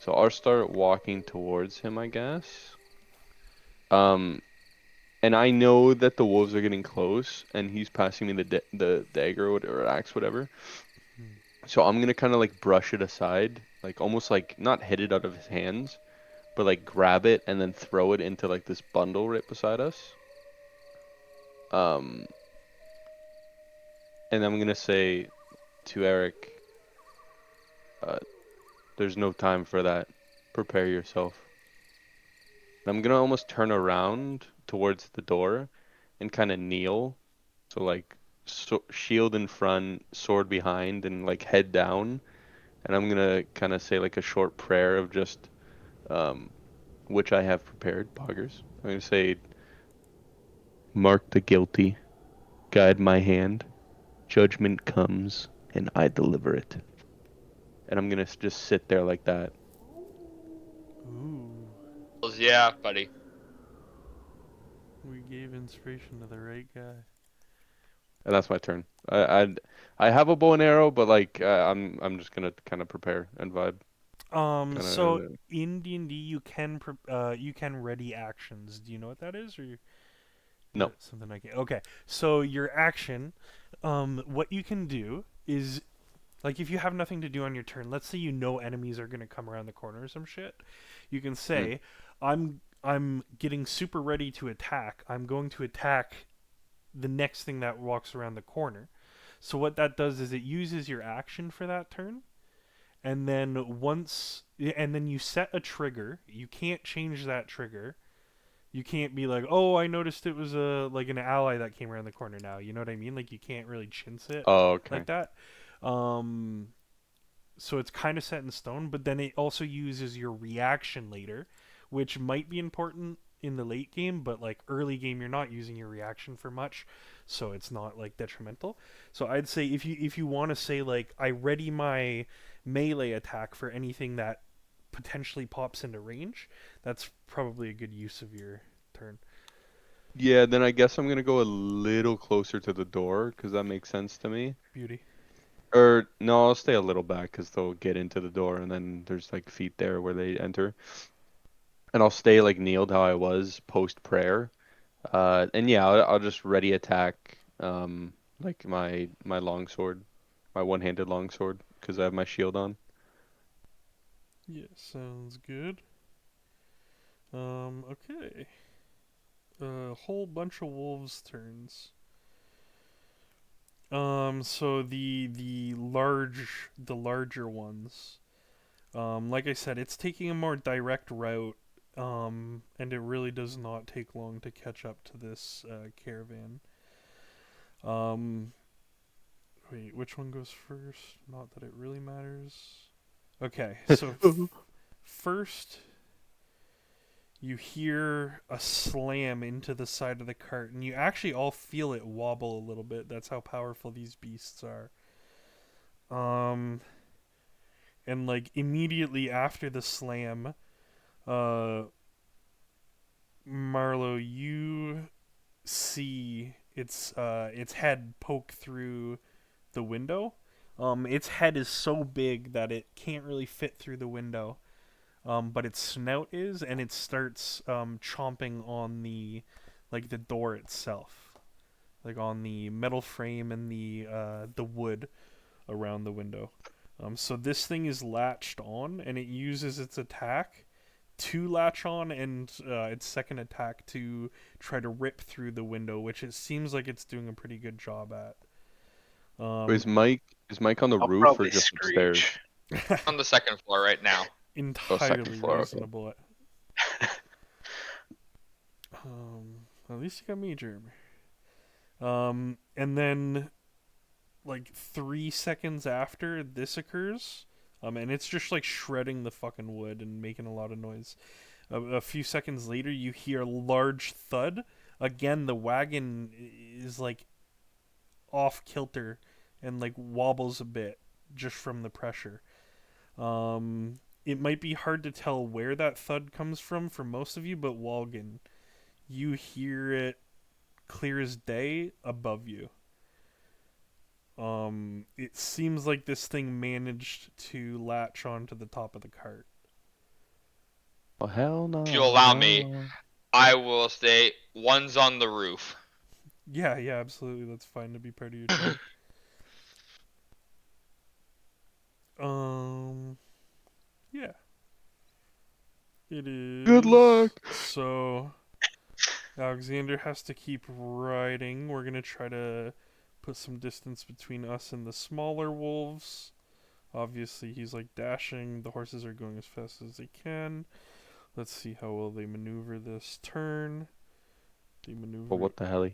So I'll start walking towards him, I guess. Um, and I know that the wolves are getting close, and he's passing me the dagger or axe, whatever. So I'm gonna kind of like brush it aside, like almost like not hit it out of his hands, but like grab it and then throw it into like this bundle right beside us. Um, and I'm gonna say to Eric, uh, "There's no time for that. Prepare yourself." And I'm gonna almost turn around towards the door and kind of kneel, so like shield in front, sword behind, and like head down. And I'm gonna kind of say like a short prayer of just um, which I have prepared, Poggers. I'm gonna say, "Mark the guilty, guide my hand. Judgment comes, and I deliver it." And I'm gonna just sit there like that. Ooh, Yeah, buddy. we gave inspiration to the right guy. And that's my turn. I have a bow and arrow, but like I'm just gonna kind of prepare and vibe. Kind So of in D&D you can ready actions. Do you know what that is, or is no. it something I can? Okay, so your action, what you can do is like if you have nothing to do on your turn. Let's say you know enemies are gonna come around the corner or some shit. You can Mm. say, I'm getting super ready to attack. I'm going to attack the next thing that walks around the corner. So what that does is it uses your action for that turn, and then you set a trigger. You can't change that trigger. You can't be like, oh, I noticed it was an ally that came around the corner now. You know what I mean? Like you can't really chintz it Oh, okay. like that. Um, so it's kind of set in stone. But then it also uses your reaction later, which might be important in the late game, but like early game, you're not using your reaction for much, so it's not like detrimental. So I'd say if you want to say like I ready my melee attack for anything that potentially pops into range, that's probably a good use of your turn. Yeah, then I guess I'm gonna go a little closer to the door because that makes sense to me. Beauty. Or no, I'll stay a little back because they'll get into the door and then there's like feet there where they enter. And I'll stay like kneeled how I was post prayer. And yeah, I'll just ready attack. Like my longsword, my one-handed longsword, because I have my shield on. Yeah, sounds good. Okay. A whole bunch of wolves turns. So the larger ones. Like I said, it's taking a more direct route. And it really does not take long to catch up to this caravan. Um, wait, which one goes first? Not that it really matters. Okay, so first you hear a slam into the side of the cart, and you actually all feel it wobble a little bit. That's how powerful these beasts are. And like immediately after the slam, Marlo, you see its head poke through the window. Its head is so big that it can't really fit through the window. But its snout is, and it starts chomping on the door itself, like on the metal frame and the wood around the window. So this thing is latched on, and it uses its attack to latch on, and its second attack to try to rip through the window, which it seems like it's doing a pretty good job at. Is Mike on the I'll roof or probably just upstairs? screech. On the second floor right now. Oh, second Entirely floor, okay. reasonable. At least you got me, Jeremy. And then, like 3 seconds after this occurs, and it's just like shredding the fucking wood and making a lot of noise. A few seconds later, you hear a large thud. Again, the wagon is like off kilter and like wobbles a bit just from the pressure. It might be hard to tell where that thud comes from for most of you, but Walgan, you hear it clear as day above you. It seems like this thing managed to latch onto the top of the cart. Oh, hell no. If you allow no. me, I will say one's on the roof. Yeah, absolutely. That's fine to be part of your team. Yeah. It is. Good luck. So, Alexander has to keep riding. We're gonna try to put some distance between us and the smaller wolves. Obviously, he's like dashing. The horses are going as fast as they can. Let's see how well they maneuver this turn. They maneuver Well, what the hell?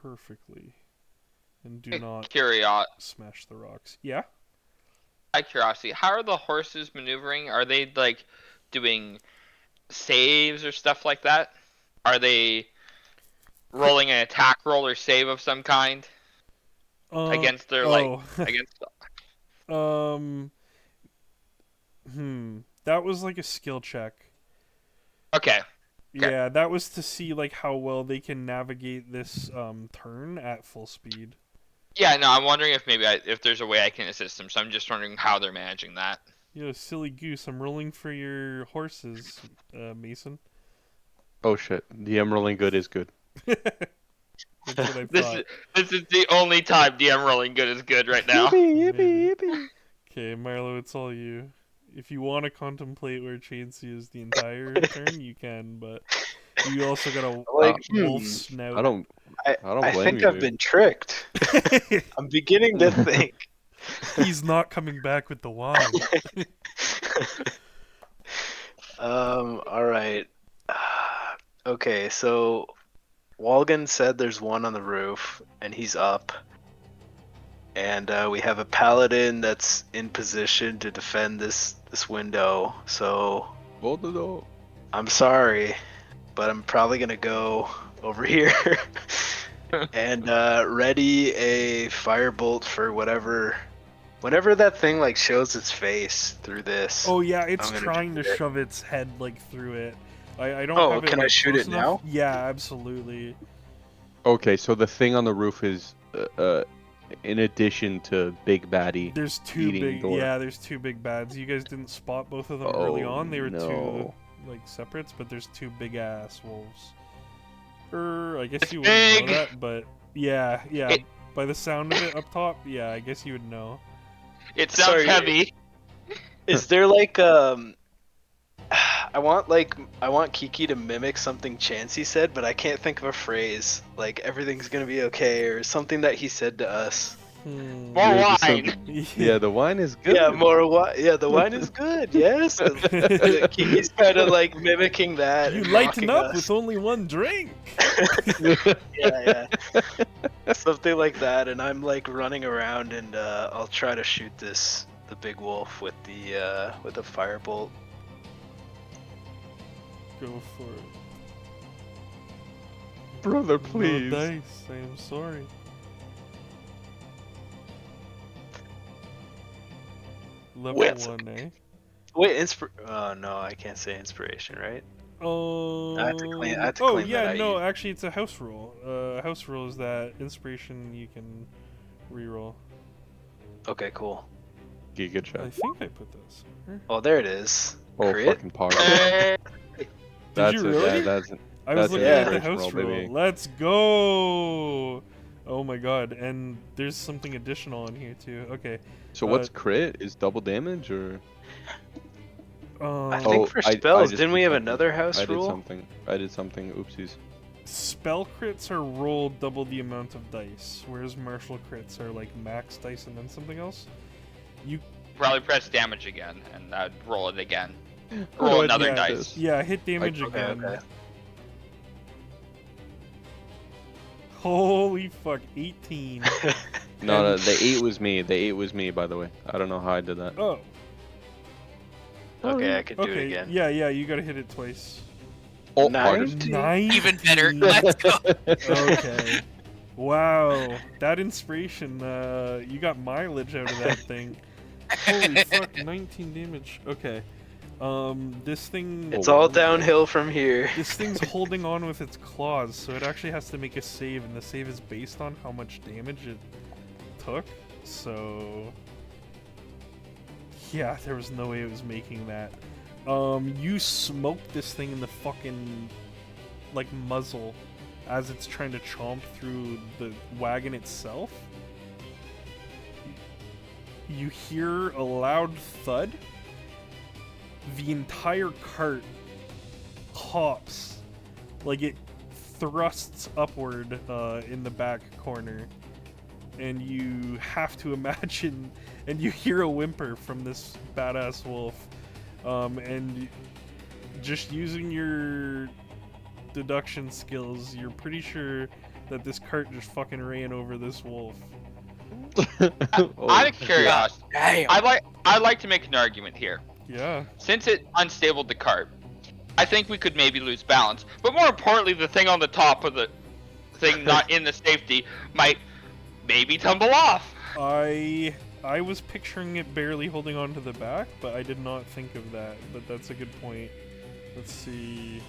perfectly. And do not smash the rocks. Yeah? Out of curiosity, how are the horses maneuvering? Are they like doing saves or stuff like that? Are they rolling an attack roll or save of some kind against their against? That was like a skill check. Okay. Yeah, that was to see like how well they can navigate this turn at full speed. Yeah, no, I'm wondering if maybe if there's a way I can assist them. So I'm just wondering how they're managing that. Yo, silly goose, I'm rolling for your horses, Mason. Oh shit, DM rolling good is good. That's what I thought. This is the only time DM rolling good is good right now. Yippee. Okay, Marlo, it's all you. If you want to contemplate where Chainsea is the entire turn, you can, but you also got a wolf snout. I don't blame think you, I've been tricked. I'm beginning to think. He's not coming back with the wine. All right. Okay, so Walgan said there's one on the roof, and he's up. And we have a paladin that's in position to defend this window. So I'm sorry, but I'm probably gonna go over here and ready a firebolt for whenever that thing like shows its face through this. Oh yeah, it's trying to shove its head like through it. I don't have it. Can I shoot it now? Yeah, absolutely. Okay, so the thing on the roof is in addition to Big Baddie. There's two big there's two big bads. You guys didn't spot both of them early on. They were two like separates, but there's two big ass wolves. I guess you wouldn't know that, but yeah. By the sound of it up top, yeah, I guess you would know. It sounds heavy. Is there like I want Kiki to mimic something Chansey said, but I can't think of a phrase. Like everything's gonna be okay, or something that he said to us. More wine. Yeah, the wine is good. Yeah, more wine. Yeah, the wine is good. Yes. Kiki's kind of like mimicking that. You lighten up with only one drink. Yeah. Something like that, and I'm like running around, and I'll try to shoot the big wolf with the firebolt. Go for it. Brother, No please. dice. I am sorry. Level Wait, 1, eh? Wait, oh no, I can't say inspiration, right? I have to Oh claim that yeah, I no. use. Actually, it's a house rule. House rule is that inspiration you can reroll. Okay, cool. Good I job. think I put this. Oh, there it is. Oh, Crit. fucking pog. Hey, Did That's you it. really? That's I was that's looking an at the inspiration house roll, rule. baby. Let's go! Oh my god, and there's something additional in here too. Okay. So what's crit? Is double damage or? I Um, think Oh, for I spells, just didn't did we have something. another I house did rule? something. I did something. Oopsies. spell crits are rolled double the amount of dice, whereas martial crits are like max dice and then something else. You probably press damage again, and I'd roll it again. How Roll do I another do yeah, dice. yeah, hit damage Okay, again. okay. Holy fuck, 18. No, And- the 8 was me. The 8 was me, by the way. I don't know how I did that. Oh, Okay, I could do it okay. again. Yeah, you gotta hit it twice. Oh, Nine? August. 19. Even better. Let's go. Okay. Wow, that inspiration, you got mileage out of that thing. Holy fuck, 19 damage. Okay. This thing... It's Oh, all wow. downhill from here. This thing's holding on with its claws, so it actually has to make a save, and the save is based on how much damage it took, so... Yeah, there was no way it was making that. You smoked this thing in the fucking, like, muzzle as it's trying to chomp through the wagon itself. You hear a loud thud. The entire cart hops, like it thrusts upward in the back corner, and you have to imagine, and you hear a whimper from this badass wolf, and just using your deduction skills, you're pretty sure that this cart just fucking ran over this wolf. Oh, Out of curiosity, Damn. I'd like to make an argument here. Yeah. Since it unstabled the cart, I think we could maybe lose balance. But more importantly, the thing on the top of the thing not in the safety might maybe tumble off. I was picturing it barely holding on to the back, but I did not think of that. But that's a good point. Let's see.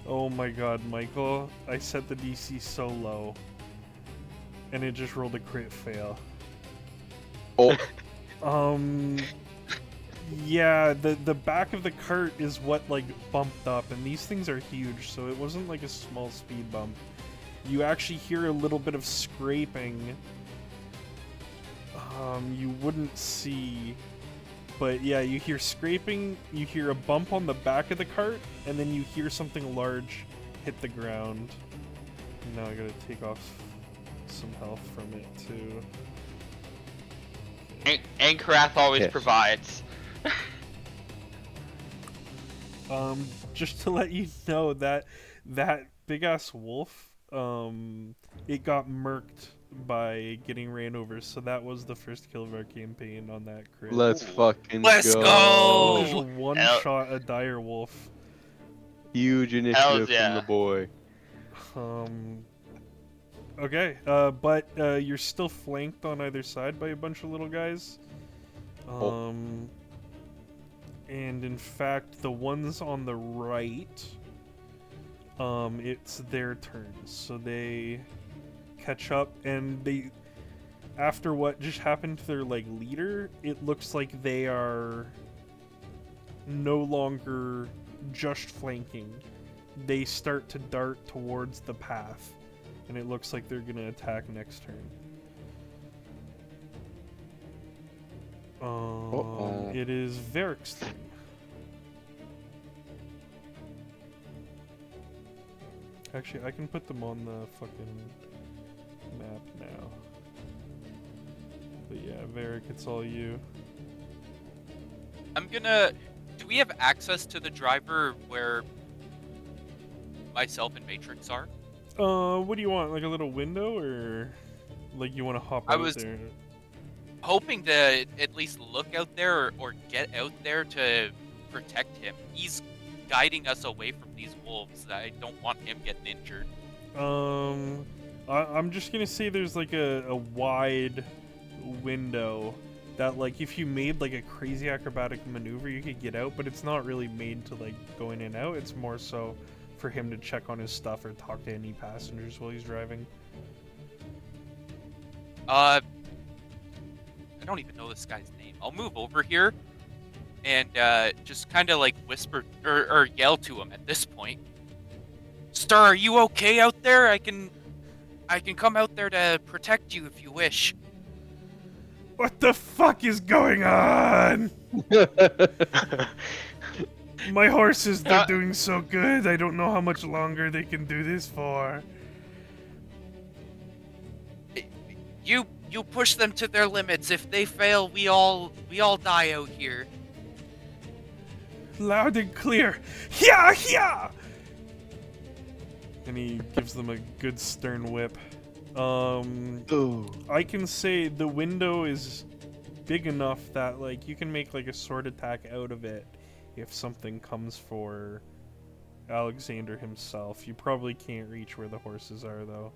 Oh my god, Michael. I set the DC so low. And it just rolled a crit fail. oh, Yeah, the back of the cart is what, like, bumped up, and these things are huge, so it wasn't like a small speed bump. You actually hear a little bit of scraping. You wouldn't see, but yeah, you hear scraping, you hear a bump on the back of the cart, and then you hear something large hit the ground. Now I gotta take off some health from it, too. And Karath always Yes. provides. Just to let you know that big ass wolf, it got murked by getting ran over, so that was the first kill of our campaign on that crit. let's fucking Let's go. go! Just one Hell- shot a dire wolf. Huge initiative yeah. from the boy. Okay, but you're still flanked on either side by a bunch of little guys. And in fact, the ones on the right, it's their turns, so they catch up, and they, after what just happened to their, like, leader, it looks like they are no longer just flanking. They start to dart towards the path, and it looks like they're gonna attack next turn. Uh-oh. It is Varric's turn. Actually, I can put them on the fucking map now. But yeah, Varric, it's all you. I'm gonna. Do we have access to the driver where myself and Matrix are? What do you want? Like a little window, or like you want to hop I out was- there? Hoping to at least look out there or get out there to protect him. He's guiding us away from these wolves. I don't want him getting injured. I'm just gonna say there's like a wide window that, like, if you made like a crazy acrobatic maneuver, you could get out, but it's not really made to like go in and out. It's more so for him to check on his stuff or talk to any passengers while he's driving. I don't even know this guy's name. I'll move over here and just kind of like whisper or yell to him at this point. Sir, are you okay out there? I can come out there to protect you if you wish. What the fuck is going on? My horses, they're doing so good. I don't know how much longer they can do this for. You push them to their limits. If they fail, we all die out here. Loud and clear. Yeah, yeah. And he gives them a good stern whip. I can say the window is big enough that like you can make like a sword attack out of it if something comes for Alexander himself. You probably can't reach where the horses are though.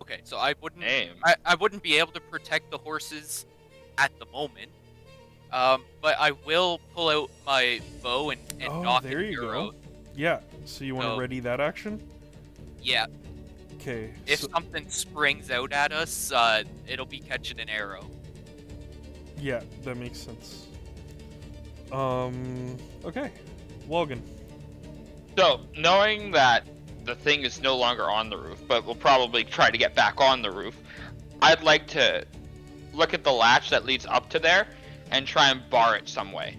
Okay, so I wouldn't Damn. I wouldn't be able to protect the horses at the moment. But I will pull out my bow and knock there an you arrow. go. Yeah, so you want to ready that action? Yeah. Okay. If something springs out at us, it'll be catching an arrow. Yeah, that makes sense. Okay. Walgan. So, knowing that the thing is no longer on the roof, but we'll probably try to get back on the roof, I'd like to look at the latch that leads up to there and try and bar it some way.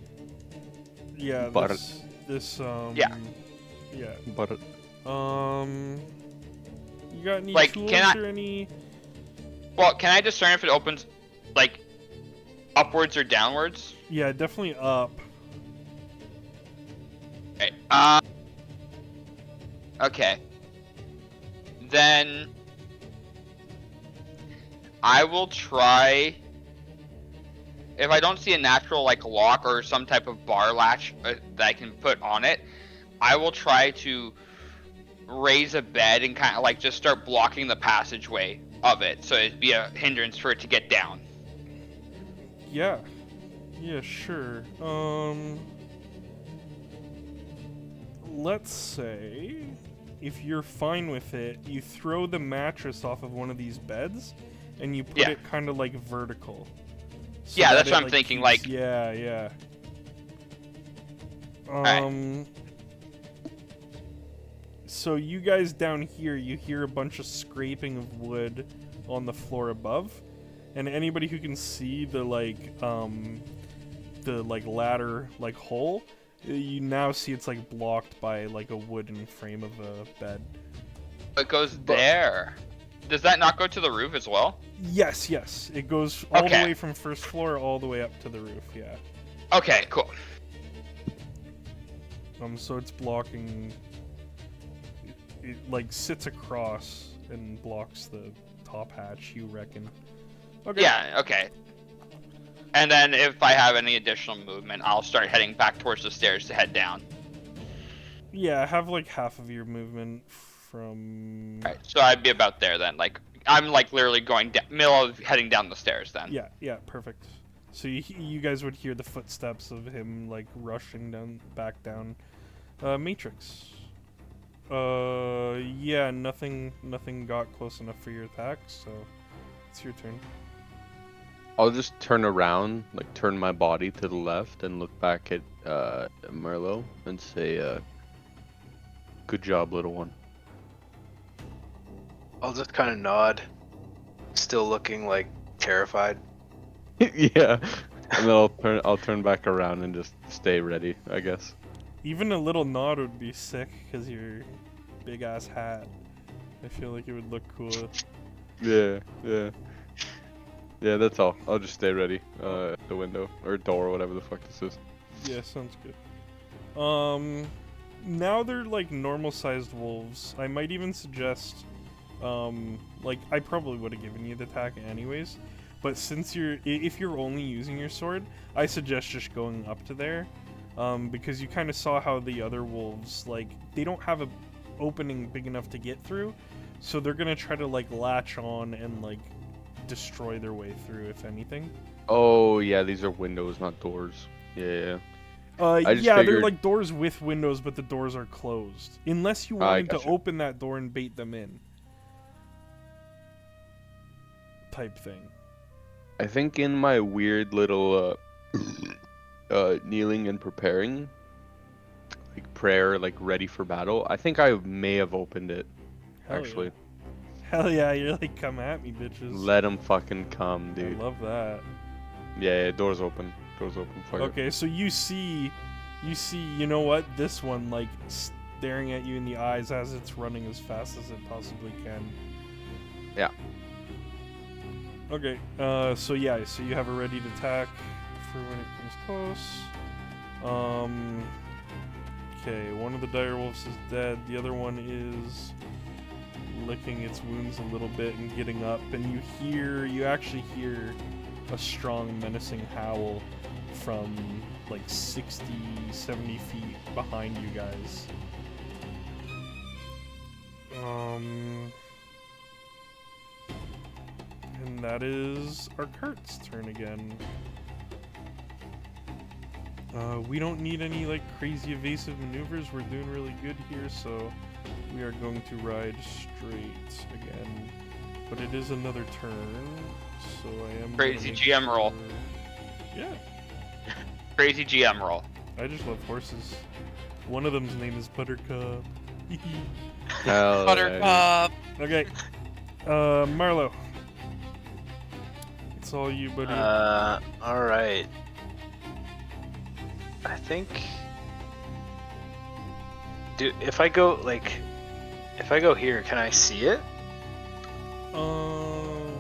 Yeah, Bar Yeah. Yeah. But You got any Like, tools can I- or any? Well, can I discern if it opens, like, upwards or downwards? Yeah, definitely up. Okay. Okay. Then I will try. If I don't see a natural like lock or some type of bar latch that I can put on it, I will try to raise a bed and kind of like just start blocking the passageway of it, so it'd be a hindrance for it to get down. Yeah. Yeah, sure. Let's say if you're fine with it, you throw the mattress off of one of these beds and you put Yeah. it kind of like vertical. So Yeah, that that's it, what I'm thinking, like- Yeah, yeah. Alright. So you guys down here, you hear a bunch of scraping of wood on the floor above, and anybody who can see the ladder like hole, you now see it's like blocked by like a wooden frame of a bed. It goes there. Does that not go to the roof as well? Yes, yes, it goes all the Okay. way from first floor all the way up to the roof. Yeah. Okay, cool. So it's blocking. It like sits across and blocks the top hatch. You reckon? Okay. Yeah, okay. And then if I have any additional movement, I'll start heading back towards the stairs to head down. Yeah, have like half of your movement from. Alright, so I'd be about there then. Like, I'm like literally going down, middle of heading down the stairs then. Yeah, yeah, perfect. So you guys would hear the footsteps of him like rushing back down. Matrix. Yeah, nothing got close enough for your attack, so it's your turn. I'll just turn around, like turn my body to the left and look back at Merlot and say, good job, little one. I'll just kind of nod, still looking like terrified. Yeah. And then I'll turn back around and just stay ready, I guess. Even a little nod would be sick because your big ass hat. I feel like it would look cool. Yeah, yeah. Yeah, that's all. I'll just stay ready at the window or door or whatever the fuck this is. Yeah, sounds good. Now they're like normal sized wolves. I might even suggest, like I probably would have given you the attack anyways, but since if you're only using your sword, I suggest just going up to there. because you kind of saw how the other wolves, like, they don't have a opening big enough to get through, so they're gonna try to like latch on and like destroy their way through, if anything. Oh yeah, these are windows, not doors. Yeah. I just Yeah, they're figured- like doors with windows, but the doors are closed. Unless you I wanted to gotcha. open that door and bait them in. Type thing. I think in my weird little kneeling and preparing, like prayer, like ready for battle, I think I may have opened it. Hell Actually, yeah. Hell yeah, you're like, come at me, bitches. let them fucking come, I dude. love that. Yeah, doors open. Doors open. Fuck it. Okay, so you see, you know what? This one, like, staring at you in the eyes as it's running as fast as it possibly can. Yeah. Okay, so yeah, so you have a ready to attack for when it comes close. Okay, one of the direwolves is dead. The other one is licking its wounds a little bit and getting up, and you actually hear a strong, menacing howl from like 60, 70 feet behind you guys. And that is our cart's turn again. We don't need any like crazy evasive maneuvers. We're doing really good here, so we are going to ride straight again. But it is another turn, so I am gonna Crazy make GM roll. sure- Yeah, Crazy GM roll. I just love horses. One of them's name is Buttercup. Hell yeah, Buttercup. Okay, Marlo. It's all you, buddy. All right. I think. If I go here, can I see it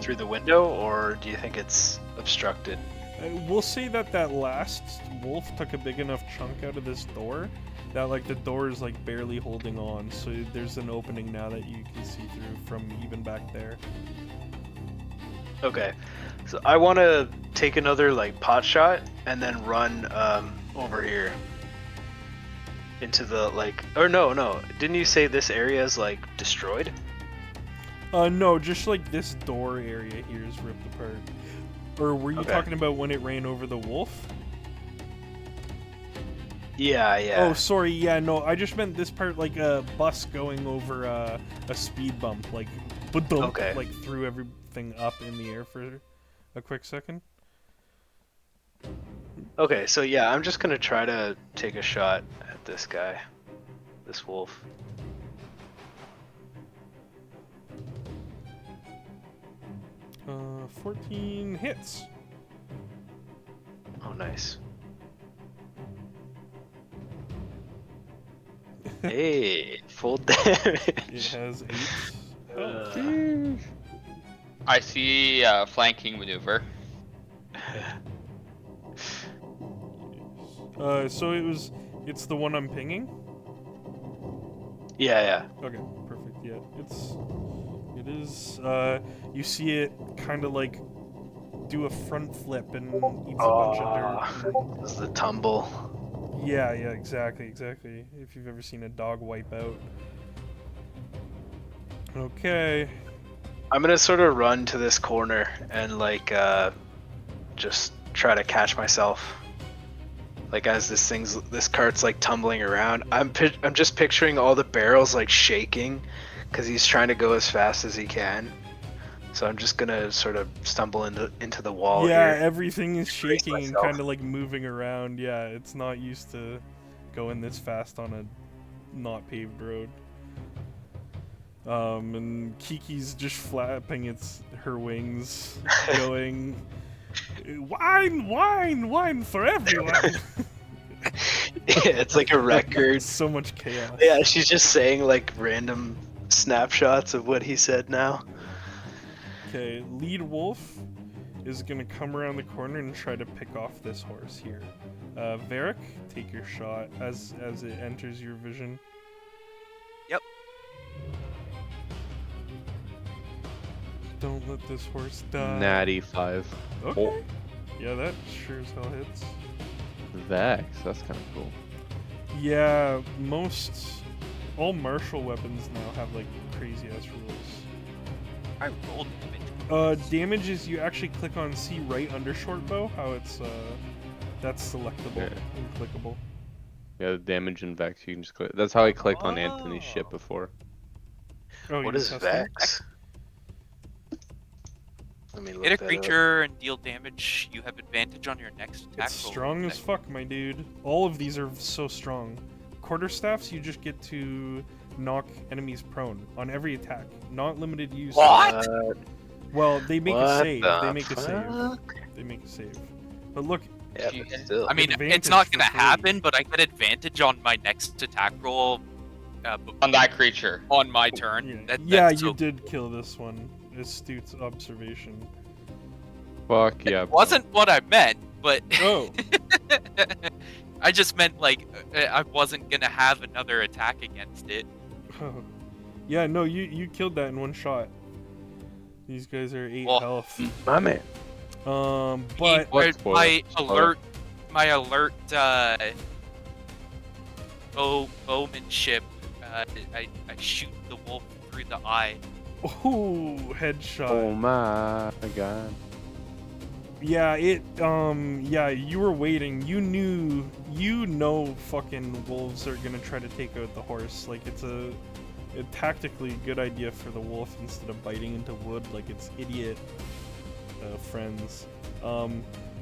through the window, or do you think it's obstructed? We'll say that last wolf took a big enough chunk out of this door that like the door is like barely holding on, so there's an opening now that you can see through from even back there. Okay, so I want to take another like pot shot and then run over here into the like. Or no, didn't you say this area is like destroyed? No, just like this door area here is ripped apart. Or were you Okay. talking about when it ran over the wolf? Yeah. Oh, sorry, yeah, no, I just meant this part, like a bus going over a speed bump, like, ba-dum, Okay. like threw everything up in the air for a quick second. Okay, so yeah, I'm just gonna try to take a shot at this guy, this wolf. Uh, 14 hits. Oh, nice. Hey, full It damage. has 8 health. I see flanking maneuver. So it's the one I'm pinging? Yeah. Okay, perfect, yeah. It is, you see it kind of like do a front flip and eats a bunch of dirt. This is the tumble. Yeah, exactly. If you've ever seen a dog wipe out. Okay. I'm gonna sort of run to this corner and like just try to catch myself. Like as this cart's like tumbling around. I'm just picturing all the barrels like shaking because he's trying to go as fast as he can. So I'm just gonna sort of stumble into the wall Yeah, here. everything is Brace shaking and myself. kind of like moving around. Yeah, it's not used to going this fast on a not paved road. And Kiki's just flapping her wings, going, wine for everyone. Yeah, it's like a record. So much chaos. Yeah, she's just saying like random snapshots of what he said now. Okay, lead wolf is gonna come around the corner and try to pick off this horse here. Varric, take your shot as it enters your vision. Yep. Don't let this horse die. Natty 5. Okay. Yeah, that sure as hell hits. Vex. That's kind of cool. Yeah, all martial weapons now have like crazy ass rules. I rolled damage. Damage is you actually click on C right under short bow. How it's that's selectable Yeah. and clickable. Yeah, the damage and Vex. You can just click. That's how I clicked on Anthony's ship Oh. before. Oh, What you're is testing? Vex? Let me Hit look a that up. creature and deal damage. You have advantage on your next attack It's roll. strong as fuck, my dude. All of these are so strong. Quarterstaffs, you just get to knock enemies prone on every attack. Not limited use. What? Well, they make a What save. the They make a save. fuck? They make a save. But look, Yeah, You- but still. I mean, Advantage it's not for gonna free. happen, but I get advantage on my next attack roll On that creature. on my turn. yeah, That's you so- did kill this one. Astute observation. Fuck yeah. It wasn't what I meant, but Oh, I just meant like I wasn't gonna have another attack against it. yeah. No, you killed that in one shot. These guys are 8 Well, health. My man. But What spoiler? my Spoiler. alert bowmanship. I shoot the wolf through the eye. oh, headshot. Oh my god. Yeah, yeah, you were waiting. You know fucking wolves are gonna try to take out the horse. Like, it's a tactically good idea for the wolf instead of biting into wood like its idiot friends.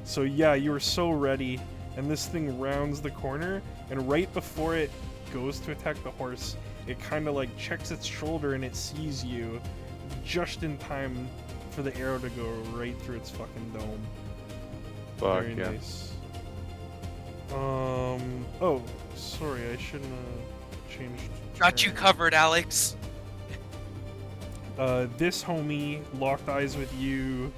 So yeah, you were so ready, and this thing rounds the corner, and right before it goes to attack the horse, it kind of like checks its shoulder and it sees you just in time for the arrow to go right through its fucking dome. Fuck Very yeah. nice. Oh, sorry, I shouldn't have changed. Got you turn. covered, Alex. This homie locked eyes with you,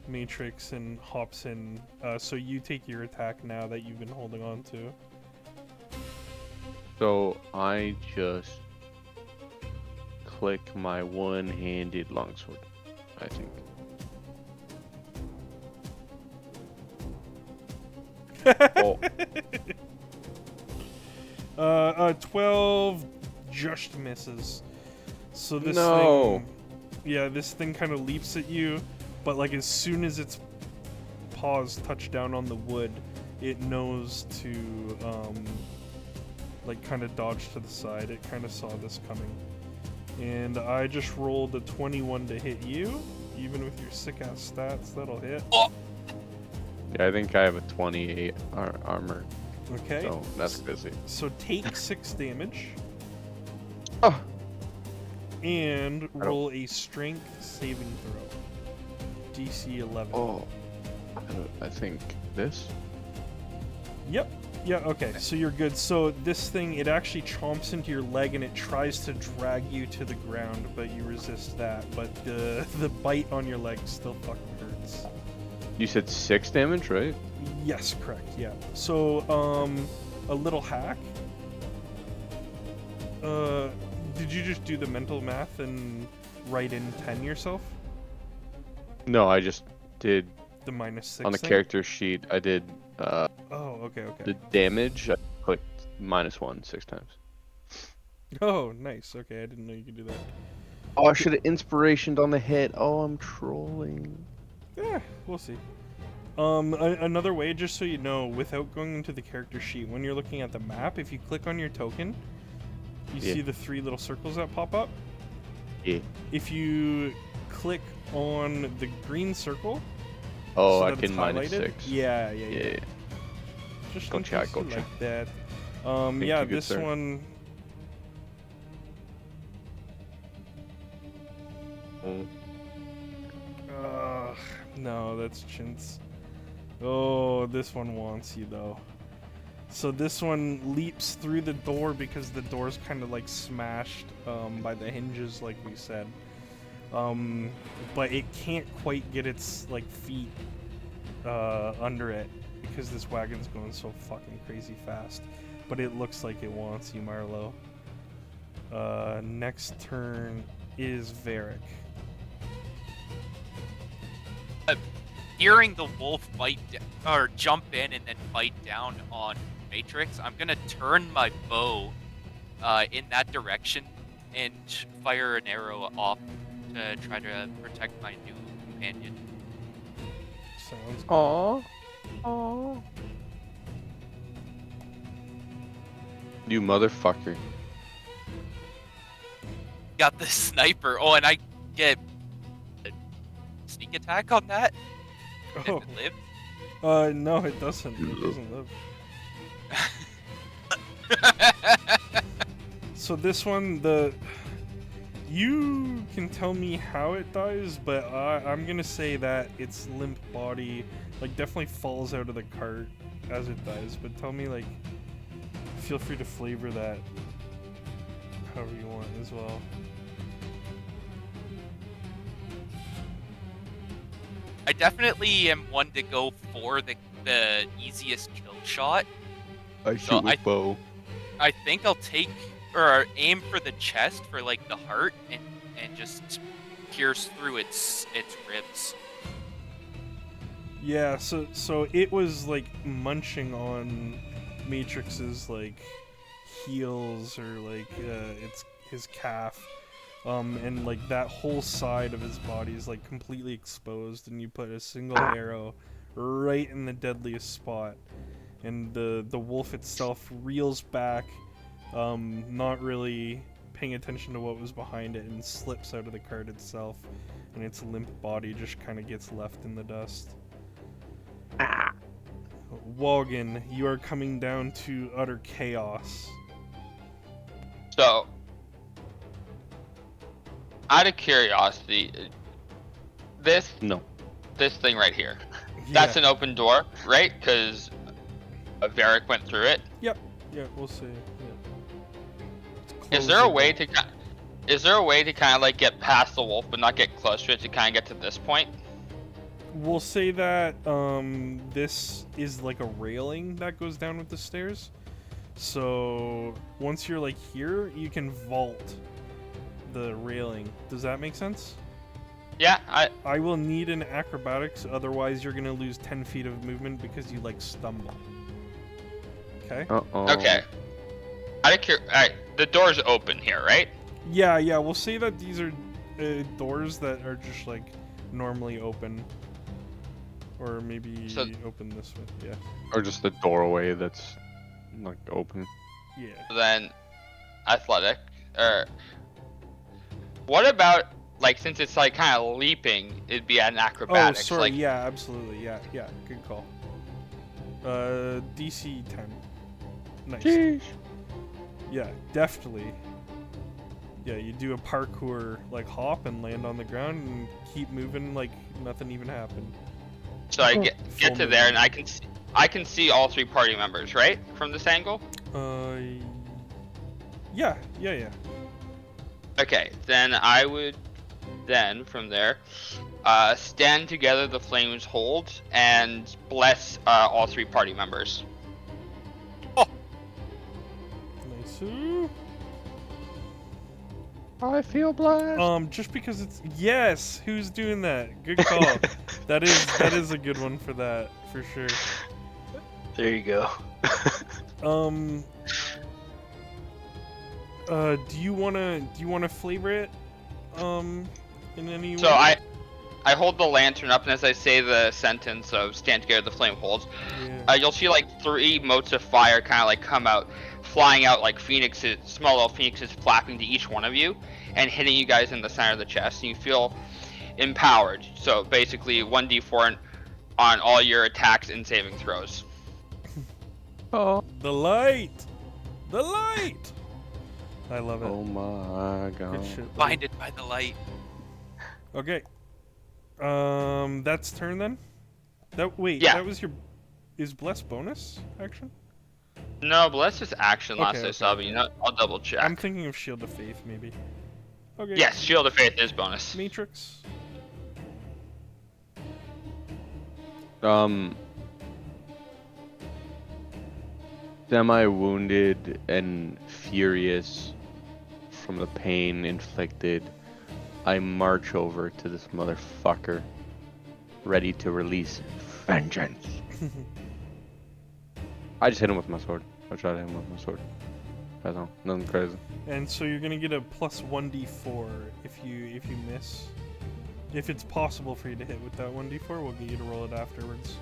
Matrix, and hops in. So you take your attack now that you've been holding on to. So I just click my one-handed longsword, I think. Oh. 12 just misses. So this No. thing, yeah, this thing kind of leaps at you, but like as soon as its paws touch down on the wood, it knows to like kind of dodge to the side. It kind of saw this coming. And I just rolled a 21 to hit you, even with your sick ass stats, that'll hit. Yeah, I think I have a 28 armor, Okay. so that's busy. So take 6 damage. Oh. And don't- roll a strength saving throw. DC 11. Oh. I think this. Yep. Yeah, okay. So you're good. So this thing, it actually chomps into your leg and it tries to drag you to the ground, but you resist that. But the bite on your leg still fucking hurts. You said 6 damage, right? Yes, correct. Yeah. So, a little hack. Did you just do the mental math and write in 10 yourself? No, I just did The -6 on the thing? character sheet. I did Oh, okay, okay. the damage. I clicked -1 6 times. Oh, nice. Okay, I didn't know you could do that. Oh, I should have inspirationed on the hit. Oh, I'm trolling. Yeah, we'll see. Another way, just so you know, without going into the character sheet, when you're looking at the map, if you click on your token, you Yeah. see the 3 little circles that pop up. Yeah. If you click on the green circle, Oh, so I that it's can highlighted, -6. yeah. Yeah. Just in Gotcha, case you gotcha. like that. Thank Yeah, you, good this sir. one. Oh. No, that's Chintz. Oh, this one wants you though. So this one leaps through the door because the door's kind of like smashed by the hinges, like we said. But it can't quite get its like feet under it because this wagon's going so fucking crazy fast. But it looks like it wants you, Marlo. Next turn is Varric. hearing the wolf or jump in and then bite down on Matrix, I'm gonna turn my bow in that direction and fire an arrow off to try to protect my new companion. Sounds good. Aww. Aww. You motherfucker. Got the sniper. Oh, and I get a sneak attack on that. If Oh, it lives. no, it doesn't. It doesn't live. So this one, you can tell me how it dies, but I'm gonna say that its limp body, like, definitely falls out of the cart as it dies. But tell me, like, feel free to flavor that however you want as well. I definitely am one to go for the easiest kill shot. I shoot with bow. I think I'll take or aim for the chest for like the heart and just pierce through its ribs. Yeah, so it was like munching on Matrix's like heels or like his calf, and like that whole side of his body is like completely exposed, and you put a single arrow right in the deadliest spot, and the wolf itself reels back, not really paying attention to what was behind it, and slips out of the cart itself, and its limp body just kind of gets left in the dust. Walgan, you are coming down to utter chaos. So, out of curiosity, this thing right here, that's an open door, right? Because Varric went through it. Yep. Yeah, we'll see. Yeah. Is there a way to kind of like get past the wolf but not get close to it to kind of get to this point? We'll say that this is like a railing that goes down with the stairs. So once you're like here, you can vault the railing. Does that make sense? Yeah, I will need an acrobatics, otherwise you're gonna lose 10 feet of movement because you like stumble. Okay? Okay. Alright, the door's open here, right? Yeah, we'll say that these are doors that are just like normally open. Or maybe open this way, yeah. Or just the doorway that's like open. Yeah. Then athletic. What about like since it's like kind of leaping, it'd be an acrobatics. Oh, sorry. Like, yeah, absolutely. Yeah. Good call. DC 10. Nice. Jeez. Yeah, deftly. Yeah, you do a parkour like hop and land on the ground and keep moving like nothing even happened. So I get to there and I can see all three party members, right, from this angle. Yeah. Okay, then I would from there stand together, the flames hold, and bless all three party members. Nice. I feel blessed. Just because it's yes, who's doing that? Good call. that is a good one for that, for sure. There you go. Do you wanna flavor it? In any way? So I hold the lantern up, and as I say the sentence of "stand together, the flame holds," you'll see like 3 motes of fire kind of like come out, flying out like phoenixes, small little phoenixes flapping to each one of you, and hitting you guys in the center of the chest. And you feel empowered. So basically, 1d4 on all your attacks and saving throws. Oh. The light. I love it. Oh my god. Good shit. Blinded by the light. Okay. That's turn then. That was your. Is bless bonus action? No, but that's just action last Okay. I saw, but you know, I'll double check. I'm thinking of Shield of Faith, maybe. Okay. Yes, Shield of Faith is bonus. Matrix. Semi-wounded and furious from the pain inflicted, I march over to this motherfucker, ready to release vengeance. I just hit him with my sword. I try to hit him with my sword. That's all. Nothing crazy. And so you're gonna get a plus 1d4 if you miss. If it's possible for you to hit with that 1d4, we'll get you to roll it afterwards.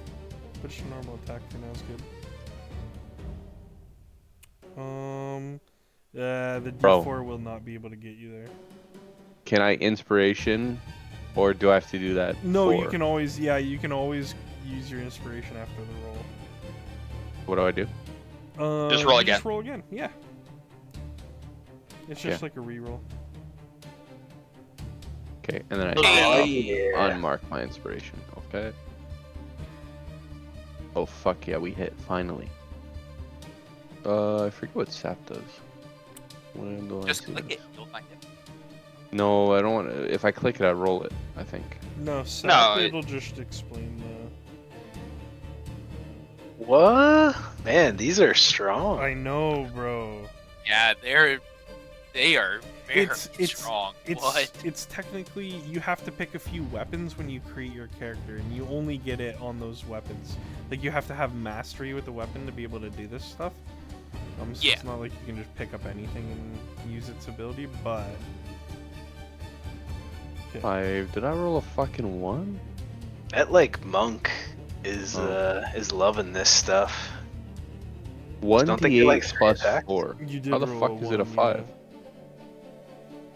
But your normal attack for now is good. The Bro. d4 will not be able to get you there. Can I inspiration, or do I have to do that? No, you for- can always, you can always use your inspiration after the roll. What do I do? Just roll you again. Just roll again, yeah. It's just Yeah. like a reroll. Okay, and then I Oh, yeah. unmark my inspiration. Okay. Oh fuck yeah, we hit finally. I forget what sap does. When do I Just see click this? it, you'll find it. No, I don't want to. If I click it, I roll it. I think. No, sap, No, it'll just explain What? Man, these are strong. I know, bro. Yeah, they are very It's- strong. It's What? it's technically you have to pick a few weapons when you create your character, and you only get it on those weapons. Like you have to have mastery with the weapon to be able to do this stuff. So Yeah. it's not like you can just pick up anything and use its ability, but 5. Did I roll a fucking 1? That like monk is Oh. is loving this stuff. 1 don't think you d8 like 3 plus attacks? 4. you did How the roll fuck is it a 1, 5?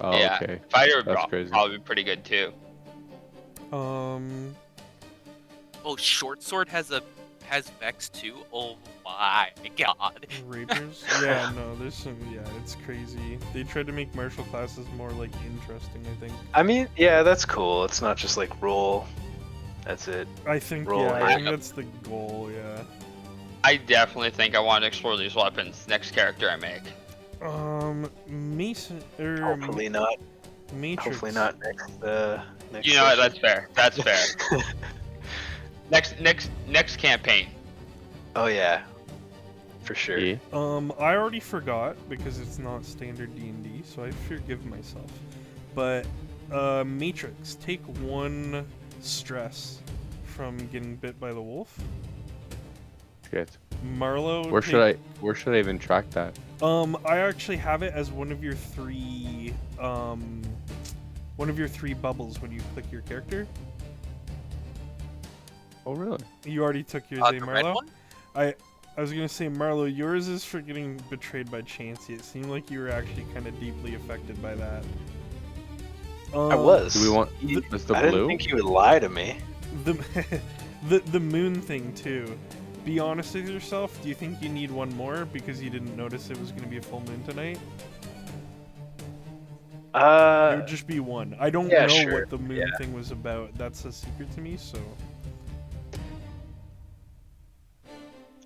Oh, Yeah. okay. Fighter would That's crazy. probably be pretty good too. Yeah. Oh, short sword has Vex too. Oh my god. Rapers? Yeah, no, there's some. Yeah, it's crazy. They tried to make martial classes more like interesting. I think. I mean, yeah, that's cool. It's not just like roll. That's it. I think. Roll Yeah, I it. think that's the goal. Yeah. I definitely think I want to explore these weapons next character I make. Mason or Hopefully not. Matrix. Hopefully not next. Next. You know what? session. That's fair. That's fair. Next campaign. Oh yeah, for sure. Yeah. I already forgot because it's not standard D&D, so I forgive myself. But Matrix, take 1 stress from getting bit by the wolf. Shit. Marlowe. Where should I even track that? I actually have it as one of your 3 bubbles when you click your character. Oh really? You already took yours, The red Marlowe? one? I was gonna say, Marlo, yours is for getting betrayed by Chansey. It seemed like you were actually kind of deeply affected by that. I was. Do we want? You- Is the I blue? didn't think you would lie to me. The the moon thing too. Be honest with yourself. Do you think you need 1 more because you didn't notice it was gonna be a full moon tonight? It would just be 1. I don't yeah, know sure, what the moon yeah. thing was about. That's a secret to me. So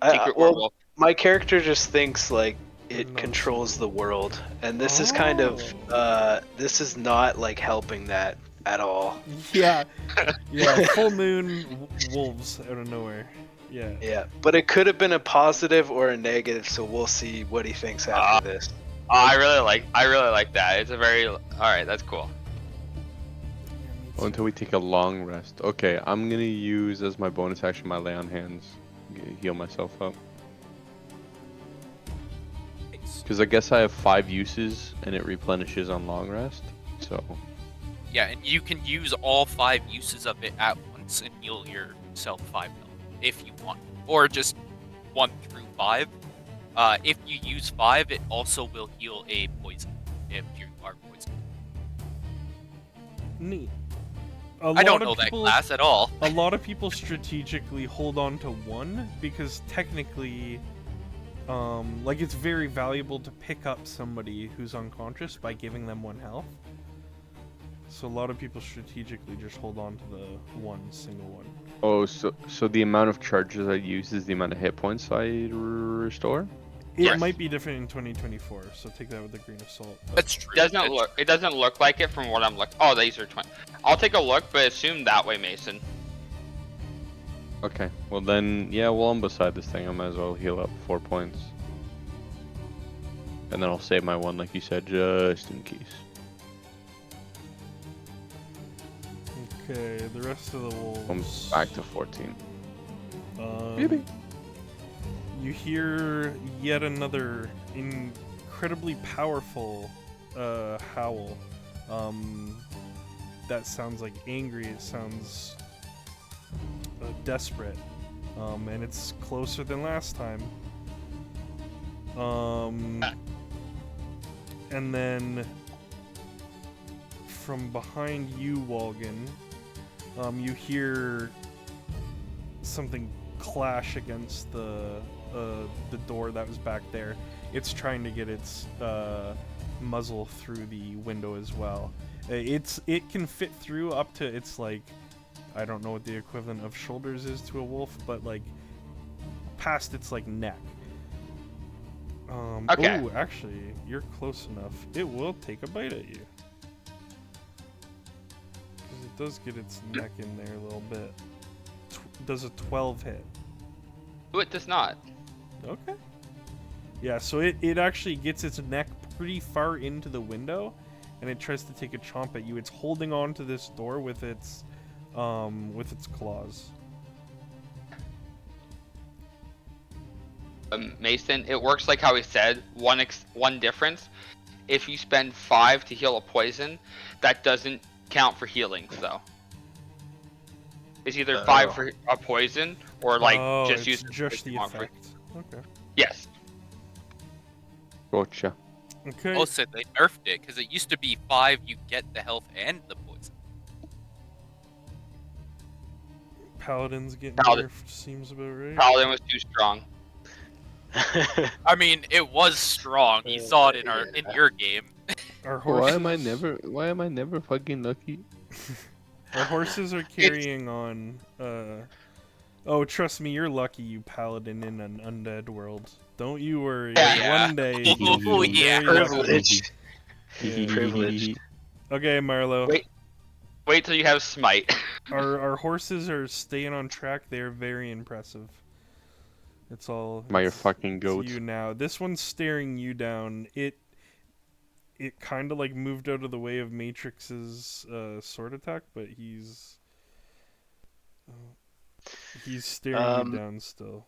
Secret well, werewolf. my character just thinks like No, it controls the world, and this is Oh. this is not like helping that at all. yeah, full moon wolves out of nowhere. Yeah. Yeah, but it could have been a positive or a negative, so we'll see what he thinks after this. Oh, I really like that. It's a very alright, that's cool. Oh, until we take a long rest. Okay, I'm gonna use as my bonus action my lay on hands, heal myself up. Nice. Because I guess I have 5 uses and it replenishes on long rest. So Yeah, and you can use all 5 uses of it at once and heal yourself 5 health if you want, or just 1 through 5. If you use 5, it also will heal a poison if you are poisoned. Neat. I don't know that class at all. A lot of people strategically hold on to 1 because technically, like it's very valuable to pick up somebody who's unconscious by giving them 1 health. So a lot of people strategically just hold on to the 1 single one. oh, so the amount of charges I use is the amount of hit points I restore. It Yes. might be different in 2024, so take that with a grain of salt. but- That's true. It doesn't look like it from what I'm looking. Oh, these are 20. I'll take a look, but assume that way, Mason. Okay, well then, yeah, while I'm beside this thing, I might as well heal up 4 points. And then I'll save my 1, like you said, just in case. Okay, the rest of the I'm wolves. back to 14. Um, you hear yet another incredibly powerful howl. That sounds like angry. It sounds desperate. And it's closer than last time. And then from behind you, Walgan, you hear something clash against the door that was back there. It's trying to get its muzzle through the window as well. It can fit through up to its like, I don't know what the equivalent of shoulders is to a wolf, but like past its like neck. Okay. Oh, actually, you're close enough. It will take a bite at you. Because it does get its neck in there a little bit. Does a 12 hit? Oh, it does not. Okay. Yeah, so it actually gets its neck pretty far into the window, and it tries to take a chomp at you. It's holding on to this door with its claws. Mason, it works like how he said. One difference: if you spend 5 to heal a poison, that doesn't count for healings, though. It's either 5 for a poison or like just it's use just the for. effect. Okay. Yes. Gotcha. Okay. Also, they nerfed it because it used to be 5. You get the health and the poison. Paladin's getting Paladin. nerfed. Seems about right. Paladin was too strong. I mean, it was strong. You saw it in your game. Our horses. Why am I never fucking lucky? Our horses are carrying on. Oh, trust me, you're lucky, you paladin in an undead world. Don't you worry. Yeah. One day. Oh, you'll be yeah. very lucky. Privilege. Yeah. Privileged. Okay, Marlo. Wait till you have smite. Our horses are staying on track. They're very impressive. It's all. My it's- fucking it's goat. you now. This one's staring you down. It kind of like moved out of the way of Matrix's sword attack, but he's staring you down still.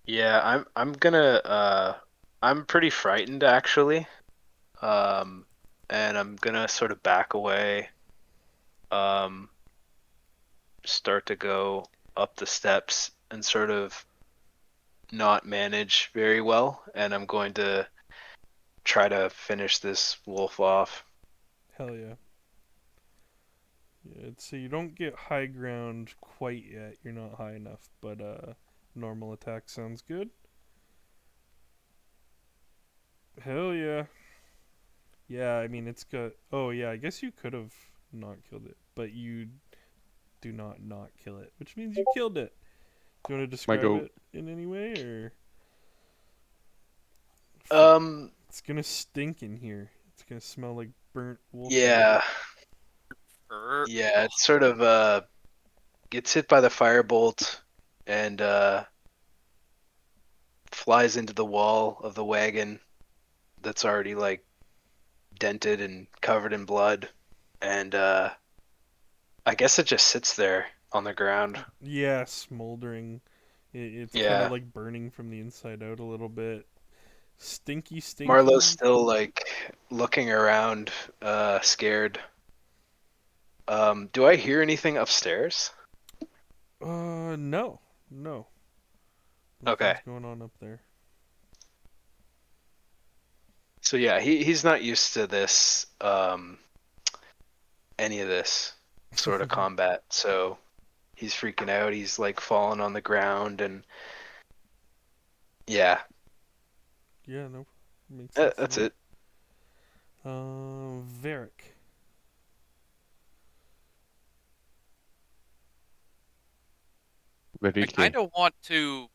Yeah, I'm gonna I'm pretty frightened actually. And I'm gonna sort of back away. Start to go up the steps and sort of not manage very well, and I'm going to try to finish this wolf off. Hell yeah. Yeah, so you don't get high ground quite yet. You're not high enough, but normal attack sounds good. Hell yeah. Yeah, I mean it's got. Oh yeah, I guess you could have not killed it, but you do not kill it, which means you killed it. Do you want to describe goat. it in any way, or? It's gonna stink in here. It's gonna smell like burnt wolf. Yeah. Yeah, it sort of gets hit by the firebolt and flies into the wall of the wagon that's already like dented and covered in blood, and I guess it just sits there on the ground. Yeah, smoldering. It's kind Yeah. of like burning from the inside out a little bit. Stinky. Marlo's still like looking around, scared. Do I hear anything upstairs? No. Okay. Nothing's going on up there. So yeah, he's not used to this, any of this sort of combat. So he's freaking out. He's like falling on the ground, and yeah, Yeah, no. Makes sense. that's it. Varric. Very I kind of want to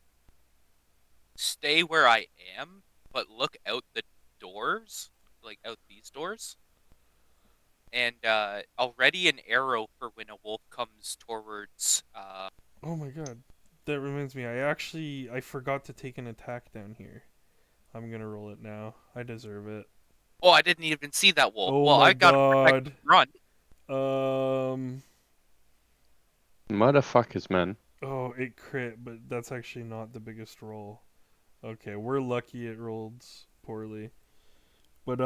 stay where I am, but look out the doors, like out these doors. And already an arrow for when a wolf comes towards. Oh my god. That reminds me, I forgot to take an attack down here. I'm gonna roll it now. I deserve it. Oh, I didn't even see that wolf. Oh Well, my I gotta protect god. the front. Motherfuckers, man. Oh, it crit, but that's actually not the biggest roll. Okay, we're lucky it rolled poorly. But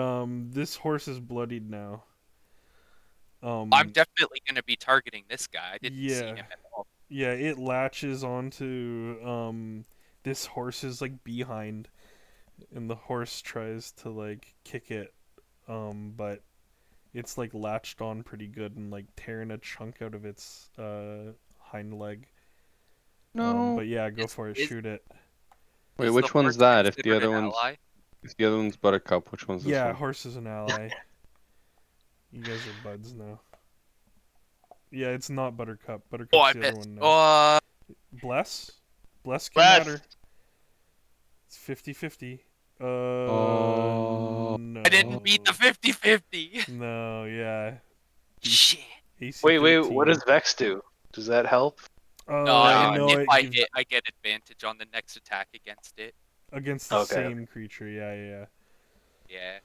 this horse is bloodied now. I'm definitely gonna be targeting this guy. I didn't see Yeah. him at all. Yeah, it latches onto this horse's like behind, and the horse tries to like kick it, but it's like latched on pretty good and like tearing a chunk out of its hind leg. No. But yeah, go Is- for it, is- shoot it. Wait, Is which the one's horse that? If the considered other an one's ally? Buttercup, which one's this Yeah, one? horse is an ally. You guys are buds now. Yeah, it's not Buttercup. Oh, Buttercup's I the other missed. one now. Oh, Bless? Bless can Bless. matter. It's 50-50. Oh. No. I didn't beat the 50-50. No, yeah. Shit. AC Wait, 13. what does Vex do? Does that help? No, no, if it I gives hit, I get advantage on the next attack against it. against the Okay. same creature. Yeah. Yeah.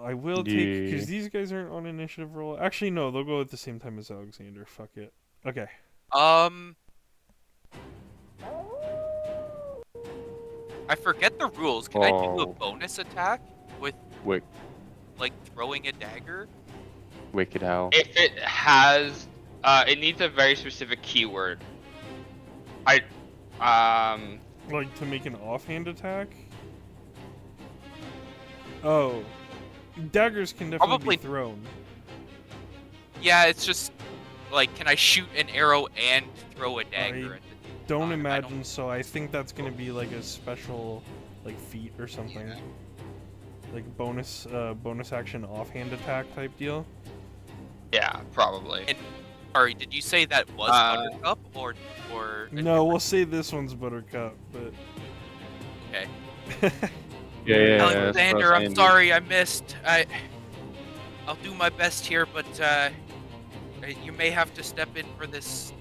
I will take Yeah. because these guys aren't on initiative roll. Actually, no, they'll go at the same time as Alexander. Fuck it. Okay. I forget the rules. Can I do a Oh. bonus attack with Wick, like throwing a dagger? wicked how? If it has, it needs a very specific keyword. Like to make an offhand attack. Oh, daggers can definitely Probably- be thrown. Yeah, it's just like, can I shoot an arrow and throw a dagger at the Don't I imagine so. I think that's gonna be like a special, like feat or something, Yeah. like bonus action offhand attack type deal. Yeah, probably. And- Sorry, did you say that was Buttercup or? a No, we'll say this one's Buttercup, but Okay. Yeah, Alexander, I'm sorry I missed. I'll do my best here, but you may have to step in for this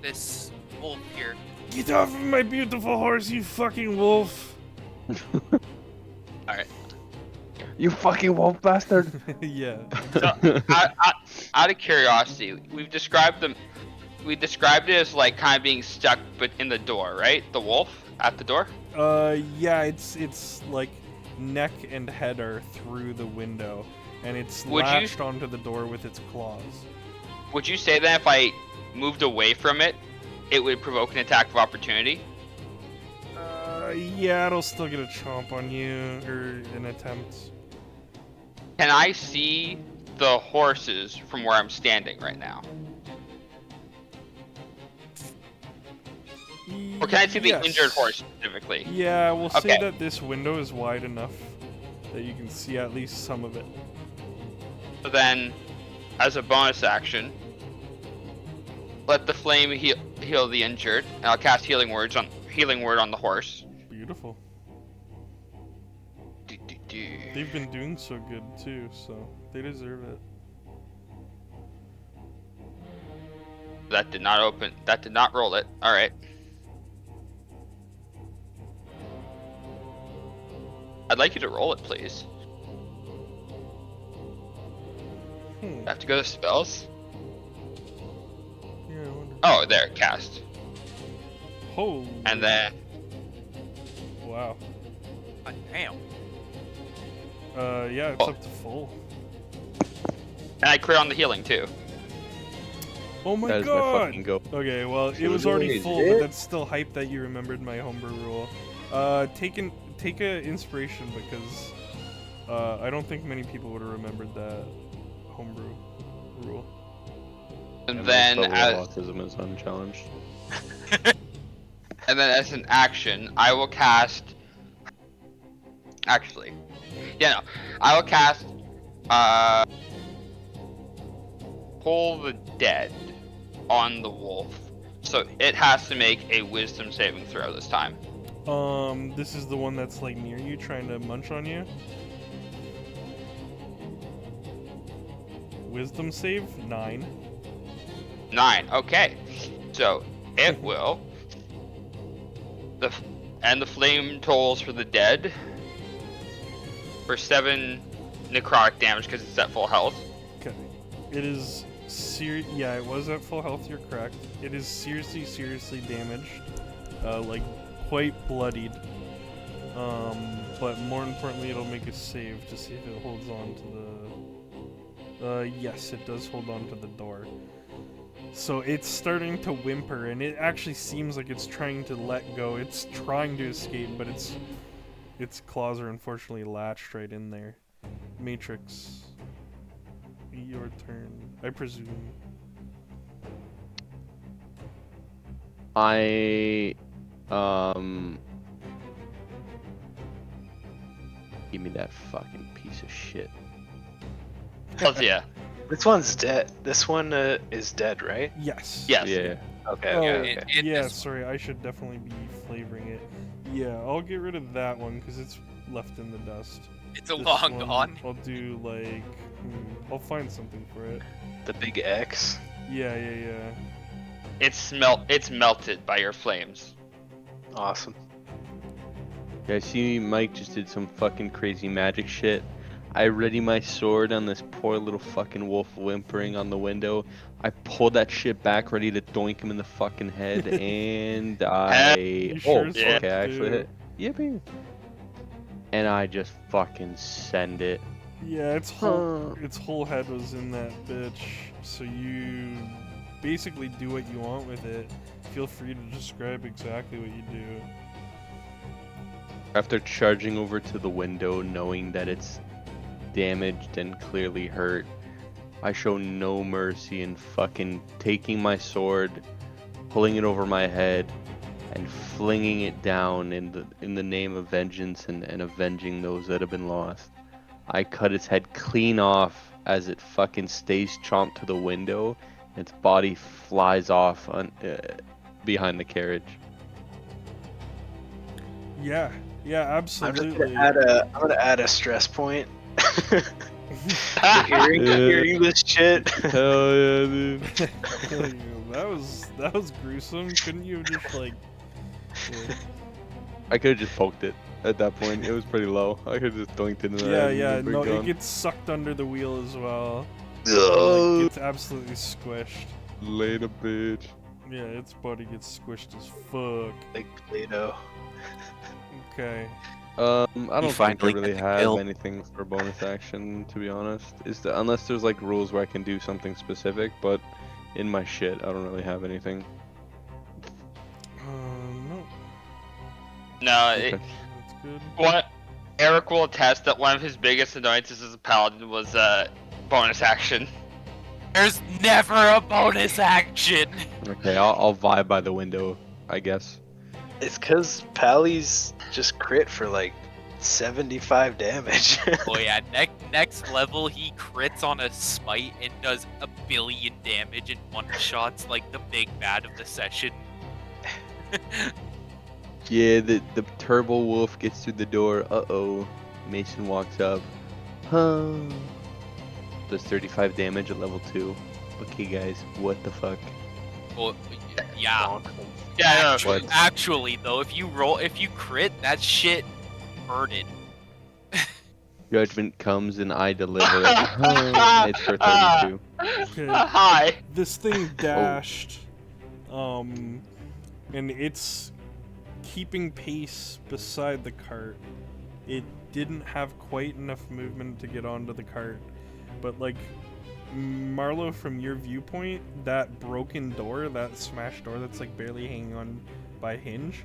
wolf here. Get off of my beautiful horse, you fucking wolf! You fucking wolf bastard! Yeah. So, out of curiosity, we described it as like kind of being stuck, but in the door, right? The wolf at the door. Yeah, it's like neck and head are through the window, and it's Would you- latched onto the door with its claws. Would you say that if I moved away from it, it would provoke an attack of opportunity? Yeah, it'll still get a chomp on you, or an attempt. Can I see the horses from where I'm standing right now? Or can I see the Yes. injured horse specifically? Yeah, we'll say Okay. that this window is wide enough that you can see at least some of it. So then, as a bonus action, let the flame heal the injured, and I'll cast healing word on the horse. Beautiful. Do-do-do. They've been doing so good too, so they deserve it. That did not open. That did not roll it. All right. I'd like you to roll it, please. I have to go to spells. Yeah, I wonder. Oh, there, cast. Holy. And then Wow. God damn. Yeah, it's Oh. up to full. and I crit on the healing too. Oh my That is my god! fucking go. Okay, well, it So was already is full, it? but that's still hype that you remembered my homebrew rule. Take a inspiration because I don't think many people would have remembered that homebrew rule. And Yeah, then my level as of autism is unchallenged. as an action, I will cast. Actually, yeah, no, I will cast. Pull the dead on the wolf, so it has to make a Wisdom saving throw this time. This is the one that's like near you, trying to munch on you. Wisdom save 9. 9. Okay, so it will. And the flame tolls for the dead for 7 necrotic damage because it's at full health. Okay. It is yeah, it was at full health, you're correct. It is seriously damaged. Like, quite bloodied. But more importantly, it'll make a save to see if it holds on to the... yes, it does hold on to the door. So it's starting to whimper, and it actually seems like it's trying to let go. It's trying to escape, but its claws are unfortunately latched right in there. Matrix, your turn, I presume. Give me that fucking piece of shit. Hells yeah. This one's dead. This one is dead, right? Yes. Yes. Yeah. Okay. Oh, Okay. yeah, sorry, I should definitely be flavoring it. Yeah, I'll get rid of that one because it's left in the dust. It's a This long one, gone. I'll do like, I'll find something for it. The big X. Yeah. It's melted by your flames. Awesome. Yeah, I see Mike just did some fucking crazy magic shit. I ready my sword on this poor little fucking wolf whimpering on the window. I pulled that shit back, ready to doink him in the fucking head, and You sure as yeah. fuck okay, I actually do. hit. Yippee! And I just fucking send it. Yeah, its whole head was in that bitch. So you basically do what you want with it. Feel free to describe exactly what you do. After charging over to the window, knowing that it's damaged and clearly hurt, I show no mercy in fucking taking my sword, pulling it over my head, and flinging it down in the name of vengeance and avenging those that have been lost. I cut its head clean off as it fucking stays chomped to the window, and its body flies off behind the carriage. Yeah, absolutely. I'm gonna add a stress point. hearing this shit. Hell yeah, dude. that was gruesome. Couldn't you have just like? Yeah. I could have just poked it at that point. It was pretty low. I could have just doinked it in the head. Yeah. and been No, it gone. gets sucked under the wheel as well. Ugh. Like, it's absolutely squished. Later, bitch. Yeah, its body gets squished as fuck. Like Play-Doh. Okay. I don't think I finally really get the have kill. anything for bonus action, to be honest. Unless there's like rules where I can do something specific, but in my shit, I don't really have anything. No, No, Okay. that's good. what Eric will attest that one of his biggest annoyances as a paladin was bonus action. There's never a bonus action. Okay, I'll vibe by the window, I guess. It's cause Pally's just crit for like 75 damage. Oh yeah, next level he crits on a smite and does 1 billion damage in one shots like the big bad of the session. Yeah, the turbo wolf gets through the door. Uh-oh. Mason walks up. Huh. Does 35 damage at level 2. Okay, guys, what the fuck? Well, yeah. Yeah, I know. Actually, What? actually though, if you crit, that shit hurted. Judgment comes and I deliver it. Huh. It's for 32. Okay. Hi. This thing dashed, and it's keeping pace beside the cart. It didn't have quite enough movement to get onto the cart, but like, Marlo, from your viewpoint, that broken door, that smashed door that's like barely hanging on by a hinge,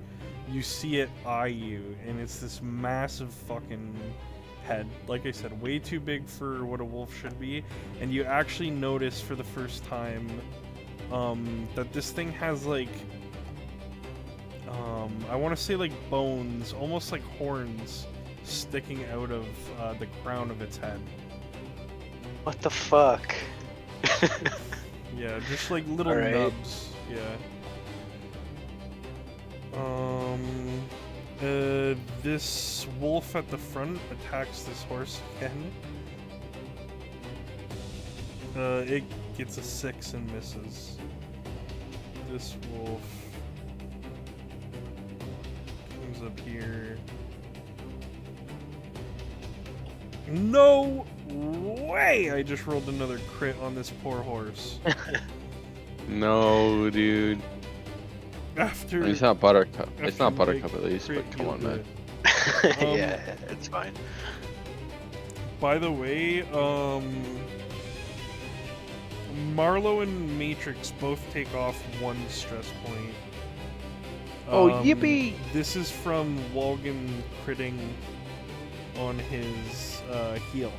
you see it eye you, and it's this massive fucking head. Like I said, way too big for what a wolf should be, and you actually notice for the first time that this thing has like I want to say like bones, almost like horns, sticking out of the crown of its head. What the fuck? Yeah, just like little Alright. nubs. Yeah. This wolf at the front attacks this horse again. It gets a 6 and misses. This wolf comes up here. No way! I just rolled another crit on this poor horse. No, dude. After It's not Buttercup. It's after not my Buttercup at least, crit, but come you'll on, do man. it. Yeah, it's fine. By the way, Marlowe and Matrix both take off 1 stress point. Oh, yippee! This is from Walgan critting on his heal.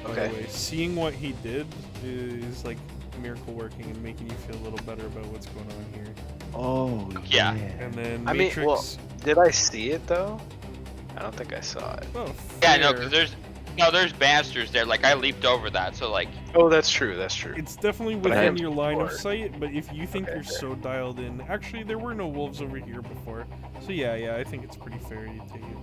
By Okay. the way, seeing what he did is like miracle working and making you feel a little better about what's going on here. Oh, Yeah. And then I mean, Matrix. well, did I see it though? I don't think I saw it. Oh, Yeah, no, fair. because there's banisters there. Like I leaped over that, so like Oh, that's true. That's true. It's definitely But I within had your line of before. sight, but if you think Okay, you're fair. so dialed in, actually there were no wolves over here before, so yeah, I think it's pretty fair you take it.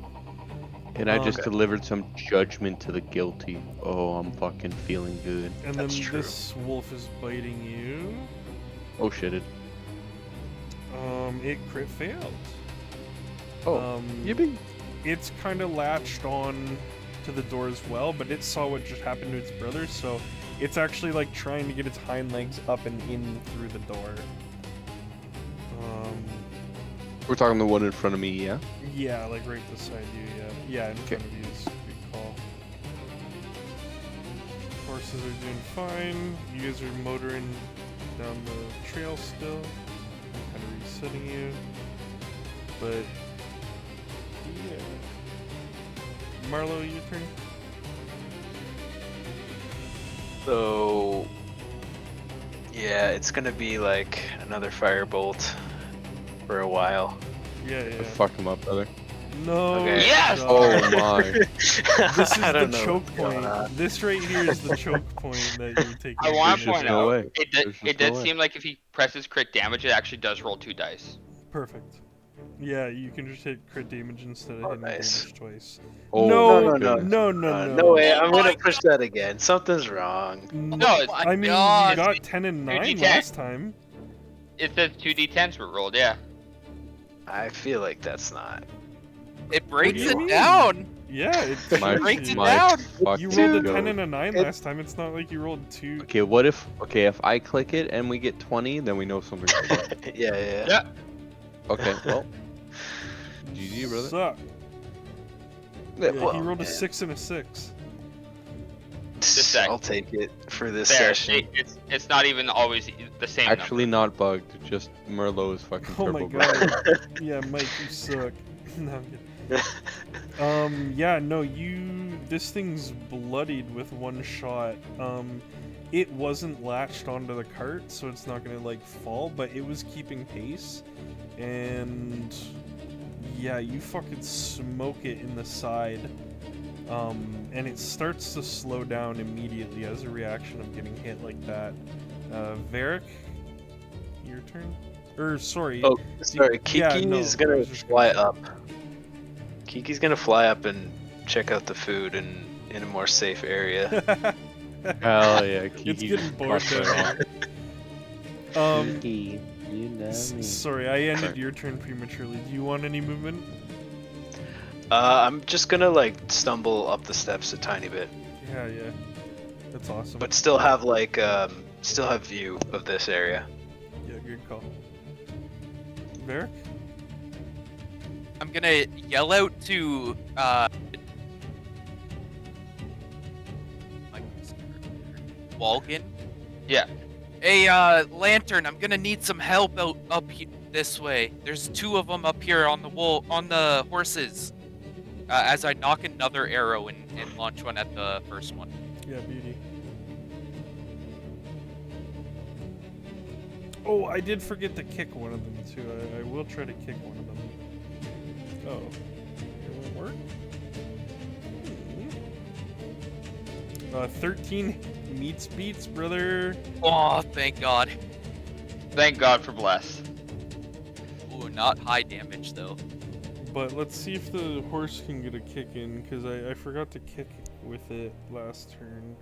And I just Okay. delivered some judgment to the guilty. Oh, I'm fucking feeling good. And That's then true. this wolf is biting you. Oh, shit. It crit failed. Oh, yippee! It's kind of latched on to the door as well, but it saw what just happened to its brother, so it's actually like trying to get its hind legs up and in through the door. We're talking the one in front of me, yeah? Yeah, like right beside you, yeah. Yeah, in front of you is a good call. Horses are doing fine. You guys are motoring down the trail still. I'm kind of resetting you. But, yeah. Marlo, your turn. So, yeah, it's gonna be like another firebolt for a while. Yeah. Fuck him up, brother. No. Okay. Yes! God. Oh my. This is I the don't know choke what's going point. on. This right here is the choke point that you're taking. I want to There's point just no out, way. it There's just did no way. seem like if he presses crit damage, it actually does roll 2 dice. Perfect. Yeah, you can just hit crit damage instead of Oh, hitting nice. damage twice. Oh, No, my no, goodness. no. No way, Oh I'm my gonna push that again. Something's wrong. No, it's, I mean, you God. got 10 and 9 2d10. last time. it says 2d10s were rolled, yeah. I feel like that's not. It breaks do you it mean? down. Yeah, it My, breaks it my down. fucking You rolled a 10 goat. and a 9 It- last time. It's not like you rolled 2. Okay, if I click it and we get 20, then we know something's wrong. Yeah. Yeah. Okay, well, GG, brother. Suck. Yeah, Yeah, he rolled a 6 and a 6. sec. I'll take it for this There, session. see, it's not even always the same Actually number. not bugged, just Merlot is fucking Oh my turbo god. Yeah, Mike, you suck. No, I'm kidding. Yeah, no, this thing's bloodied with 1 shot. It wasn't latched onto the cart, so it's not gonna like fall, but it was keeping pace. And yeah, you fucking smoke it in the side. And it starts to slow down immediately as a reaction of getting hit like that. Varric, your turn? Sorry. Oh, sorry. Yeah, Kiki's no, I gonna was just fly gonna up. Kiki's gonna fly up and check out the food in a more safe area. Hell yeah, It's Kiki getting just bored fucked down right here. off. Kiki, you know me. Sorry, I ended your turn prematurely. Do you want any movement? I'm just gonna like stumble up the steps a tiny bit, Yeah. That's awesome. but still have view of this area. Yeah, good call. Varric? I'm gonna yell out to Walgan. Yeah. Hey, Lantern, I'm gonna need some help up this way. There's 2 of them up here on the horses. As I knock another arrow and launch one at the first one. Yeah, beauty. Oh, I did forget to kick one of them too. I will try to kick one of them. Oh. It won't work? 13 meets beats, brother. Oh, thank God. Thank God for bless. Ooh, not high damage though. But let's see if the horse can get a kick in, because I forgot to kick with it last turn.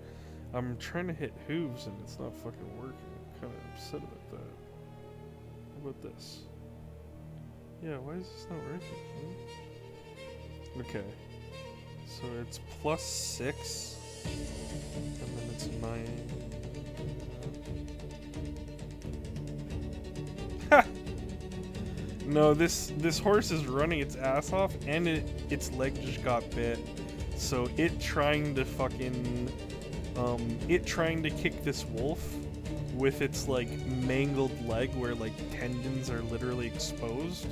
I'm trying to hit hooves and it's not fucking working. I'm kind of upset about that. How about this? Yeah, why is this not working? Okay. So it's +6, and then it's 9. Ha! No, this horse is running its ass off, and its leg just got bit. So it trying to kick this wolf with its like mangled leg where like tendons are literally exposed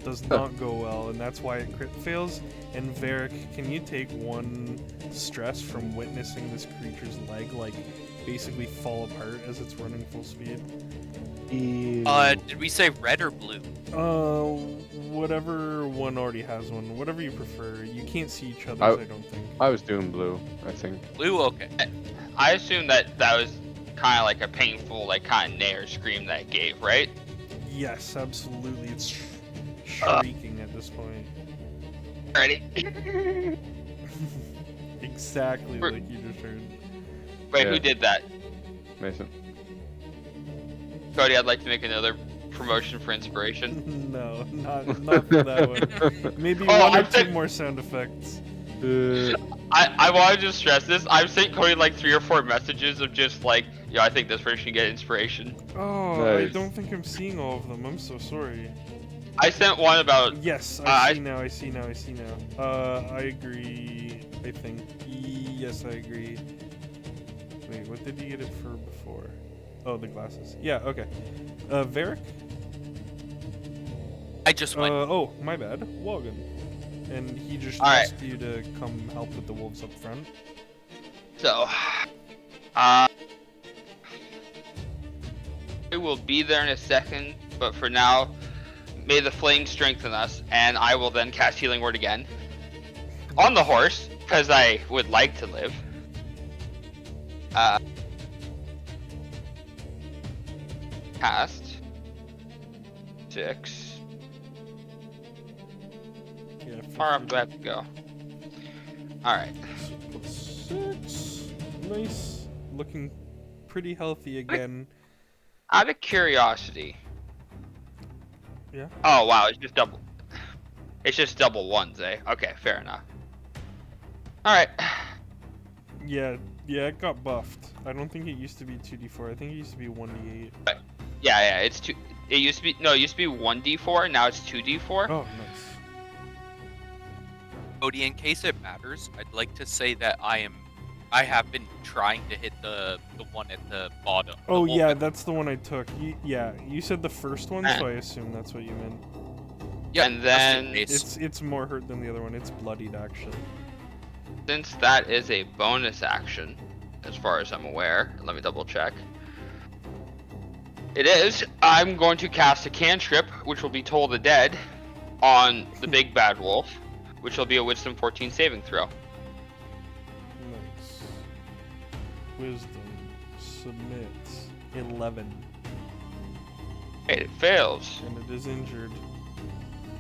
does not go well, and that's why it crit fails. And Varric, can you take 1 stress from witnessing this creature's leg like basically fall apart as it's running full speed? Did we say red or blue? Whatever one already has one. Whatever you prefer. You can't see each other's, I don't think. I was doing blue, I think. Blue, okay. I assume that was kind of like a painful, like kind of neigh or scream that it gave, right? Yes, absolutely. It's shrieking at this point. Ready? Exactly We're- like you just heard. Wait, Yeah. who did that? Mason. Cody, I'd like to make another promotion for inspiration. No, not for that one. Maybe Oh, one or I two said- more sound effects. I want to just stress this. I've sent Cody like 3 or 4 messages of just like, yo, I think this person should get inspiration. Oh, I Nice. don't think I'm seeing all of them. I'm so sorry. I sent one about Yes, I- I see now. I agree. I think. Yes, I agree. Wait, what did you get it for before? Oh, the glasses. Yeah, okay. Varric? I just went. Oh, my bad. Wogan. And he just All right. asked you to come help with the wolves up front. so. I will be there in a second, but for now, may the flame strengthen us, and I will then cast Healing Word again on the horse because I would like to live. Cast 6. Yeah, Far up do I have to go? Alright. +6. Nice. Looking pretty healthy again. Out of curiosity. Yeah. Oh wow, it's just double. It's just double ones, eh? Okay, fair enough. Alright. Yeah, it got buffed. I don't think it used to be 2d4. I think it used to be 1d8. Yeah, it's two. It used to be 1d4. Now it's 2d4. Oh, nice. Cody, in case it matters, I'd like to say that I have been trying to hit the one at the bottom. the Oh wolf yeah, at- that's the one I took. You said the first one, so I assume that's what you meant. yeah, and just in then- case. It's more hurt than the other one. It's bloodied actually. Since that is a bonus action, as far as I'm aware, let me double check. It is. I'm going to cast a cantrip, which will be Toll the Dead, on the big bad wolf, which will be a Wisdom 14 saving throw. Nice. Wisdom. Submit. 11. It fails. And it is injured.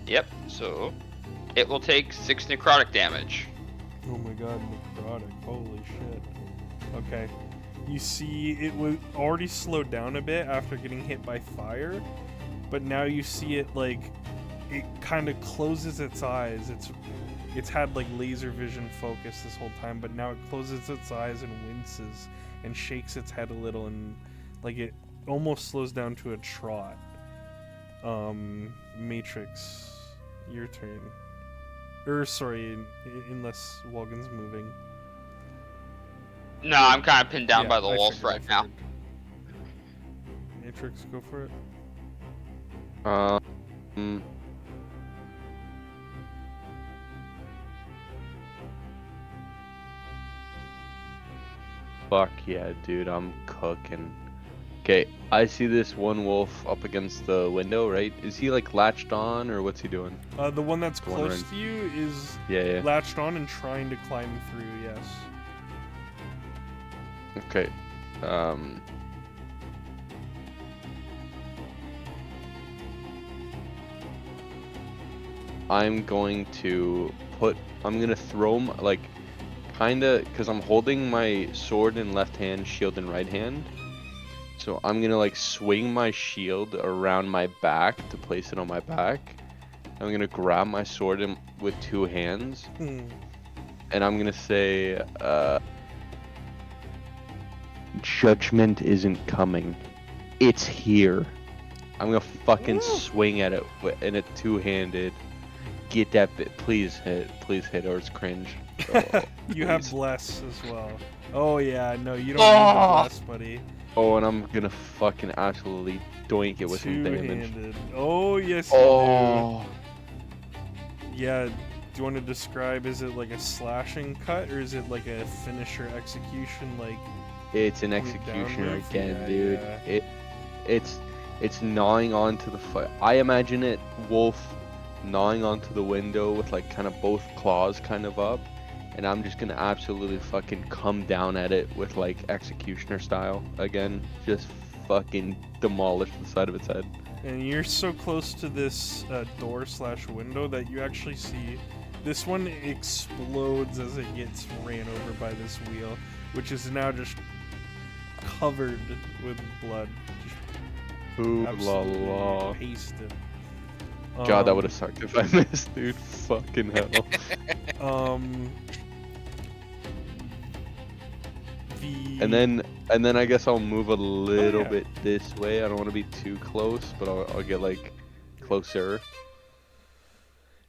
Yep. So it will take 6 necrotic damage. Oh my god, necrotic. Holy shit. Okay. You see, it was already slowed down a bit after getting hit by fire, but now you see it like it kind of closes its eyes. It's had like laser vision focus this whole time, but now it closes its eyes and winces and shakes its head a little, and like it almost slows down to a trot. Matrix, your turn. Sorry, unless Walgan's moving. No, I'm kind of pinned down Yeah, by the I wolf figured, right now. Matrix, go for it. Mm, Fuck yeah, dude, I'm cooking. Okay, I see this one wolf up against the window, right? Is he like latched on, or what's he doing? The one that's The one close right- to you is Yeah. latched on and trying to climb through, yes. Okay. I'm going to I'm gonna throw like kinda, cause I'm holding my sword in left hand, shield in right hand. So I'm gonna like swing my shield around my back to place it on my back. I'm gonna grab my sword with 2 hands, and I'm gonna say, judgment isn't coming. It's here. I'm gonna fucking swing at it in a two-handed. Get that bit. Please hit, or it's cringe. Oh, You have please. bless as well. Oh yeah, no, you don't need the bless, buddy. Oh, and I'm gonna fucking absolutely doink it with some damage. Two-handed. Oh yes, you Oh, do. Yeah. Do you want to describe? Is it like a slashing cut, or is it like a finisher execution? Like it's an Root down executioner move? again, Yeah, dude. yeah. It's gnawing onto the foot. I imagine it wolf gnawing onto the window with like kind of both claws kind of up, and I'm just gonna absolutely fucking come down at it with like executioner style again, just fucking demolish the side of its head. And you're so close to this door/window that you actually see this one explodes as it gets ran over by this wheel, which is now just covered with blood. Just Ooh la absolutely la. pasted. God, that would have sucked if I missed, dude. Fucking hell. And then I guess I'll move a little yeah. bit this way. I don't want to be too close, but I'll get like closer.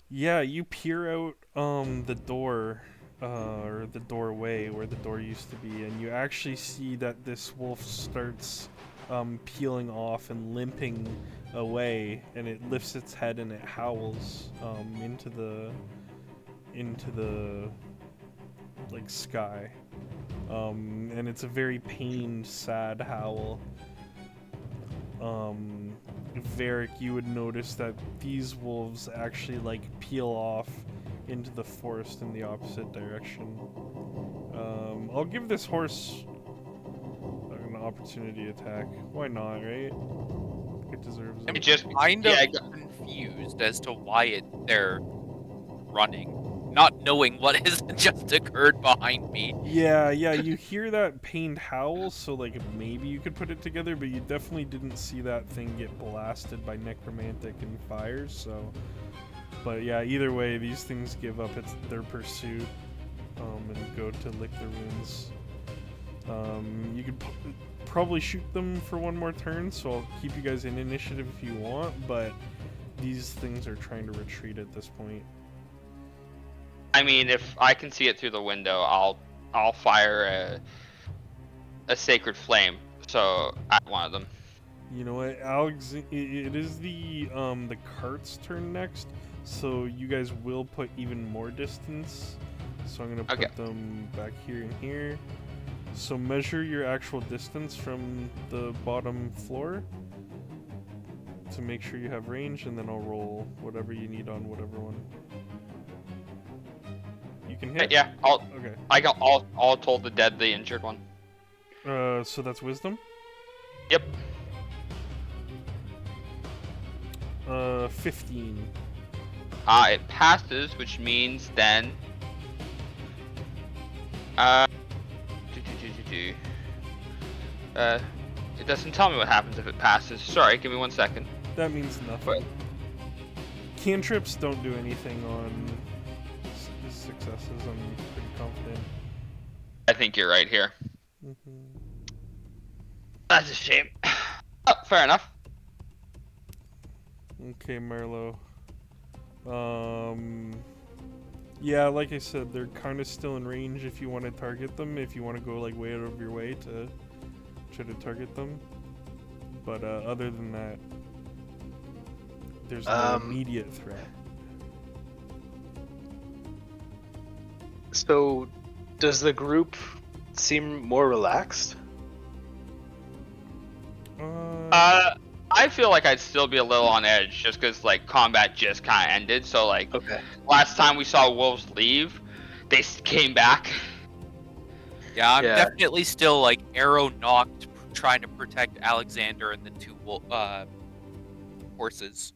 Yeah, you peer out the door, or the doorway where the door used to be, and you actually see that this wolf starts peeling off and limping away, and it lifts its head and it howls into the like sky. And it's a very pained, sad howl. Varric, you would notice that these wolves actually like peel off into the forest in the opposite direction. I'll give this horse an opportunity attack. Why not, right? It deserves I'm it. just kind yeah, of confused as to why they're running, not knowing what has just occurred behind me. Yeah, you hear that pained howl, so like maybe you could put it together, but you definitely didn't see that thing get blasted by necromantic and fires, so... But yeah, either way, these things give up their pursuit, and go to lick the runes. You could probably shoot them for one more turn, so I'll keep you guys in initiative if you want, but these things are trying to retreat at this point. I mean, if I can see it through the window, I'll fire a sacred flame. So at one of them. You know what, Alex? It is the cart's turn next, so you guys will put even more distance. So I'm gonna put them back here and here. So measure your actual distance from the bottom floor to make sure you have range, and then I'll roll whatever you need on whatever one. You can hit. Yeah, Okay. I got all told the dead, the injured one. So that's wisdom. Yep. 15. It passes, which means then. It doesn't tell me what happens if it passes. Sorry, give me 1 second. That means nothing. Cantrips don't do anything on successes, I'm pretty confident. I think you're right here. Mm-hmm. That's a shame. Oh, fair enough. Okay, Marlo. Yeah, like I said, they're kind of still in range if you want to target them, if you want to go like way out of your way to try to target them. But other than that, there's no immediate threat. So, does the group seem more relaxed? I feel like I'd still be a little on edge just because like combat just kind of ended. So like last time we saw wolves leave, they came back. Yeah, I'm definitely still like arrow knocked, trying to protect Alexander and the two horses.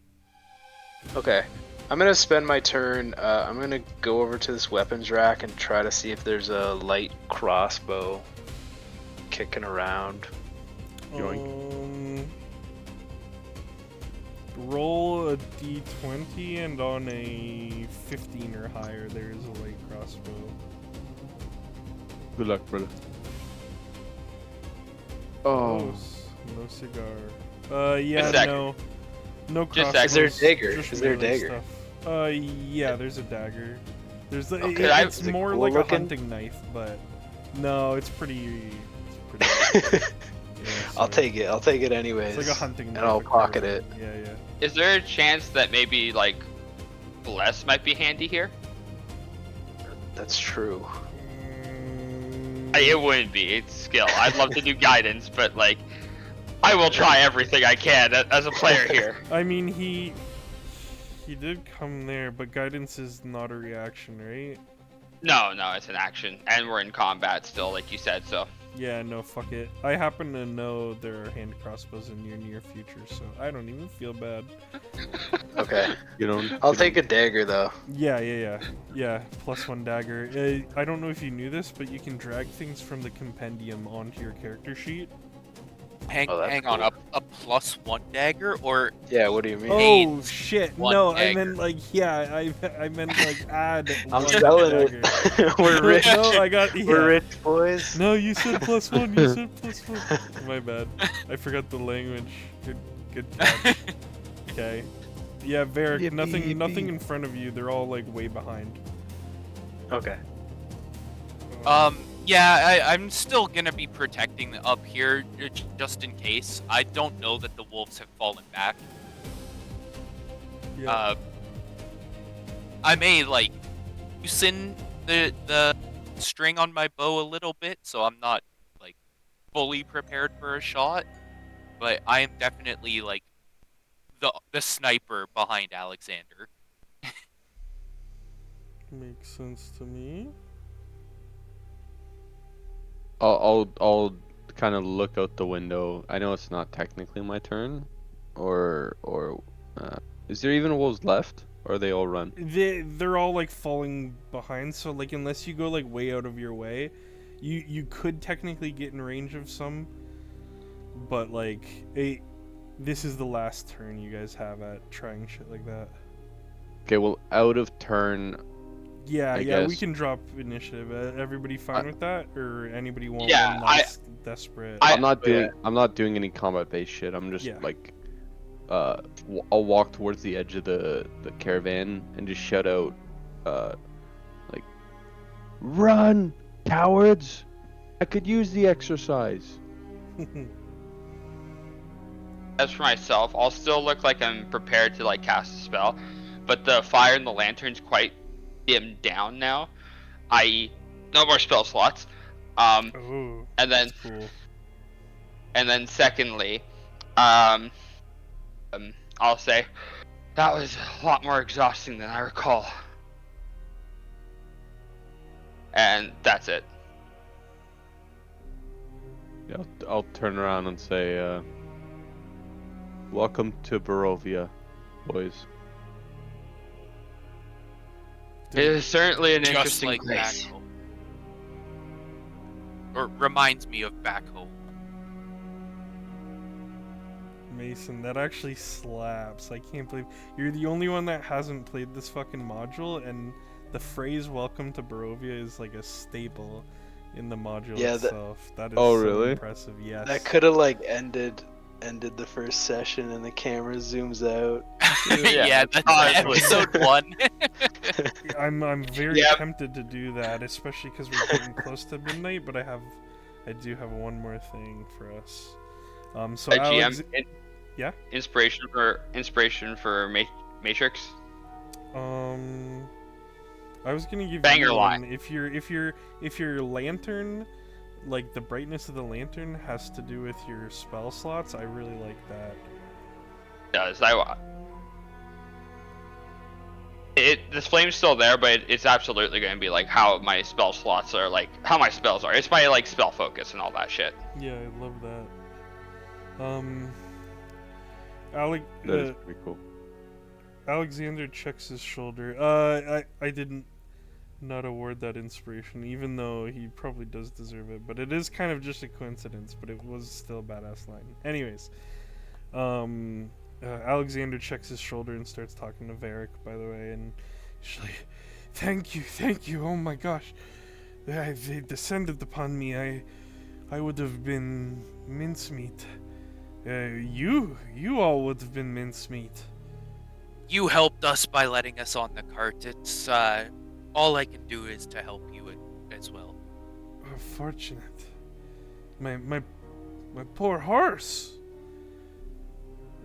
Okay. I'm gonna spend my turn. I'm gonna go over to this weapons rack and try to see if there's a light crossbow kicking around. Roll a d20, and on a 15 or higher, there is a light crossbow. Good luck, brother. Oh, no cigar. Yeah, sec. no. No Just sec. crossbows. Is there a dagger? just Is there a melee dagger? Stuff. Yeah, there's a dagger. There's Okay. it's Is it more cool like looking? a hunting knife, but no, it's pretty. Yeah, I'll sorry. take it. I'll take it anyways. It's like a hunting knife. and I'll a pocket carbine. it. Yeah, yeah. Is there a chance that maybe like bless might be handy here? That's true. It wouldn't be. It's skill. I'd love to do guidance, but like, I will try everything I can as a player here. I mean, he did come there, but guidance is not a reaction, right? No, it's an action, and we're in combat still, like you said. So Yeah, no, fuck it. I happen to know there are hand crossbows in your near future, so I don't even feel bad. Okay. You don't. I'll take a dagger though. Yeah. +1 dagger. I don't know if you knew this, but you can drag things from the compendium onto your character sheet. Hang Oh, that's on, cool. a +1 dagger or Yeah. What do you mean? Oh Paid shit! one No, I dagger. meant like I meant like add I'm 1 selling dagger. it. We're rich. No, I got We're rich boys. No, you said +1. You said +1. My bad. I forgot the language. Good catch. Okay. Yeah, Varric, Yippee, nothing yippee. in front of you. They're all like way behind. Okay. Yeah, I'm still gonna be protecting up here just in case. I don't know that the wolves have fallen back. Yeah. I may like loosen the string on my bow a little bit, so I'm not like fully prepared for a shot. But I am definitely like the sniper behind Alexander. Makes sense to me. I'll kind of look out the window. I know it's not technically my turn, or is there even wolves left? Or are they all run? They're all like falling behind, so like unless you go like way out of your way, you could technically get in range of some, but like this is the last turn you guys have at trying shit like that. Okay, well, out of turn. Yeah, we guess. can drop initiative. Everybody fine with that, or anybody want Yeah, one last desperate? I'm not doing any combat-based shit. I'm just Yeah. like, I'll walk towards the edge of the caravan and just shout out, like, "Run, cowards! I could use the exercise." as for myself, I'll still look like I'm prepared to like cast a spell, but the fire in the lantern's quite dimmed down now, i.e., no more spell slots. Oh, And then that's cool. And then secondly, I'll say that was a lot more exhausting than I recall. And that's it. Yeah, I'll turn around and say, "Welcome to Barovia, boys." It is certainly an Just interesting like back place. home. Or reminds me of back home. Mason, that actually slaps. I can't believe you're the only one that hasn't played this fucking module, and the phrase "Welcome to Barovia" is like a staple in the module Yeah, itself. That is Oh, so really? impressive. Yes. That could have like ended the first session and the camera zooms out. Yeah, that's honestly. episode 1. I'm very Yep. tempted to do that, especially because we're getting close to midnight. But I do have one more thing for us. So Alex, GM, yeah? Inspiration for Matrix. I was gonna give Banger you line. one. If your lantern, like the brightness of the lantern, has to do with your spell slots, I really like that. The flame's still there, but it's absolutely going to be like how my spell slots are, like how my spells are. It's my like spell focus and all that shit. Yeah, I love that. Alec, That is pretty cool. Alexander checks his shoulder. I didn't not award that inspiration, even though he probably does deserve it. But it is kind of just a coincidence. But it was still a badass line. Anyways, Alexander checks his shoulder and starts talking to Varric. By the way, and she's like, "Thank you. Oh my gosh, If they descended upon me, I would have been mincemeat. You all would have been mincemeat. You helped us by letting us on the cart. It's all I can do is to help you as well. Oh, fortunate. My poor horse.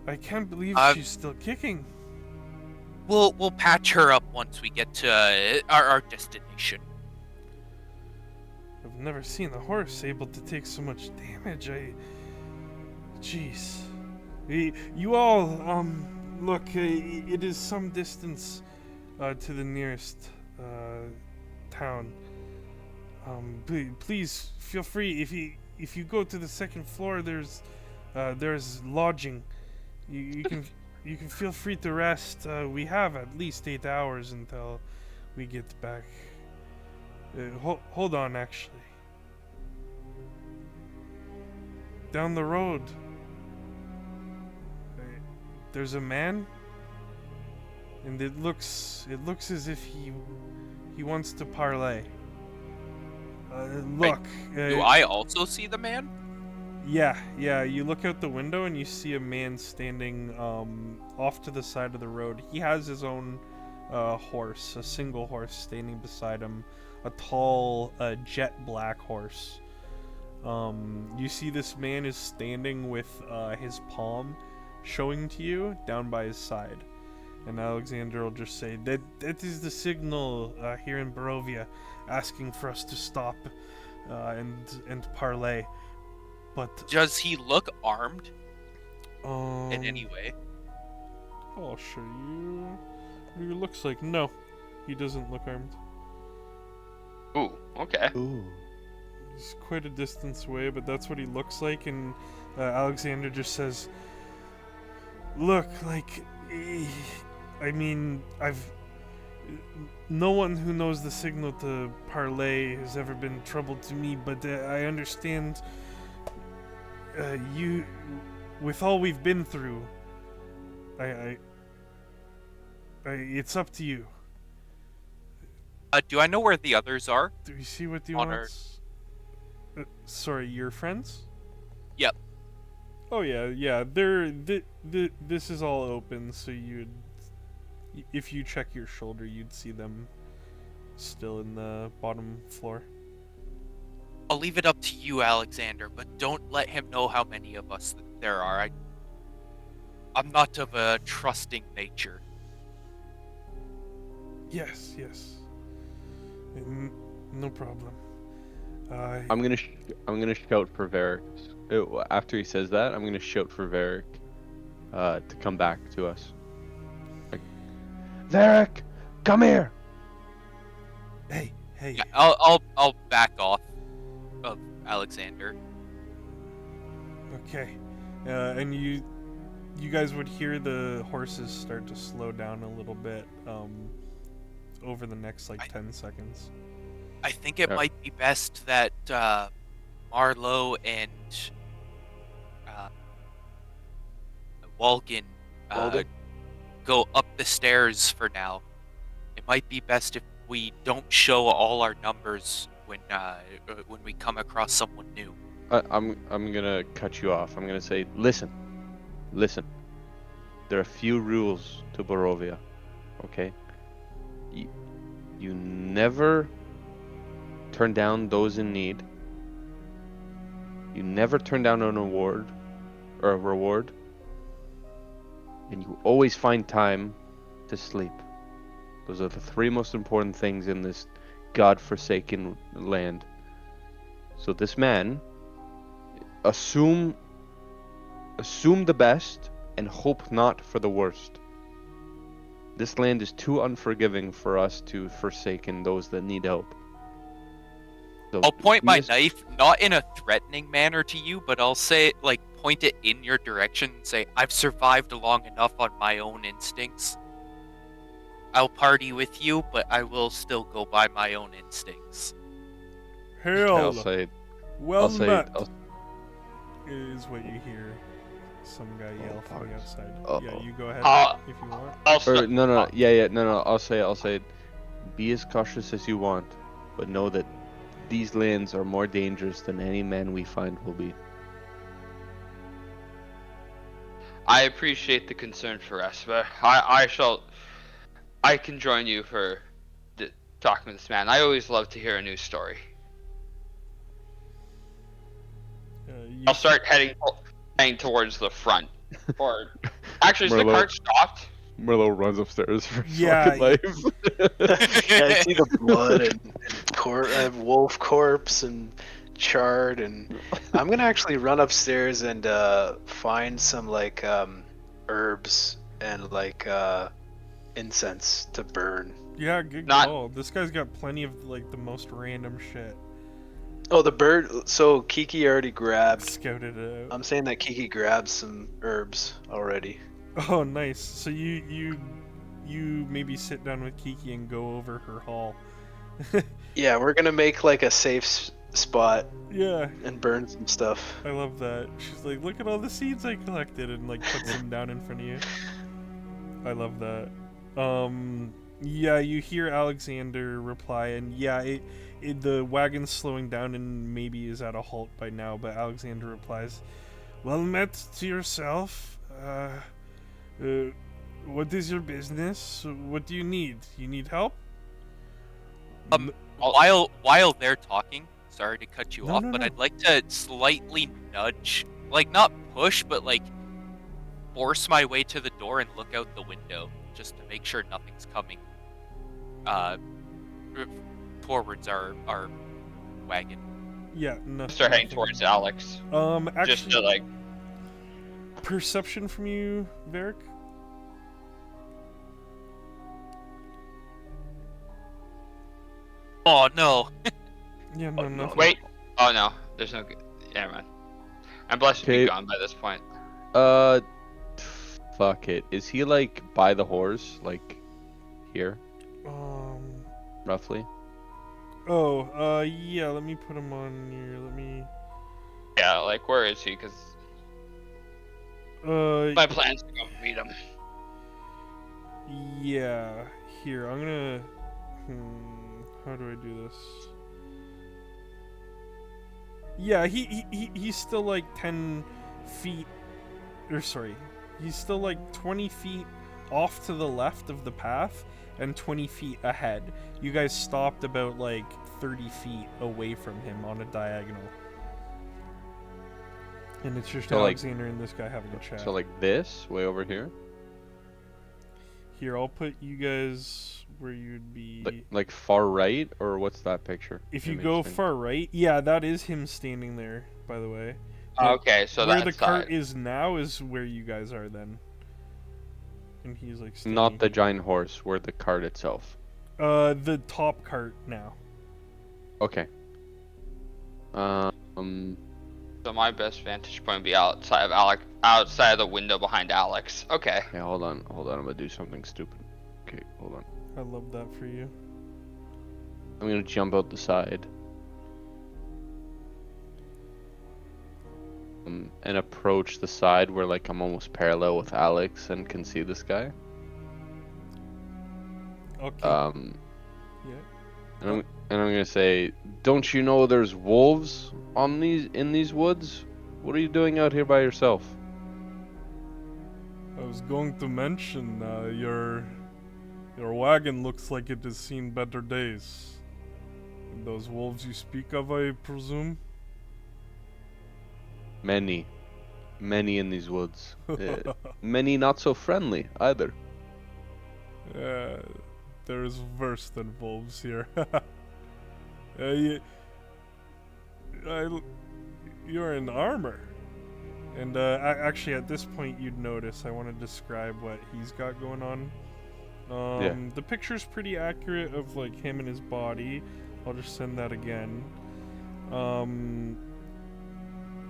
I can't believe she's still kicking. We'll patch her up once we get to our destination. I've never seen a horse able to take so much damage. Jeez. You all, look, it is some distance to the nearest town. Please feel free. If you go to the second floor, there's lodging. You can feel free to rest. We have at least 8 hours until we get back. Hold on, actually. Down the road, there's a man, and it looks as if he wants to parlay. Look. Do I also see the man? Yeah. You look out the window and you see a man standing off to the side of the road. He has his own horse, a single horse standing beside him, a tall, jet black horse. You see this man is standing with his palm showing to you down by his side. And Alexander will just say, that is the signal here in Barovia, asking for us to stop and parlay. But does he look armed in any way? I'll show you. He looks like no, he doesn't look armed. Ooh, okay. Ooh. He's quite a distance away, but that's what he looks like. And Alexander just says, "Look, like, I mean, no one who knows the signal to parlay has ever been trouble to me, but I understand you, with all we've been through. It's up to you. Do I know where the others are? Do you see what he On wants? Sorry, your friends? Yep. Oh yeah. This is all open, so if you check your shoulder, you'd see them still in the bottom floor. I'll leave it up to you, Alexander, but don't let him know how many of us there are. I'm not of a trusting nature. Yes. No problem. I'm gonna shout for Varric. After he says that, I'm gonna shout for Varric to come back to us. Like, Varric, come here. Hey. Yeah, I'll back off of Alexander. Okay. And you guys would hear the horses start to slow down a little bit over the next 10 seconds. I think it might be best that Marlowe and Walgan go up the stairs for now. It might be best if we don't show all our numbers when we come across someone new. I'm gonna cut you off. I'm gonna say, listen. There are a few rules to Barovia, okay? You never turn down those in need. You never turn down an award or a reward. And you always find time to sleep. Those are the 3 most important things in this godforsaken land. So this man, assume the best and hope not for the worst. This land is too unforgiving for us to forsaken those that need help. So I'll point my knife, not in a threatening manner to you, but I'll say, point it in your direction and say, I've survived long enough on my own instincts. I'll party with you, but I will still go by my own instincts. Hail! I'll say, Well I'll say, met! I'll- Is what you hear some guy yell from the fuck. outside. Uh-oh. Yeah, you go ahead if you want. I'll Or, start. no. I'll say, be as cautious as you want, but know that these lands are more dangerous than any man we find will be. I appreciate the concern for us, but I can join you for talking with this man. I always love to hear a new story. You I'll start heading towards the front. Or actually, is the Merlot, cart stopped? Merlot runs upstairs for his Yeah, fucking life. Yeah, I see the blood I have wolf corpse and charred, and I'm gonna actually run upstairs and find some like herbs and like incense to burn. Yeah, good Not- call. This guy's got plenty of like the most random shit. Oh, the bird. So Kiki already grabbed. Scouted it out. I'm saying that Kiki grabbed some herbs already. Oh, nice. So you maybe sit down with Kiki and go over her haul. Yeah, we're gonna make like a safe spot Yeah, and burn some stuff. I love that. She's like, look at all the seeds I collected, and like puts them down in front of you. I love that. Yeah, you hear Alexander reply, and yeah, the wagon's slowing down and maybe is at a halt by now. But Alexander replies, "Well met to yourself. What is your business? What do you need? You need help?" While they're talking, sorry to cut you No, off, no, but no. I'd like to slightly nudge, like not push, but like force my way to the door and look out the window just to make sure nothing's coming towards our wagon. Yeah, no. Start heading towards Alex. Actually, Just to like. perception from you, Varric. Oh no! Yeah, no, nothing. Wait. Oh no. There's no. Yeah, man. I'm blessed to be Okay. gone by this point. Fuck it. Is he like by the horse, like here, roughly? Oh, yeah. Let me put him on here. Let me. Yeah, like where is he? Because my plan's to go meet him. Yeah. Here, I'm gonna. How do I do this? Yeah, he's still like 10 feet. Or sorry, he's still like 20 feet off to the left of the path and 20 feet ahead. You guys stopped about like 30 feet away from him on a diagonal. And it's just So, like- Alexander and this guy having a chat. So like this, way over here, Here, I'll put you guys where you'd be. like far right, or what's that picture? If you Image go thing? far right, yeah, that is him standing there, by the way. Okay, so where that the side. cart is now is where you guys are then. And he's like standing. Not the giant horse, where the cart itself. The top cart now. Okay. So my best vantage point would be outside of outside of the window behind Alex. Okay. Yeah, hold on. I'm gonna do something stupid. Okay, hold on. I love that for you. I'm gonna jump out the side. And approach the side where like I'm almost parallel with Alex and can see this guy. Okay. Yeah. Yeah. And I'm gonna say, don't you know there's wolves in these woods? What are you doing out here by yourself? I was going to mention your wagon looks like it has seen better days. Those wolves you speak of, I presume? Many in these woods. Many not so friendly either. There's worse than wolves here. You're in armor. And actually, at this point, you'd notice I want to describe what he's got going on. Yeah. The picture's pretty accurate of like him and his body. I'll just send that again.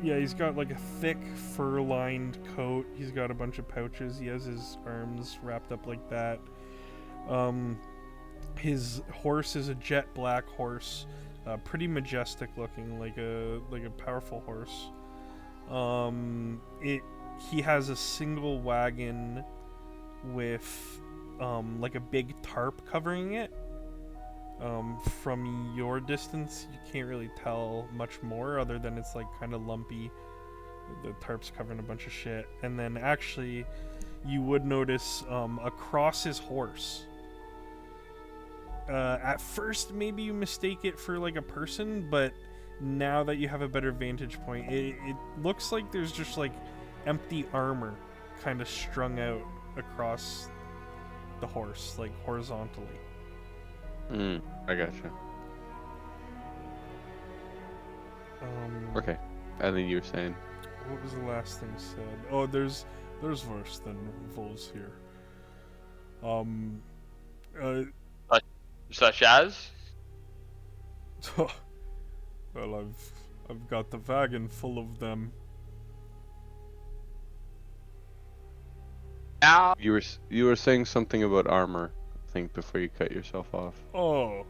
Yeah, he's got like a thick fur-lined coat. He's got a bunch of pouches. He has his arms wrapped up like that. His horse is a jet black horse, pretty majestic looking, like a powerful horse. He has a single wagon with like a big tarp covering it, From your distance, you can't really tell much more other than it's like kind of lumpy. The tarp's covering a bunch of shit. And then actually, you would notice across his horse. At first, maybe you mistake it for like a person, but now that you have a better vantage point, it looks like there's just like empty armor kind of strung out across the horse, like horizontally. I gotcha. Okay. And then you were saying. What was the last thing said? Oh, there's worse than wolves here. Such as? Well, I've got the wagon full of them. Now, You were saying something about armor, I think, before you cut yourself off. Oh,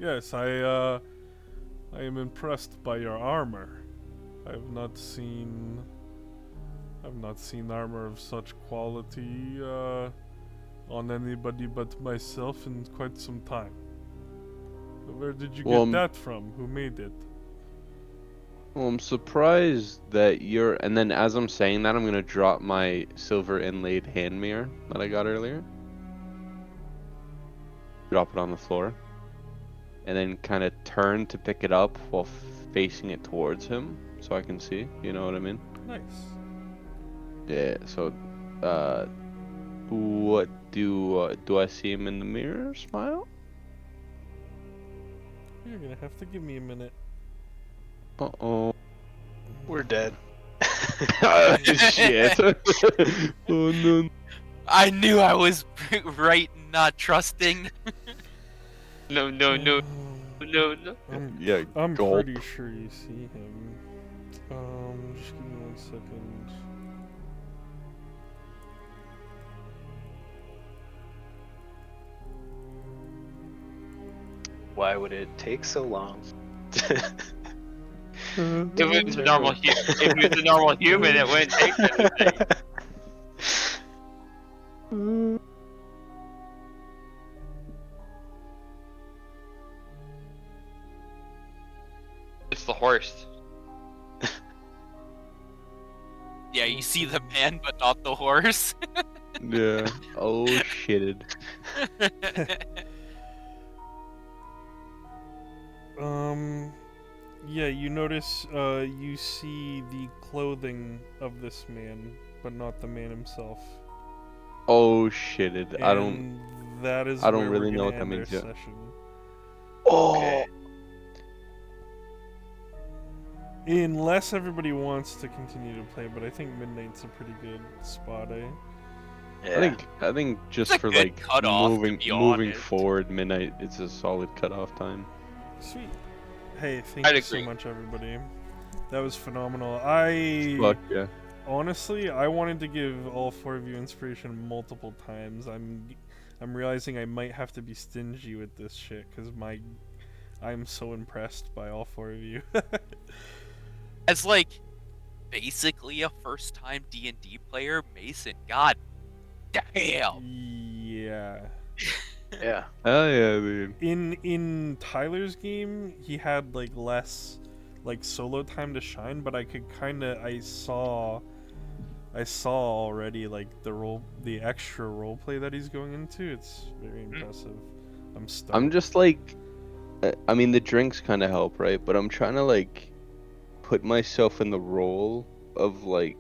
yes, I am impressed by your armor. I've not seen armor of such quality on anybody but myself in quite some time. Where did you get that from? Who made it? Well, I'm surprised that you're. And then as I'm saying that, I'm gonna drop my silver inlaid hand mirror that I got earlier. Drop it on the floor. And then kind of turn to pick it up while facing it towards him so I can see. You know what I mean? Nice. Yeah, so, what do I see him in the mirror? Smile? You're gonna have to give me a minute. Uh-oh. We're dead. Shit. Oh, no. I knew I was right, not trusting. no. Yeah, I'm gulp. pretty sure you see him. Just give me 1 second. Why would it take so long? If it was a normal human, it wouldn't take anything. It's the horse. Yeah, you see the man, but not the horse. Yeah. Oh, shitted. Yeah, you notice, you see the clothing of this man, but not the man himself. Oh, shitted. And I don't where really we're know gonna what that end our means yet. session. Oh! Unless everybody wants to continue to play, but I think midnight's a pretty good spot, eh? Yeah. I think just It's a for good like cutoff, to moving be honest. forward, midnight, it's a solid cutoff time. Sweet. Hey, thank I'd you so agree. much, everybody. That was phenomenal. Fuck yeah. Honestly, I wanted to give all 4 of you inspiration multiple times. I'm realizing I might have to be stingy with this shit because I'm so impressed by all 4 of you. As like basically a first-time D&D player, Mason. God damn. Yeah. Yeah. Hell yeah, dude. In Tyler's game, he had like less like solo time to shine, but I saw already like the extra roleplay that he's going into. It's very impressive. I'm stoked. I'm just like, I mean, the drinks kind of help, right? But I'm trying to like put myself in the role of I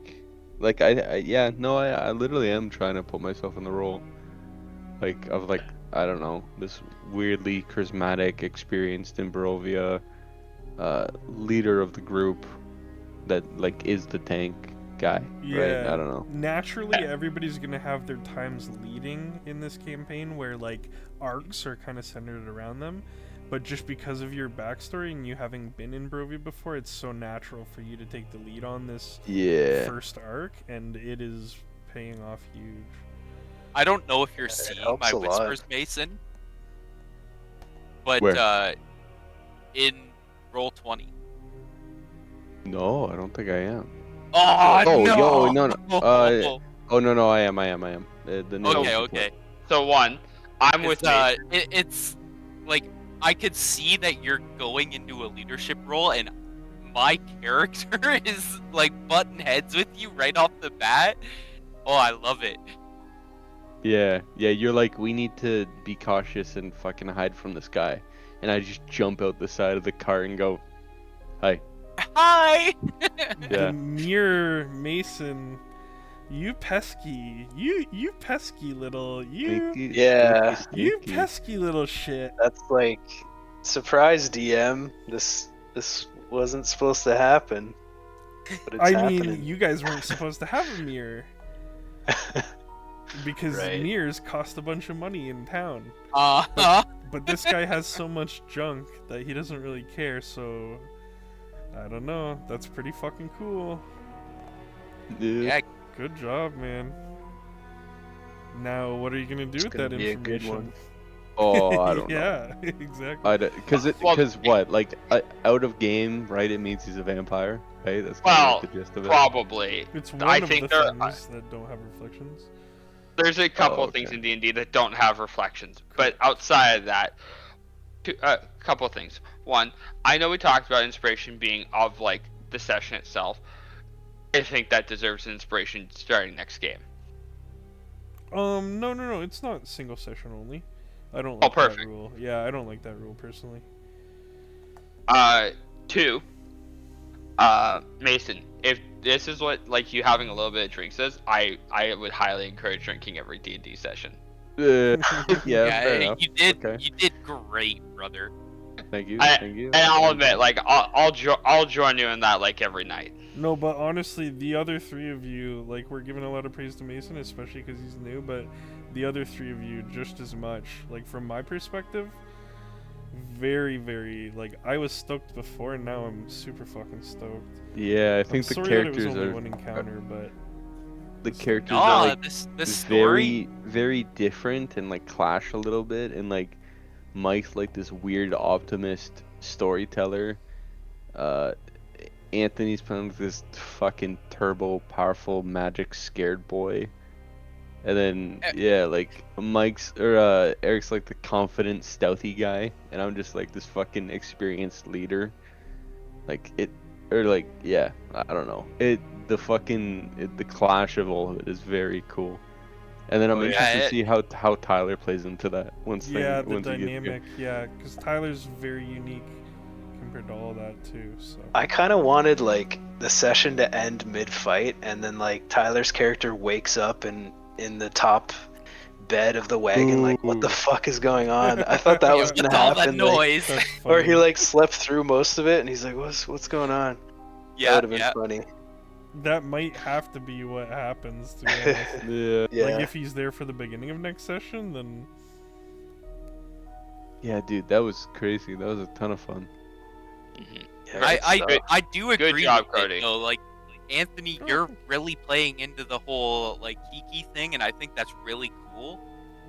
literally am trying to put myself in the role of I don't know, this weirdly charismatic, experienced in Barovia leader of the group that like is the tank guy, right? I don't know. Naturally, everybody's gonna have their times leading in this campaign where like arcs are kind of centered around them. But just because of your backstory and you having been in Barovia before, it's so natural for you to take the lead on this first arc, and it is paying off huge. I don't know if you're seeing helps my a lot. whispers, Mason, but Where? in roll 20. No, I don't think I am. Oh, Oh, no! yo, no. Oh no, I am. The new Okay. So one, I'm with It's, Mason. it's like I could see that you're going into a leadership role, and my character is like button heads with you right off the bat. Oh, I love it. Yeah, you're like, we need to be cautious and fucking hide from this guy. And I just jump out the side of the car and go, hi. Hi. Yeah. The mere Mason, you pesky, you pesky little, Sneaky, Yeah. sneaky, you sneaky. pesky little shit. That's like surprise DM. This wasn't supposed to happen, but it's I happening. mean, you guys weren't supposed to have a mirror because Right. mirrors cost a bunch of money in town. Uh-huh. But this guy has so much junk that he doesn't really care, so I don't know. That's pretty fucking cool. Yeah. Good job, man. Now, what are you gonna do It's with gonna that be a good information? one. Oh, I don't know. Yeah, exactly. Because what? Like, out of game, right? It means he's a vampire, right? That's kind Well, of like the gist of it. Probably. It's I one of think the there- things that don't have reflections. There's a couple of okay. things in D&D that don't have reflections, but outside of that, a couple of things. One, I know we talked about inspiration being of like the session itself. I think that deserves an inspiration starting next game. No, it's not single session only. I don't Oh, like that perfect. rule. Yeah, I don't like that rule personally. Two, Mason, if this is what like you having a little bit of drinks is, I would highly encourage drinking every D&D session. Yeah, fair enough. You did. Okay. You did great, brother. Thank you. I- Thank you. And I'll admit, like I'll join you in that like every night. No, but honestly, the other three of you, like, we're giving a lot of praise to Mason, especially because he's new, but the other three of you, just as much. Like, from my perspective, very, very, like, I was stoked before, and now I'm super fucking stoked. Yeah, I think I'm the sorry characters that it was only are one encounter, but the characters No, are like this story. very, very different and like clash a little bit. And like Mike's like this weird optimist storyteller. Anthony's playing this fucking turbo powerful magic scared boy. And then yeah, like Eric's like the confident stealthy guy, and I'm just like this fucking experienced leader. Like it, or like yeah, I don't know. The clash of all of it is very cool. And then I'm Oh, yeah. interested to see how Tyler plays into that once yeah, the once he gets here. dynamic, yeah, because Tyler's very unique compared to all that, too, so. I kind of wanted like the session to end mid-fight, and then like Tyler's character wakes up and in the top bed of the wagon, like what the Ooh. fuck is going on? I thought that was What's gonna all that happen. Like, noise? That's or he funny. like slept through most of it, and he's like, what's going on? That Yeah, would have been yeah. funny. That might have to be what happens, to be honest. Yeah. Yeah. Like, if he's there for the beginning of next session, then... Yeah, dude, that was crazy. That was a ton of fun. Yeah, good stuff. I do agree job, with Cody. it, though. Like, Anthony, you're really playing into the whole like geeky thing, and I think that's really cool.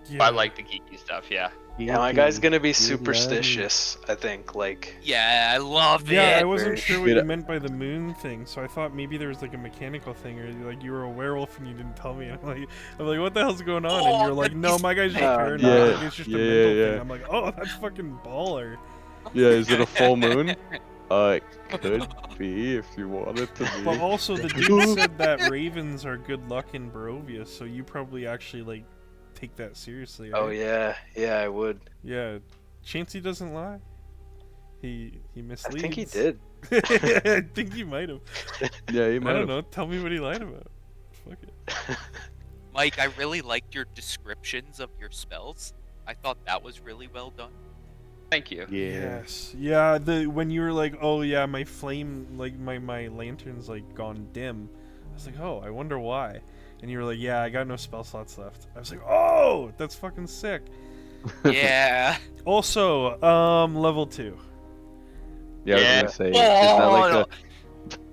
Yeah. I like the geeky stuff. Yeah. Yeah, my guy's gonna be superstitious, I think. Like, Yeah, I love Yeah, I it. wasn't very- sure what Dude, you meant by the moon thing, so I thought maybe there was like a mechanical thing, or like you were a werewolf and you didn't tell me. And I'm like, what the hell's going on? And you're like, no, my guy's just Oh, paranoid. no. Like, it's just a Yeah, mental yeah. thing. I'm like, oh, that's fucking baller. Yeah, is it a full moon? It could be if you want it to be. But also, the dude said that ravens are good luck in Barovia, so you probably actually like take that seriously. oh right? yeah, I would. Yeah, Chancey doesn't lie. He I misleads. think he did. I think he might have. Yeah, he I might don't have. know. Tell me what he lied about. Fuck it. Mike, I really liked your descriptions of your spells. I thought that was really well done. Thank you. Yeah. Yes. Yeah. When you were like, oh yeah, my flame, like my lantern's like gone dim. I was like, oh, I wonder why. And you were like, yeah, I got no spell slots left. I was like, oh, that's fucking sick. Yeah. Also, level 2. Yeah, I Yeah. was gonna say, is that like Oh,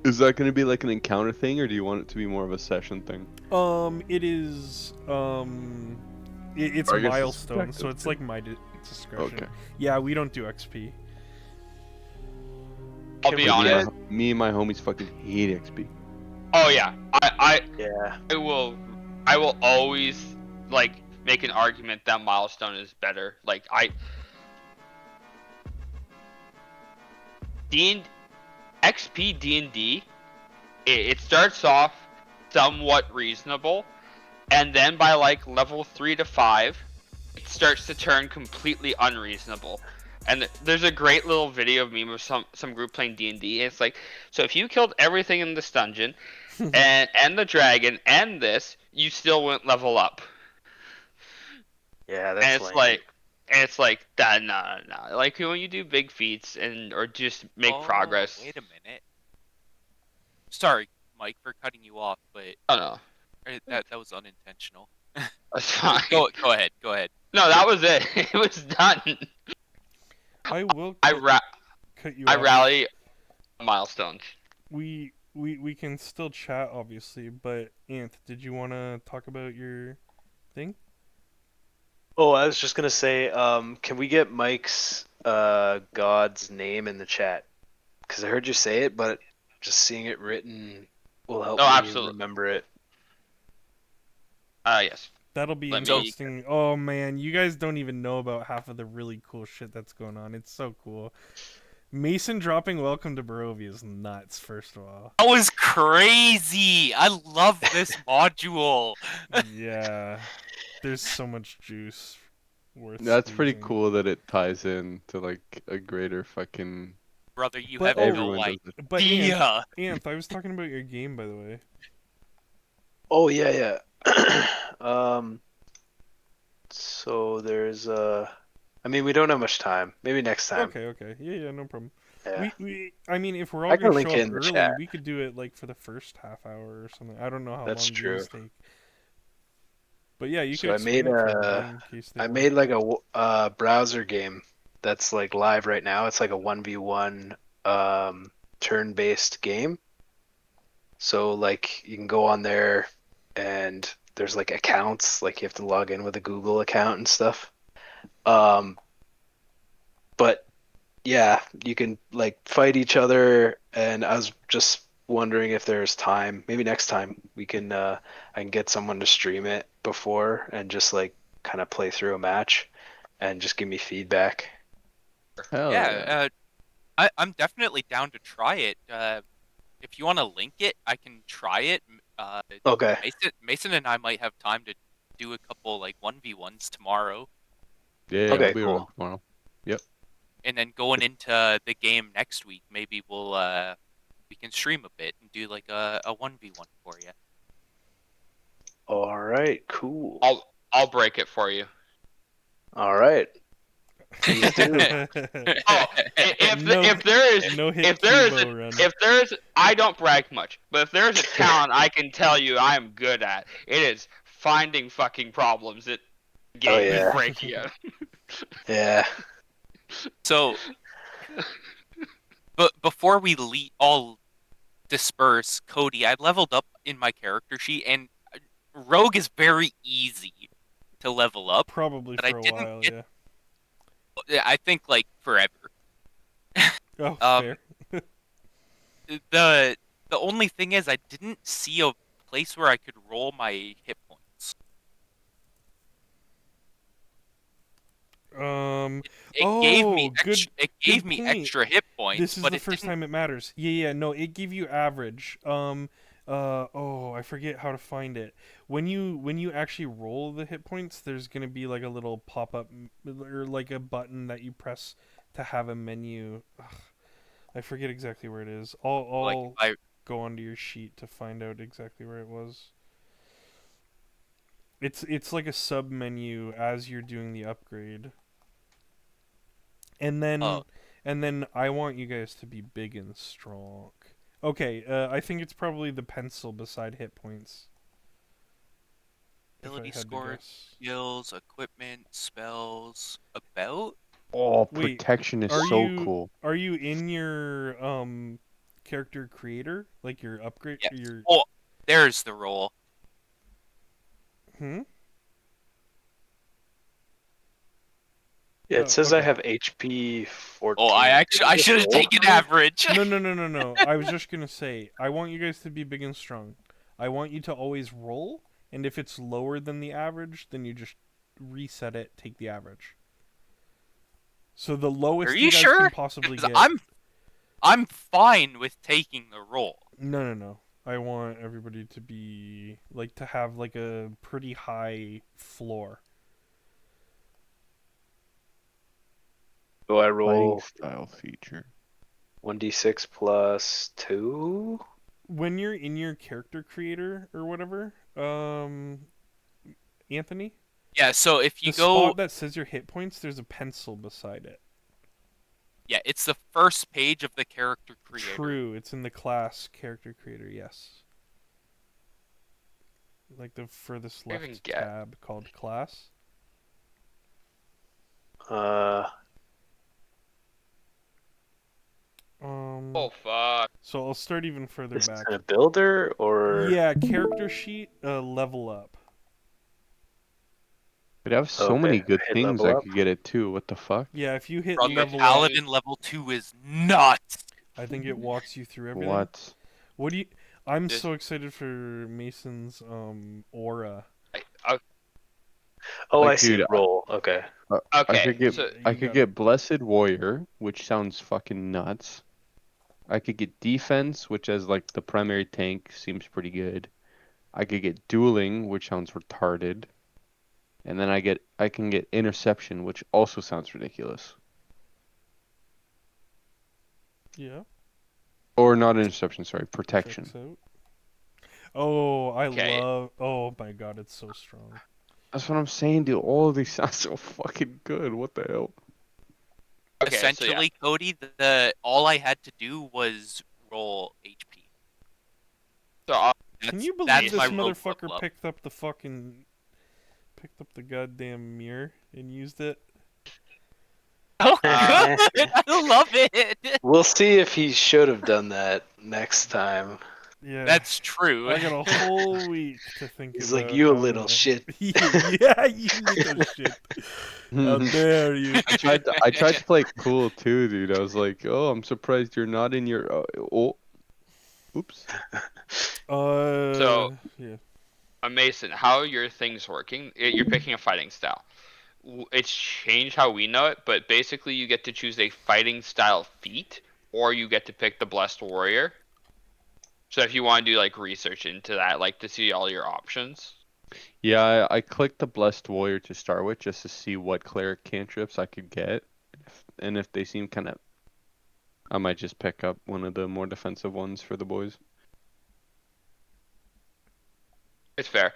a, is that gonna be like an encounter thing, or do you want it to be more of a session thing? It is it's Or I a guess it's milestone, so objective it's too. like my discretion. Okay. Yeah, we don't do XP. I'll Can be we honest. Me and my homies fucking hate XP. Oh yeah. Yeah. I will always like make an argument that milestone is better. Like XP D&D, it starts off somewhat reasonable, and then by like level 3 to 5, it starts to turn completely unreasonable. And there's a great little video of me with some group playing D&D, and it's like, so if you killed everything in this dungeon, and the dragon, and this, you still wouldn't level up. Yeah, that's And it's lame. like, that, no. Like, when you do big feats or just make progress. Wait a minute. Sorry, Mike, for cutting you off, but Oh no, that was unintentional. that's fine. Go ahead. Go ahead. No, that was it. It was done. I will I cut you I off. rally milestones. We can still chat, obviously, but Ant, did you want to talk about your thing? Oh, I was just gonna say, can we get Mike's god's name in the chat? Because I heard you say it, but just seeing it written will help Oh, me absolutely. remember it. Yes. That'll be Let me- interesting. Oh man, you guys don't even know about half of the really cool shit that's going on. It's so cool. Mason dropping Welcome to Barovia is nuts, first of all. That was crazy. I love this module. Yeah. There's so much juice worth That's pretty squeezing. cool that it ties in to like a greater fucking. Brother, you But- have Everyone no does it. But idea. Anth, I was talking about your game, by the way. Oh yeah. So there's I mean, we don't have much time. Maybe next time. Okay. Yeah, no problem. Yeah. I mean, if we're all I can gonna link show it up in the early, chat. we could do it like for the first half hour or something. I don't know how That's long true. games take. But yeah, you So could I explain made it for everyone in case they I want. made like a browser game that's like live right now. It's like a 1v1 turn-based game. So like you can go on there and there's like accounts, like you have to log in with a Google account and stuff. But yeah, you can like fight each other, and I was just wondering if there's time. Maybe next time I can get someone to stream it before and just like kind of play through a match and just give me feedback. Hell Yeah, I'm definitely down to try it. If you want to link it, I can try it. Okay. Mason and I might have time to do a couple like 1v1s tomorrow, Yeah, Okay, we'll be around cool. tomorrow. Yep. and then going into the game next week, maybe we can stream a bit and do like a 1v1 for you. All right, cool. I'll break it for you. All right. Please do. Oh, No- if there is no hit if there is Kibo run. if there is I don't brag much, but if there's a talent I can tell you I am good at, it is finding fucking problems at game Oh, yeah. and breaking it. Yeah. So, but before we all disperse, Cody, I leveled up in my character sheet, and Rogue is very easy to level up. Probably But for I a didn't while, get- yeah. I think like forever. Oh, Um, fair. The only thing is I didn't see a place where I could roll my hit points. It gave me good me point. extra hit points, This is but the it first didn't. time it matters. Yeah, no, it gave you average. I forget how to find it. When you actually roll the hit points, there's gonna be like a little pop up or like a button that you press to have a menu. Ugh, I forget exactly where it is. I'll Like I go onto your sheet to find out exactly where it was. It's like a sub menu as you're doing the upgrade. And then Oh. I want you guys to be big and strong. Okay, I think it's probably the pencil beside hit points. if I ability had to score, guess. skills, equipment, spells, about. Oh, Wait, protection is are so you- cool. Are you in your character creator, like your upgrade? Yes. Your Oh, there's the roll. Yeah, Oh, it says I okay. have HP 14. Oh, I should have taken average. No. I was just gonna say, I want you guys to be big and strong. I want you to always roll, and if it's lower than the average, then you just reset it, take the average. So the lowest Are you guys sure? can possibly 'Cause get. I'm fine with taking the roll. No. I want everybody to be like to have like a pretty high floor. Do I Fighting roll style feature. 1d6 plus 2? When you're in your character creator or whatever, Anthony, Yeah, so if the you go, spot that says your hit points, there's a pencil beside it. yeah, it's the first page of the character creator. True, it's in the class character creator, yes. Like the furthest Even left get- tab called class. Uh, Oh fuck. So I'll start even further is back. it a builder or? Yeah, character sheet, level up. It have so many Okay, good hit things level I up. could get it too. What the fuck? Yeah, if you hit Brother, level up, Paladin level 2 is nuts. I think it walks you through everything. What? What do you? I'm Just- so excited for Mason's aura. Oh, Like, I see. dude, Roll. Okay. I Okay, could get so I You could got get Blessed Warrior, which sounds fucking nuts. I could get Defense, which as like the primary tank seems pretty good. I could get Dueling, which sounds retarded. And then I can get Interception, which also sounds ridiculous. Yeah. Or not Interception, sorry, Protection. Checks out. Oh, I Okay. love. Oh my god, it's so strong. That's what I'm saying, dude. All of these sound so fucking good. What the hell? okay, so yeah. Essentially, Cody, the all I had to do was roll HP. So Can you believe That's this my rogue motherfucker level up. picked up the goddamn mirror and used it? Oh, good! I love it. We'll see if he should have done that next time. Yeah. That's true. I got a whole week to think He's about like, you how little to- shit. Yeah, you little shit. How dare you? I tried to play cool too, dude. I was like, oh, I'm surprised you're not in your. Oh, oops. Yeah. Mason, how are your things working? You're picking a fighting style. It's changed how we know it, but basically you get to choose a fighting style feat, or you get to pick the Blessed Warrior. So if you want to do like research into that, like to see all your options. Yeah, I clicked the Blessed Warrior to start with just to see what cleric cantrips I could get, and if they seem kind of, I might just pick up one of the more defensive ones for the boys. It's fair.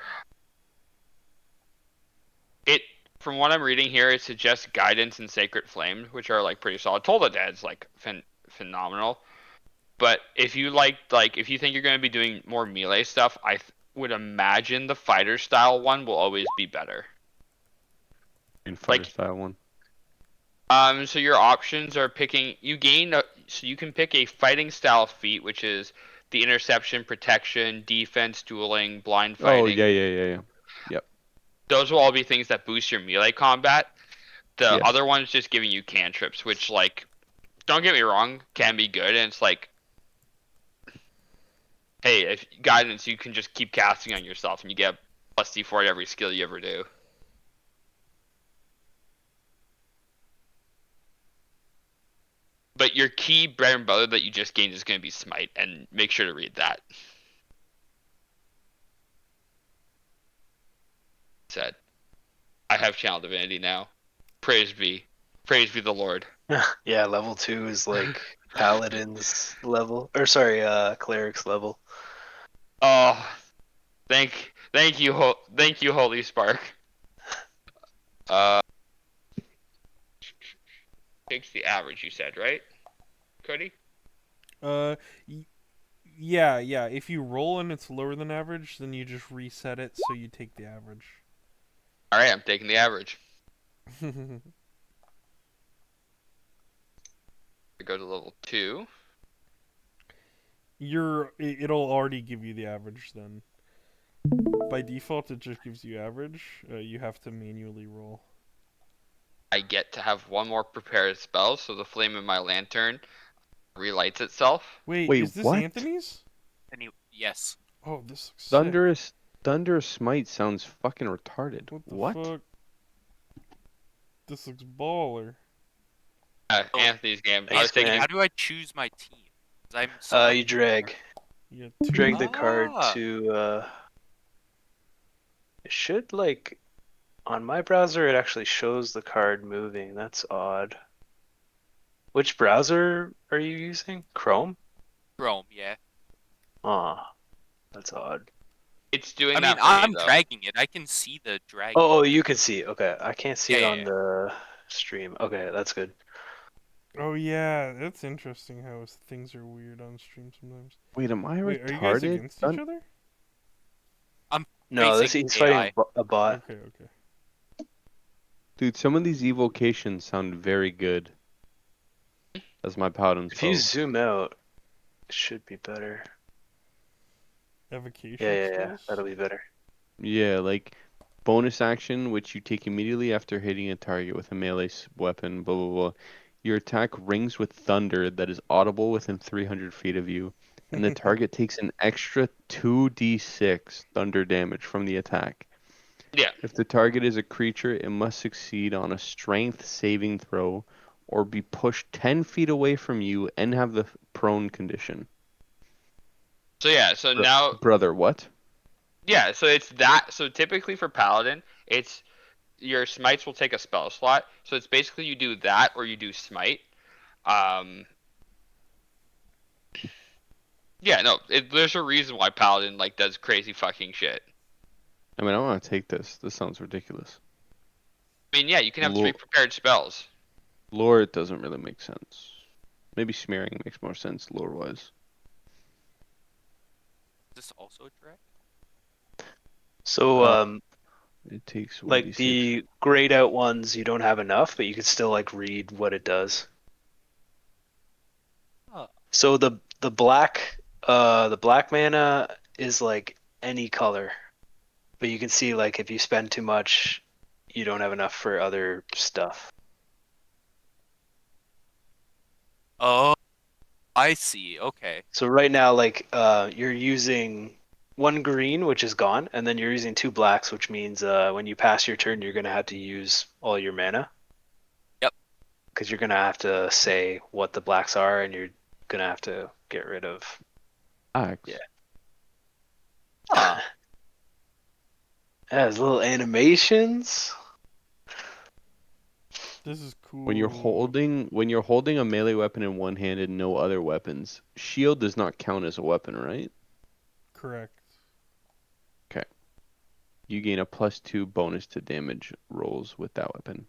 From what I'm reading here, it suggests Guidance and Sacred Flame, which are like pretty solid. Toll the Dead's like phenomenal. But if you if you think you're going to be doing more melee stuff, would imagine the fighter style one will always be better. In fighter Like- style one. So your options are picking. So you can pick a fighting style feat, which is the interception, protection, defense, dueling, blind fighting. Oh yeah. Those will all be things that boost your melee combat. The Yeah. other one's just giving you cantrips, which like, don't get me wrong, can be good, and it's like, hey, if guidance, you can just keep casting on yourself, and you get plus D4 to every skill you ever do. But your key bread and butter that you just gained is going to be Smite, and make sure to read that. Said, I have Channel Divinity now. Praise be the Lord. Yeah, level 2 is like paladin's level, or sorry, cleric's level. Oh, thank you, Holy Spark. Takes the average, you said, right, Cody? Yeah. If you roll and it's lower than average, then you just reset it so you take the average. All right, I'm taking the average. I go to level 2. It'll already give you the average then. By default, it just gives you average. You have to manually roll. I get to have one more prepared spell, so the flame in my lantern relights itself. Wait, Wait, is this what? Anthony's? Yes. Oh, this looks Thunderous Smite sounds fucking retarded. sick. What? The fuck? This looks baller. Anthony's game. I was Thanks, thinking. man. How do I choose my team? 'Cause I'm selecting. You drag You got two. drag the card Ah. to. It should like on my browser. It actually shows the card moving. That's odd. Which browser are you using? Chrome? Chrome, yeah. Ah, that's odd. It's doing I mean, that for me I'm though. dragging it. I can see the drag. Oh, you can see. Okay, I can't see it on Yeah. the stream. Okay, that's good. Oh yeah, that's interesting how things are weird on stream sometimes. Wait, am I Wait, are you guys retarded? against each other? No, Facing he's AI. fighting a bot. Okay. Dude, some of these evocations sound very good. As my paladins If you vote. zoom out, it should be better. Evocation Yeah, skills. that'll be better. Yeah, like bonus action, which you take immediately after hitting a target with a melee weapon, blah blah blah. Your attack rings with thunder that is audible within 300 feet of you, and the target takes an extra 2d6 thunder damage from the attack. Yeah. If the target is a creature, it must succeed on a strength saving throw or be pushed 10 feet away from you and have the prone condition. So yeah. So Bro- now. Brother, what? Yeah. So it's that. So typically for paladin, it's your smites will take a spell slot. So it's basically you do that or you do smite. Um. Yeah. No. There's a reason why paladin like does crazy fucking shit. I mean, I want to take this. This sounds ridiculous. I mean, yeah. You can have Lo- 3 prepared spells. Lore, it doesn't really make sense. Maybe smearing makes more sense lore-wise. Is this also a drag? So, It takes like 1d6. the grayed out ones, you don't have enough, but you can still like read what it does. Oh. So the black mana is like any color, but you can see like if you spend too much, you don't have enough for other stuff. Oh, I see. Okay. So right now, like you're using one green, which is gone, and then you're using 2 blacks, which means when you pass your turn, you're gonna have to use all your mana. Yep. Because you're gonna have to say what the blacks are, and you're gonna have to get rid of. Axe. Yeah. Huh. Yeah, there's little animations. This is cool. When you're holding a melee weapon in one hand and no other weapons, shield does not count as a weapon, right? Correct. You gain a +2 bonus to damage rolls with that weapon.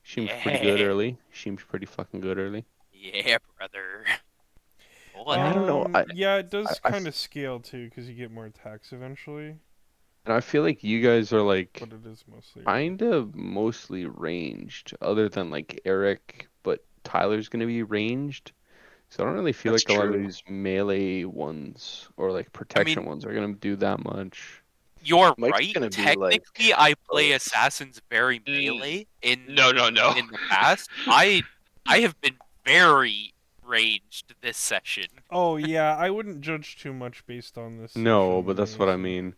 Seems pretty Yeah. good early. Seems pretty fucking good early. Yeah, brother. Oh, Yeah, I don't know. Yeah, it does I kind of scale too, because you get more attacks eventually. And I feel like you guys are like But it is mostly. kind of mostly ranged, other than like Eric, but Tyler's gonna be ranged. So I don't really feel That's like a lot of true. these melee ones or like protection ones are gonna do that much. You're Mike's right. gonna be like, Technically, I play both. assassins very melee in No. in the past. I have been very ranged this session. Oh yeah, I wouldn't judge too much based on this. No, session but that's what I anyways. mean.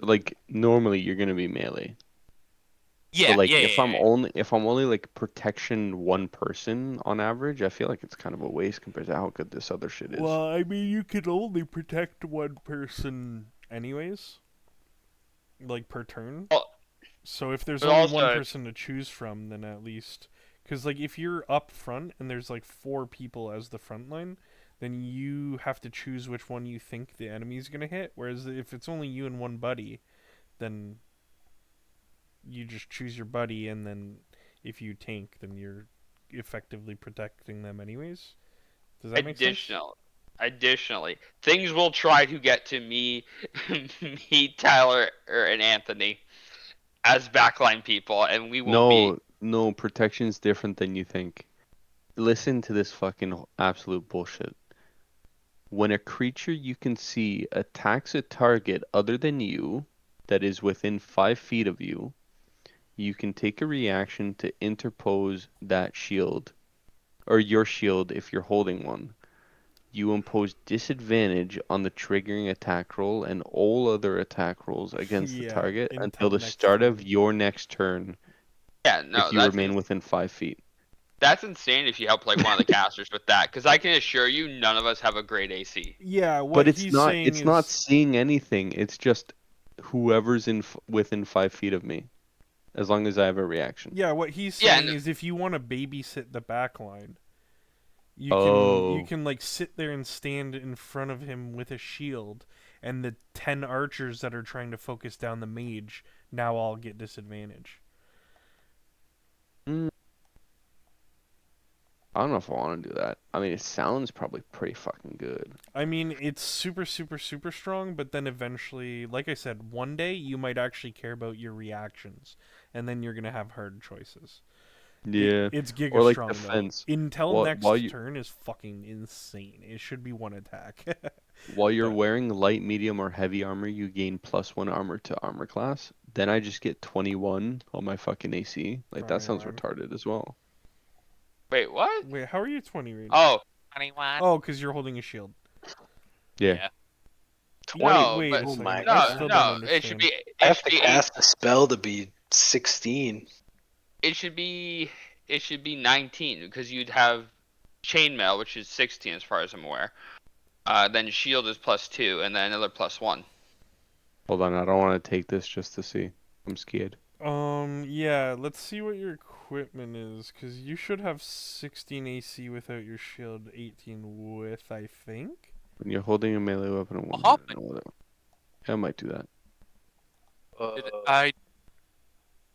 Like normally you're gonna be melee. Yeah, But like yeah, if yeah, I'm yeah. only like protection one person on average, I feel like it's kind of a waste compared to how good this other shit is. Well, I mean, you could only protect one person anyways, like per turn. Well, So if there's but only also one person to choose from, then at least, because like if you're up front and there's like 4 people as the front line, then you have to choose which one you think the enemy's gonna hit. Whereas if it's only you and one buddy, then you just choose your buddy, and then if you tank, then you're effectively protecting them anyways. Does that make sense? Additionally, things will try to get to me, Tyler, and Anthony as backline people, and we will be. No, protection's different than you think. Listen to this fucking absolute bullshit. When a creature you can see attacks a target other than you that is within 5 feet of you, you can take a reaction to interpose that shield, or your shield if you're holding one. You impose disadvantage on the triggering attack roll and all other attack rolls against the Yeah, target until until the next start of turn. your next turn Yeah, no, if you remain within 5 feet. That's insane if you help like one of the casters with that, because I can assure you none of us have a great AC. Yeah, what But it's he's not. saying It's not is, seeing anything. It's just whoever's within 5 feet of me, as long as I have a reaction. yeah, what he's Yeah, saying is if you want to babysit the back line, you Oh. can like sit there and stand in front of him with a shield, and the 10 archers that are trying to focus down the mage now all get disadvantage. Mm, I don't know if I want to do that. I mean, it sounds probably pretty fucking good. I mean, it's super, super, super strong, but then eventually, like I said, one day you might actually care about your reactions, and then you're gonna have hard choices. Yeah. It's giga Or like strong though. defense. Until While next you turn is fucking insane. It should be one attack. while you're But wearing light, medium, or heavy armor, you gain +1 armor to armor class. Then I just get 21 on my fucking AC. Like that sounds 21. retarded as well. wait, what? Wait, how are you 20 right now? Oh 21. Oh, because you're holding a shield. Yeah. Yeah. 20. no, Wait but a Oh my second. I no, god. still don't no, it should understand. be I it have should to be cast a spell to be 16. it should be 19 because you'd have chainmail, which is 16 as far as I'm aware. Then shield is +2, and then another +1. Hold on, I don't want to take this just to see. I'm scared. Yeah, let's see what your equipment is, because you should have 16 AC without your shield, 18 with, I think? When you're holding a melee weapon in one Hop hand, it. no other. Yeah, I might do that. Did I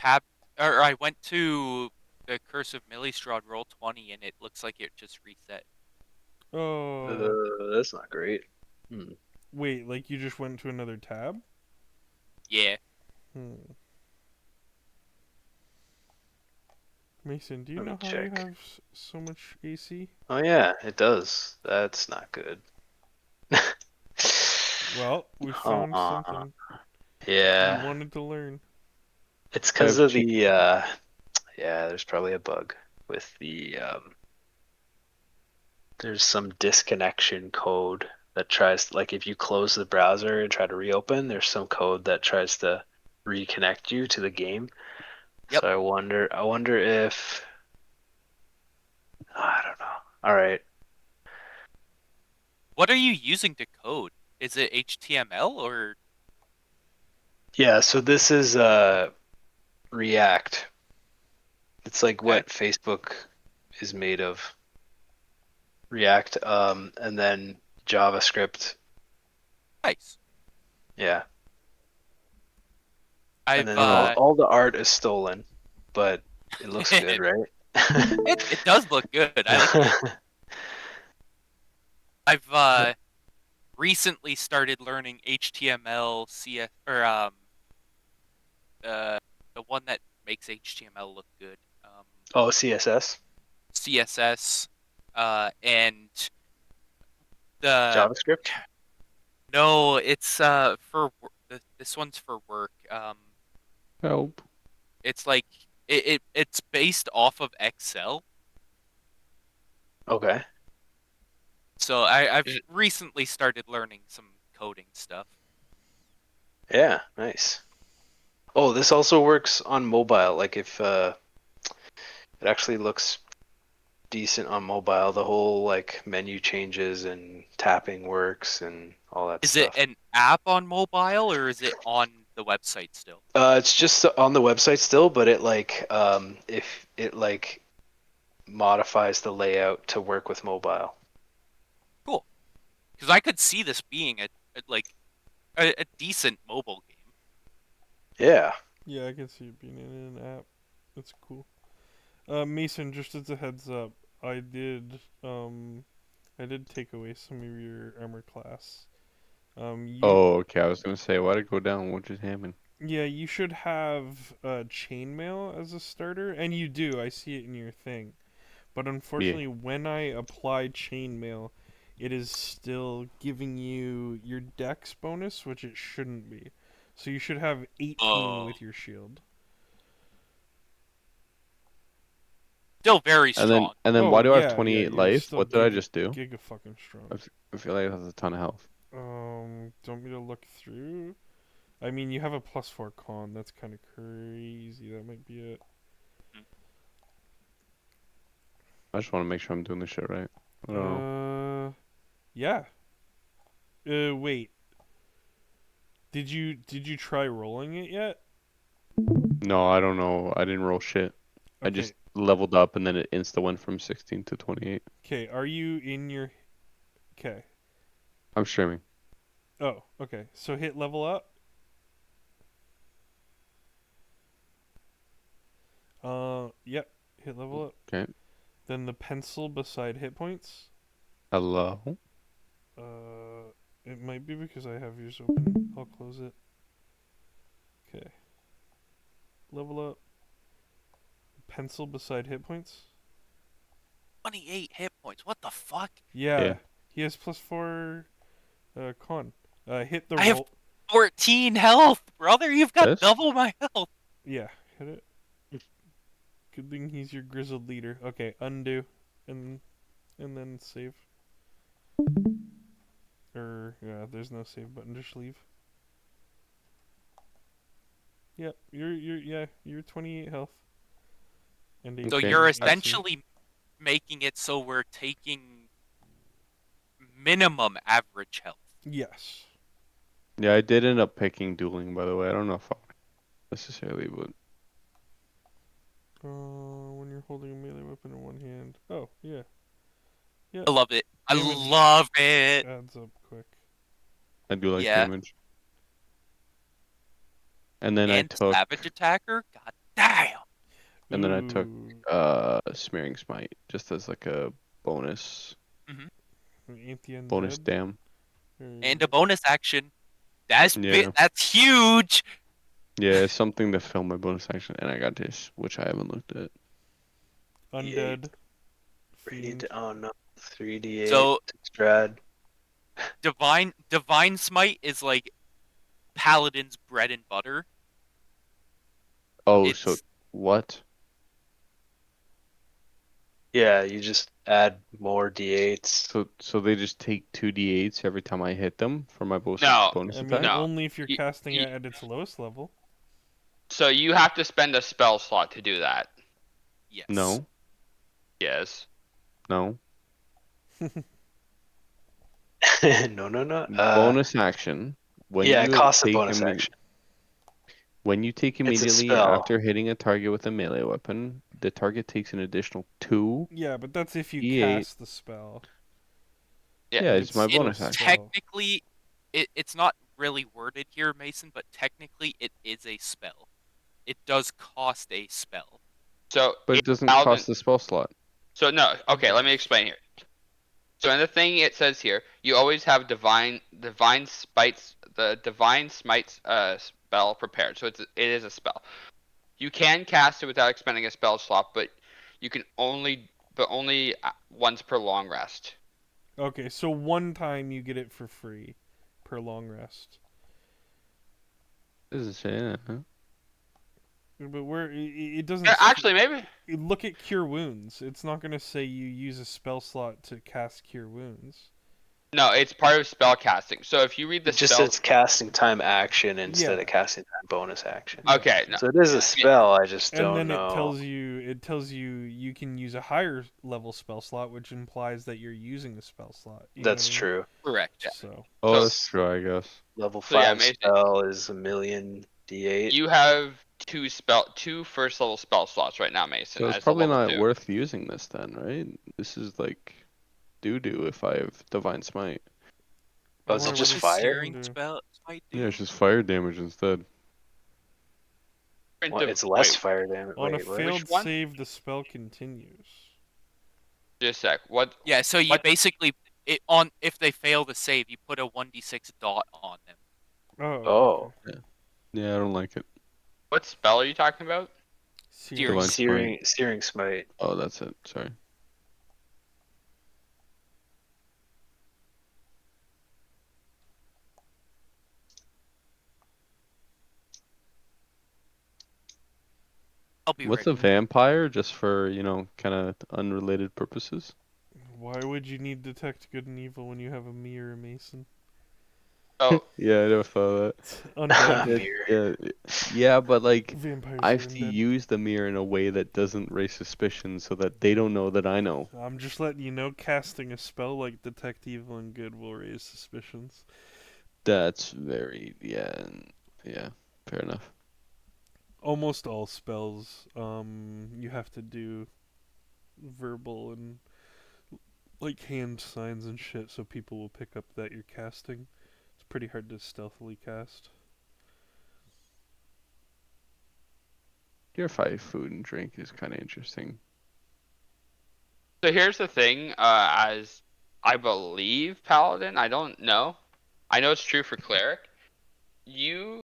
tab or I went to the Curse of Millistrad roll 20 and it looks like it just reset. Oh, That's not great. Hmm. wait, like you just went to another tab? Yeah. Hmm. Mason, do you Let me know how you check. have so much AC? Oh yeah, it does. That's not good. Well, we found Aw. something. You Yeah, wanted to learn. it's I because have of the yeah. There's probably a bug with the There's some disconnection code that tries like if you close the browser and try to reopen, there's some code that tries to reconnect you to the game. Yep. So I wonder if I don't know. All right. What are you using to code? Is it HTML or Yeah, so this is React. It's like okay? what Facebook is made of. React, and then JavaScript. Nice. Yeah. And I've then I don't know. all the art is stolen, but it looks good, it, right? it does look good. I like it. I've recently started learning HTML, CS, or uh, the one that makes HTML look good. Oh, CSS, CSS, and the JavaScript. no, it's this one's for work. Help. It's like it's based off of Excel. Okay. So I've Is it- recently started learning some coding stuff. Yeah, nice. Oh, this also works on mobile. Like if it actually looks decent on mobile, the whole like menu changes and tapping works and all that Is it stuff. an app on mobile or is it on the website still? It's just on the website still, but it like if it like modifies the layout to work with mobile. Cool. Because I could see this being a decent mobile game. Yeah. Yeah, I can see it being in an app. That's cool. Mason, just as a heads up, I did take away some of your armor class. Oh, okay. I was gonna say, why'd it go down? What just happened? Yeah, you should have chainmail as a starter, and you do. I see it in your thing. But Yeah. unfortunately, when I apply chainmail, it is still giving you your dex bonus, which it shouldn't be. So you should have 18 Oh. with your shield. Still very And then strong. Oh why do I have yeah, yeah, 28 you're life? still What did I giga just do? giga fucking strong. I feel like it has a ton of health. Don't me to look through. I mean, you have a +4 con. That's kind of crazy. That might be it. I just want to make sure I'm doing this shit right. I don't know. Yeah. Wait. Did you try rolling it yet? No, I don't know. I didn't roll shit. I Okay. just leveled up and then it insta went from 16 to 28. Okay. Are you in your? Okay. I'm streaming. Oh. Okay. So hit level up. Yep. Hit level up. Okay. Then the pencil beside hit points. Hello. It might be because I have yours open. I'll close it. Okay. Level up. Pencil beside hit points. 28 hit points. What the fuck? Yeah. Yeah. He has +4 con. Hit the I have roll. 14 health, brother. You've got This? double my health. Yeah, hit it. Good thing he's your grizzled leader. Okay, undo, and then save. Yeah, there's no save button. Just leave. Yep, you're 28 health. And So Okay. you're 18 AC. essentially making it so we're taking minimum average health. Yes. Yeah, I did end up picking dueling, by the way. I don't know if I necessarily would. When you're holding a melee weapon in one hand. Oh, yeah. Yeah. I love it. I Damage love it. adds up quick. I do like Yeah. damage. And then I And took savage attacker. God damn. and then I took Ooh. smearing smite just as like a bonus bonus Anti-undead. dam. And a bonus action. That's Yeah. that's huge. Yeah, it's something to fill my bonus action, and I got this, which I haven't looked at. Undead. Radiant. Fiend. Oh no. 3d8 So to Strad. divine smite is like paladin's bread and butter. Oh, so It's what? Yeah, you just add more d8s. So they just take 2d8s every time I hit them for my bonus No, bonus I attack? mean, No. only if you're You- casting you- it at its lowest level. So you have to spend a spell slot to do that. yes. No, Yes. no. No, no, no. Bonus action. When Yeah, it you costs a take bonus action. when you take It's a immediately spell. after hitting a target with a melee weapon, the target takes an additional 2. Yeah, but that's if you D8. cast the spell. Yeah. Yeah, If it's my still a bonus action. spell. Technically, it's not really worded here, Mason, but technically it is a spell. It does cost a spell. So But in it doesn't Paladin- cost the spell slot. So no. Okay, let me explain here. So in the thing it says here, you always have divine smites, the divine smites spell prepared. So it is a spell. You can cast it without expending a spell slot, but you can only once per long rest. Okay, so one time you get it for free per long rest. Doesn't say that, huh? But where it doesn't. Yeah, actually, maybe. Look at Cure Wounds. It's not going to say you use a spell slot to cast Cure Wounds. No, it's part of spell casting. So if you read the It just spell, says casting time action instead Yeah. of casting time bonus action. okay, no, So it is a spell, I just And don't then know. it tells you you can use a higher level spell slot, which implies that you're using a spell slot. You know That's what I mean? true. Correct. Yeah. So Oh, So- that's true, I guess. Level So, yeah, 5 Mason- spell is a million d8. you have two first level spell slots right now, Mason. So it's as a probably level not 2. worth using this then, right? This is like doo-doo if I have Divine Smite. Oh, is Why it would just it fire? Searing do- spell might do. Yeah, it's just fire damage instead. Well, it's less fire damage. On a Wait, what? failed one? save, the spell continues. Just a sec. What? Yeah, so you What? basically if they fail to save, you put a 1d6 dot on them. Oh. Okay. Yeah, I don't like it. What spell are you talking about? Searing. Divine Searing smite. Oh, that's it. Sorry. I'll be What's a ready. vampire? Just for, kind of unrelated purposes? Why would you need detect good and evil when you have a mirror, Mason? So Yeah, I never thought of Undead. that. Mirror. Yeah, but like Vampires I are have to undead. use the mirror in a way that doesn't raise suspicion, so that they don't know that I know. I'm just letting you know, casting a spell like Detect Evil and Good will raise suspicions. That's very yeah, fair enough. Almost all spells, you have to do verbal and like hand signs and shit, so people will pick up that you're casting. It's pretty hard to stealthily cast. Purify food and drink is kind of interesting. So here's the thing, as I believe Paladin, I don't know. I know it's true for Cleric. You